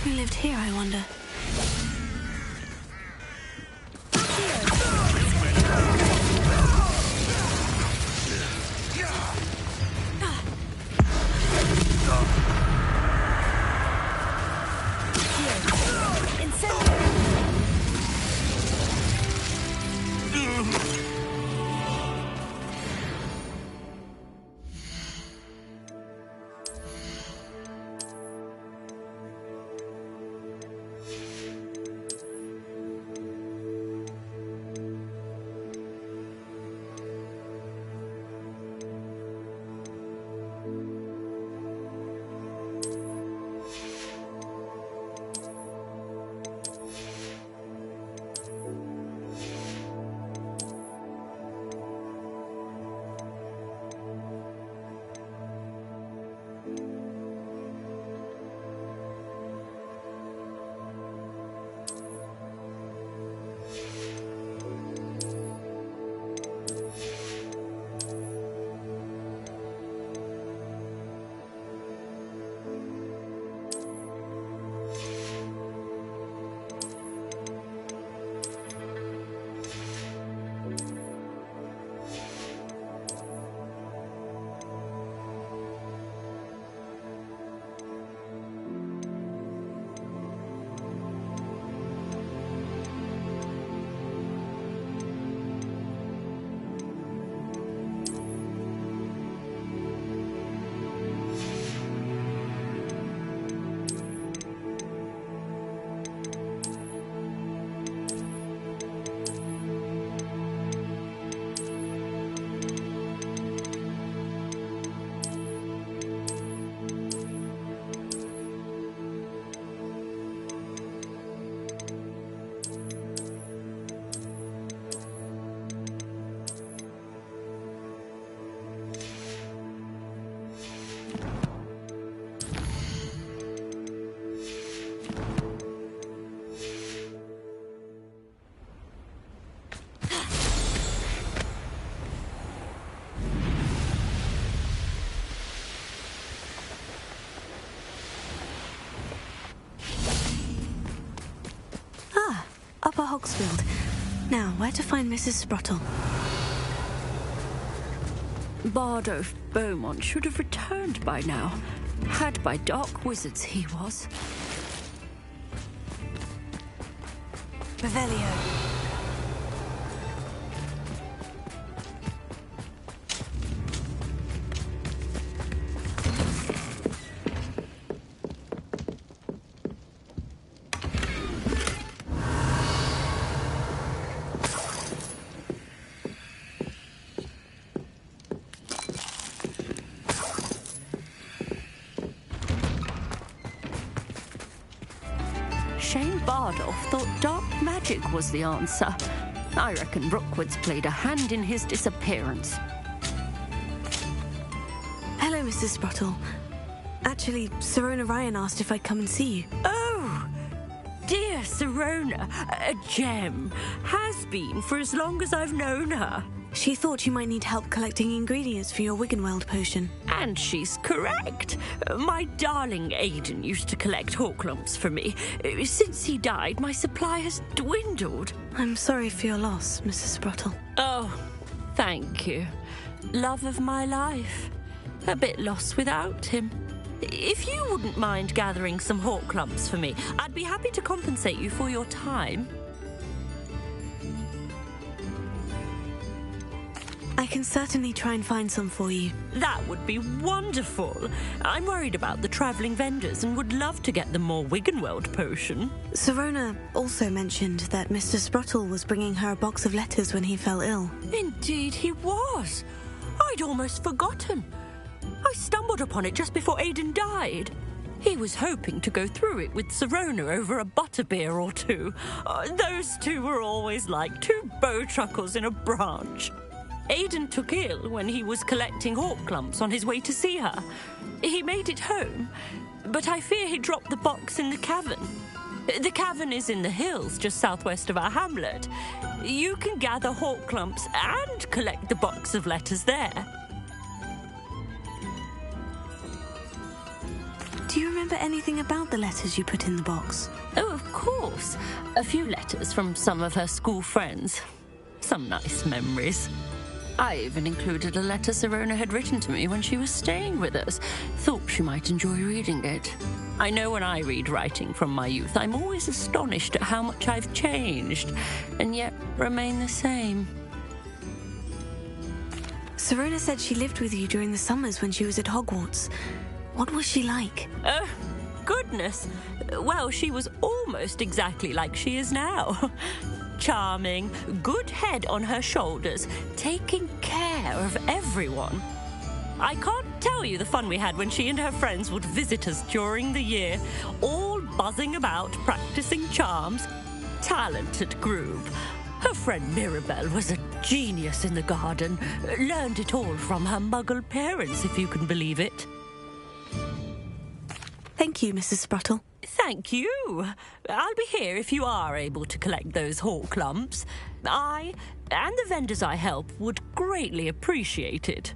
Who lived here, I wonder? Upper Hogsfield. Now, where to find Mrs. Sprottle? Bardolph Beaumont should have returned by now. Had by dark wizards he was. Revelio. Shane Bardolph thought dark magic was the answer. I reckon Rookwood's played a hand in his disappearance. Hello, Mrs. Sprottle. Actually, Sirona Ryan asked if I'd come and see you. Oh, dear Sirona, a gem. Has been for as long as I've known her. She thought you might need help collecting ingredients for your Wiggenweld potion. And she's correct. My darling Aidan used to collect hawklumps for me. Since he died, my supply has dwindled. I'm sorry for your loss, Mrs. Sprottle. Oh, thank you. Love of my life. A bit lost without him. If you wouldn't mind gathering some hawklumps for me, I'd be happy to compensate you for your time. I can certainly try and find some for you. That would be wonderful. I'm worried about the travelling vendors and would love to get them more Wiggenweld potion. Sirona also mentioned that Mr. Sprottle was bringing her a box of letters when he fell ill. Indeed he was. I'd almost forgotten. I stumbled upon it just before Aidan died. He was hoping to go through it with Sirona over a butterbeer or two. Those two were always like two bowtruckles in a branch. Aidan took ill when he was collecting hawk clumps on his way to see her. He made it home, but I fear he dropped the box in the cavern. The cavern is in the hills just southwest of our hamlet. You can gather hawk clumps and collect the box of letters there. Do you remember anything about the letters you put in the box? Oh, of course. A few letters from some of her school friends. Some nice memories. I even included a letter Sirona had written to me when she was staying with us. Thought she might enjoy reading it. I know when I read writing from my youth, I'm always astonished at how much I've changed, and yet remain the same. Sirona said she lived with you during the summers when she was at Hogwarts. What was she like? Oh, goodness. Well, she was almost exactly like she is now. Charming, good head on her shoulders, taking care of everyone. I can't tell you the fun we had when she and her friends would visit us during the year, all buzzing about, practicing charms. Talented group. Her friend Mirabelle was a genius in the garden. Learned it all from her muggle parents, if you can believe it. Thank you, Mrs. Spruttle. Thank you. I'll be here if you are able to collect those hawk clumps. I and the vendors I help would greatly appreciate it.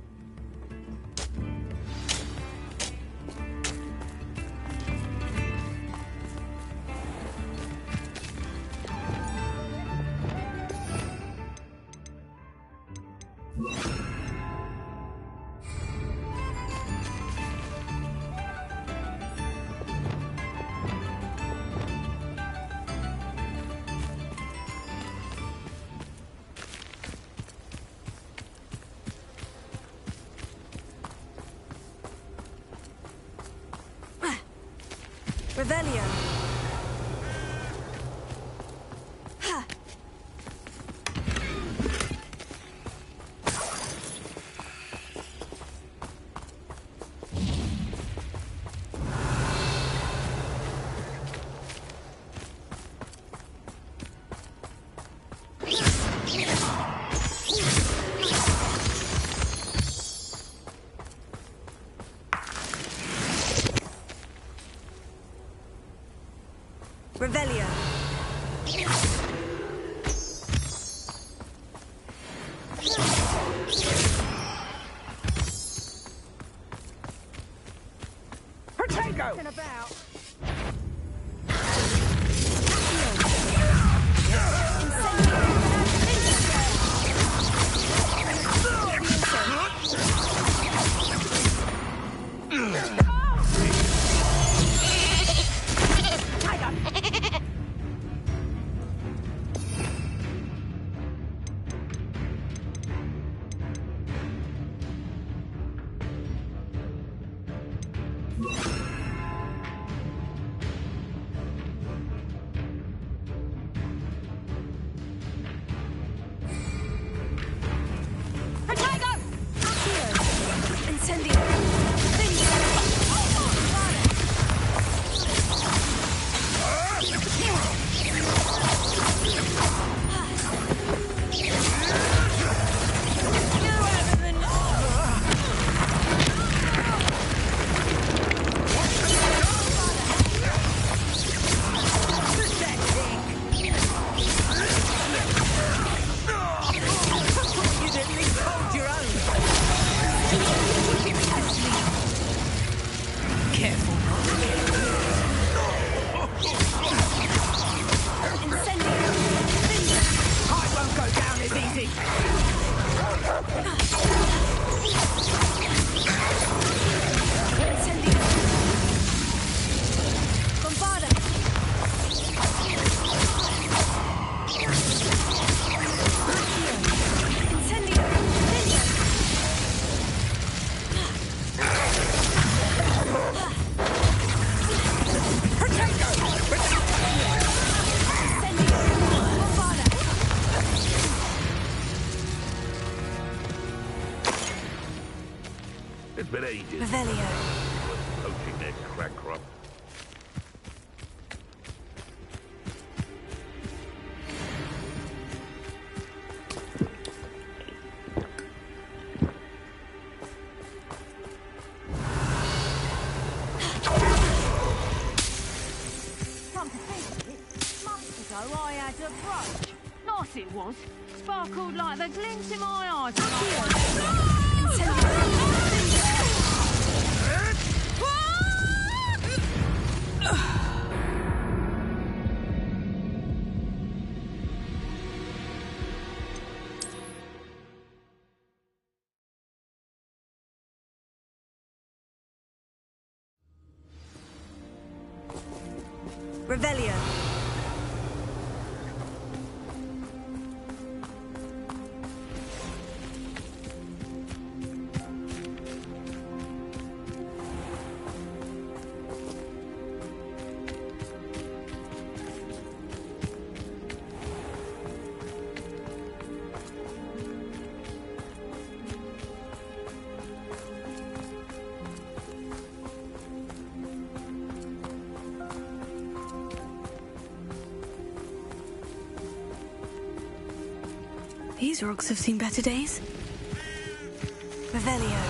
Revelio. Ha. Revelio. Protego! It's been ages. Revelio. Poaching their crack crop. Come to think of it, months ago I had a brooch. Nice it was. Sparkled like the glint in my eyes. Revelio. These rocks have seen better days. Revelio.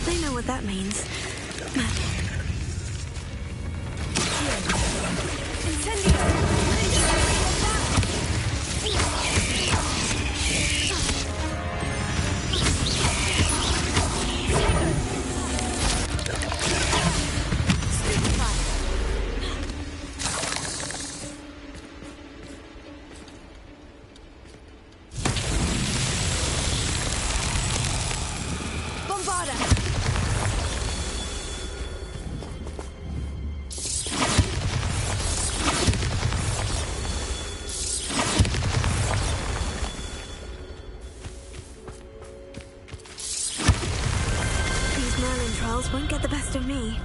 They know what that means. Won't get the best of me.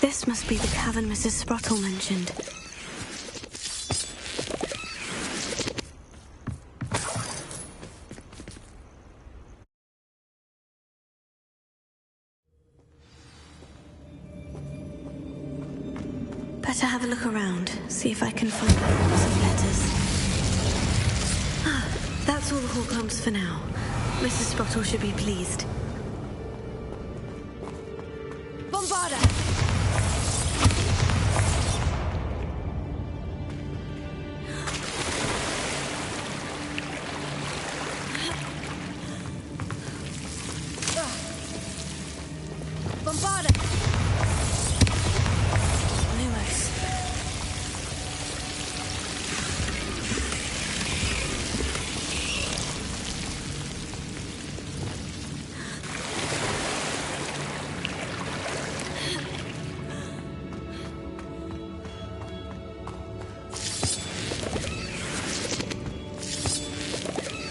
This must be the cavern Mrs. Sprottle mentioned. Better have a look around, see if I can find some letters. Ah, that's all the Horklumps for now. Mrs. Sprottle should be pleased. Bombarda!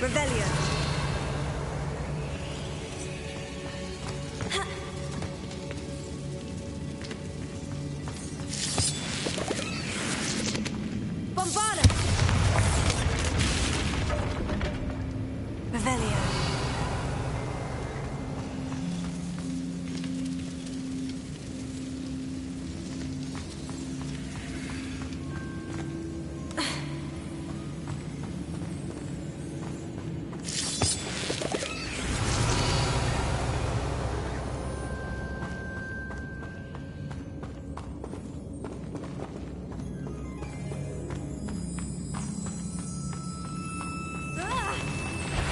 Revelio. Bombarda. Revelio.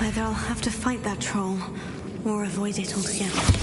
Either I'll have to fight that troll, or avoid it altogether.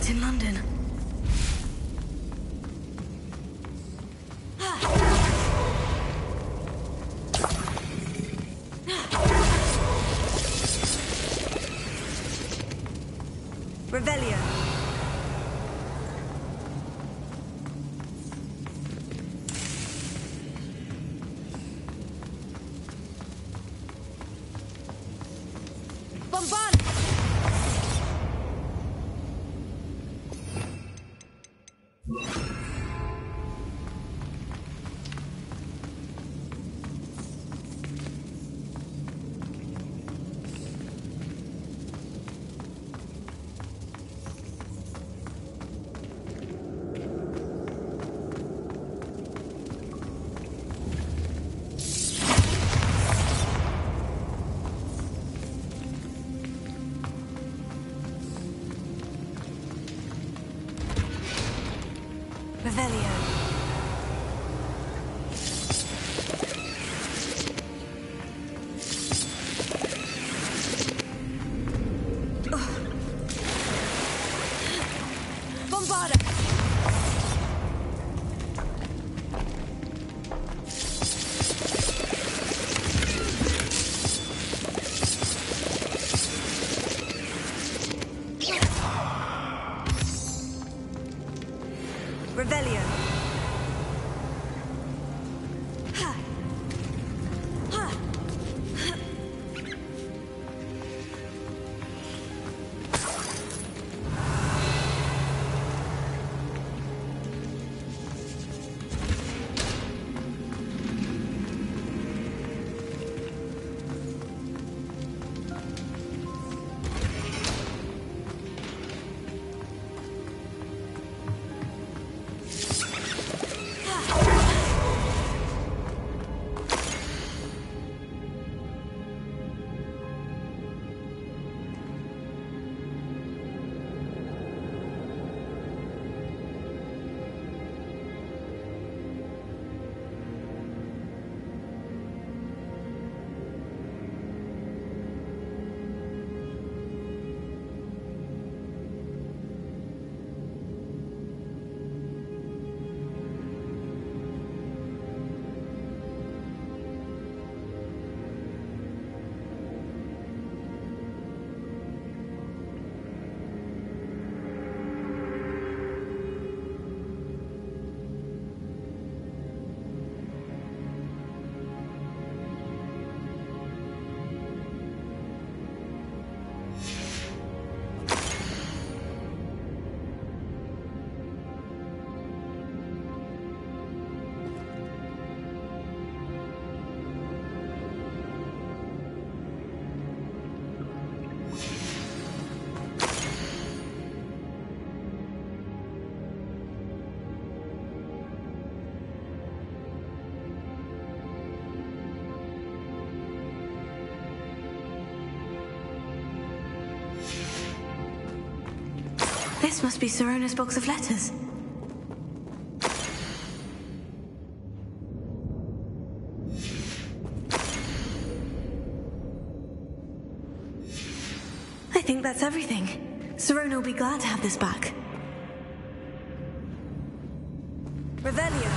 in London. Revelio. Bombard! This must be Sirona's box of letters. I think that's everything. Sirona will be glad to have this back. Revelio.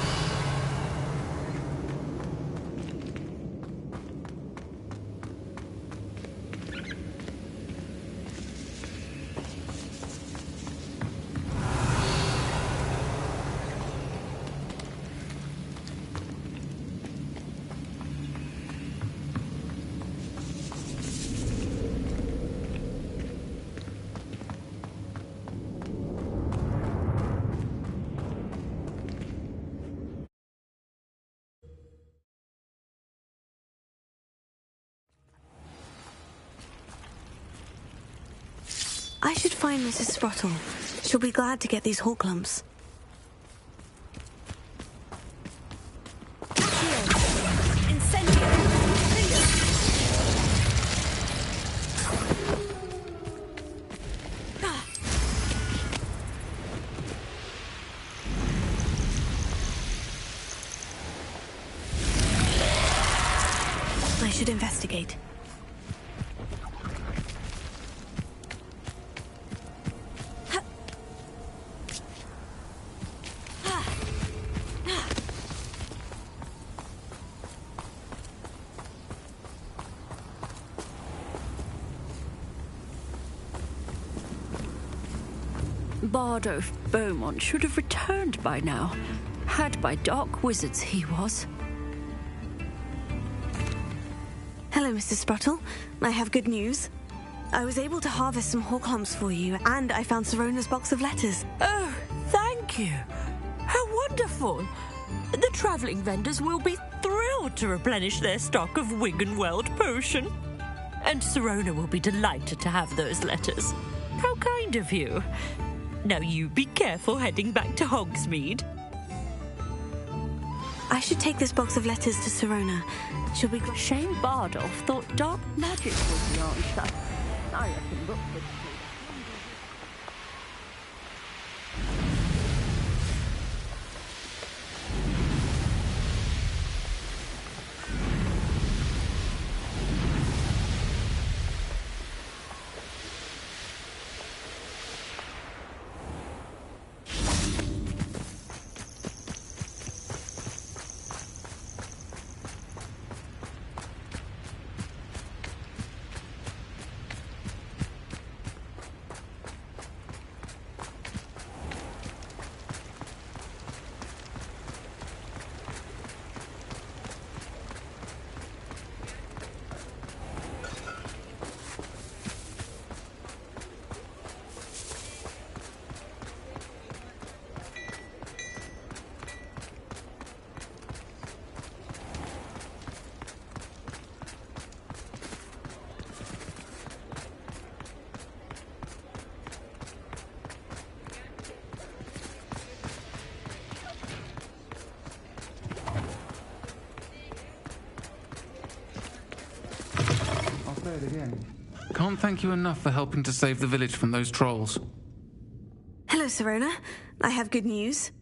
I should find Mrs. Sprottle. She'll be glad to get these Horklumps. I should investigate. Bardolph Beaumont should have returned by now. Had by dark wizards he was. Hello, Mrs. Sprottle. I have good news. I was able to harvest some Horklumps for you, and I found Sirona's box of letters. Oh, thank you. How wonderful. The travelling vendors will be thrilled to replenish their stock of Wiggenweld potion. And Sirona will be delighted to have those letters. How kind of you. Now you be careful heading back to Hogsmeade. I should take this box of letters to Sirona. She'll be... Shame Bardolph thought dark magic was the answer. I reckon books would... Again. Can't thank you enough for helping to save the village from those trolls. Hello, Sirona. I have good news.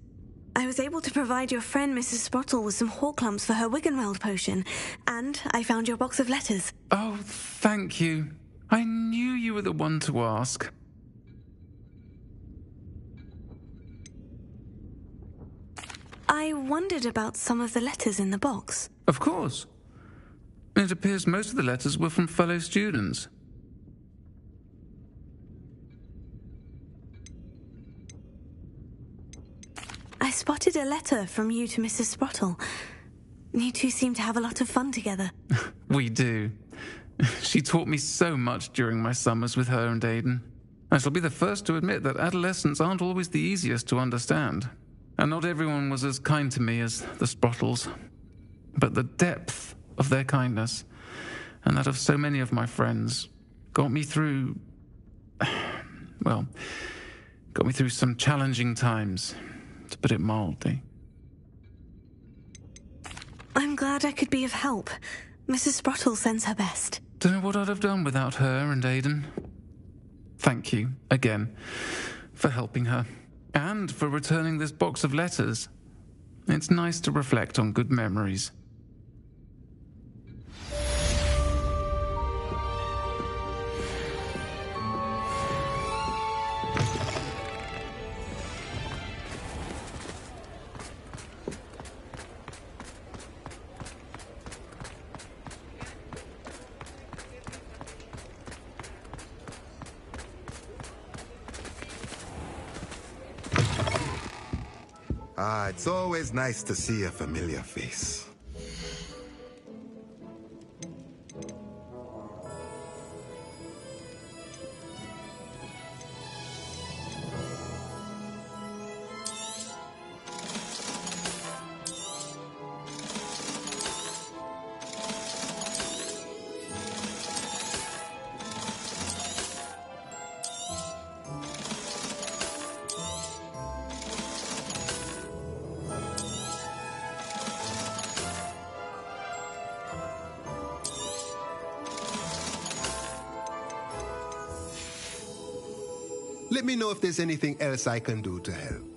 I was able to provide your friend Mrs. Sprottle with some Horklumps for her Wiggenweld potion, and I found your box of letters. Oh, thank you. I knew you were the one to ask. I wondered about some of the letters in the box. Of course. It appears most of the letters were from fellow students. I spotted a letter from you to Mrs. Sprottle. You two seem to have a lot of fun together. We do. She taught me so much during my summers with her and Aiden. I shall be the first to admit that adolescents aren't always the easiest to understand. And not everyone was as kind to me as the Sprottles. But the depth of their kindness, and that of so many of my friends, got me through... well, got me through some challenging times, to put it mildly. I'm glad I could be of help. Mrs. Sprottle sends her best. Don't know what I'd have done without her and Aiden. Thank you, again. for helping her, and for returning this box of letters. It's nice to reflect on good memories. It's always nice to see a familiar face. Let me know if there's anything else I can do to help.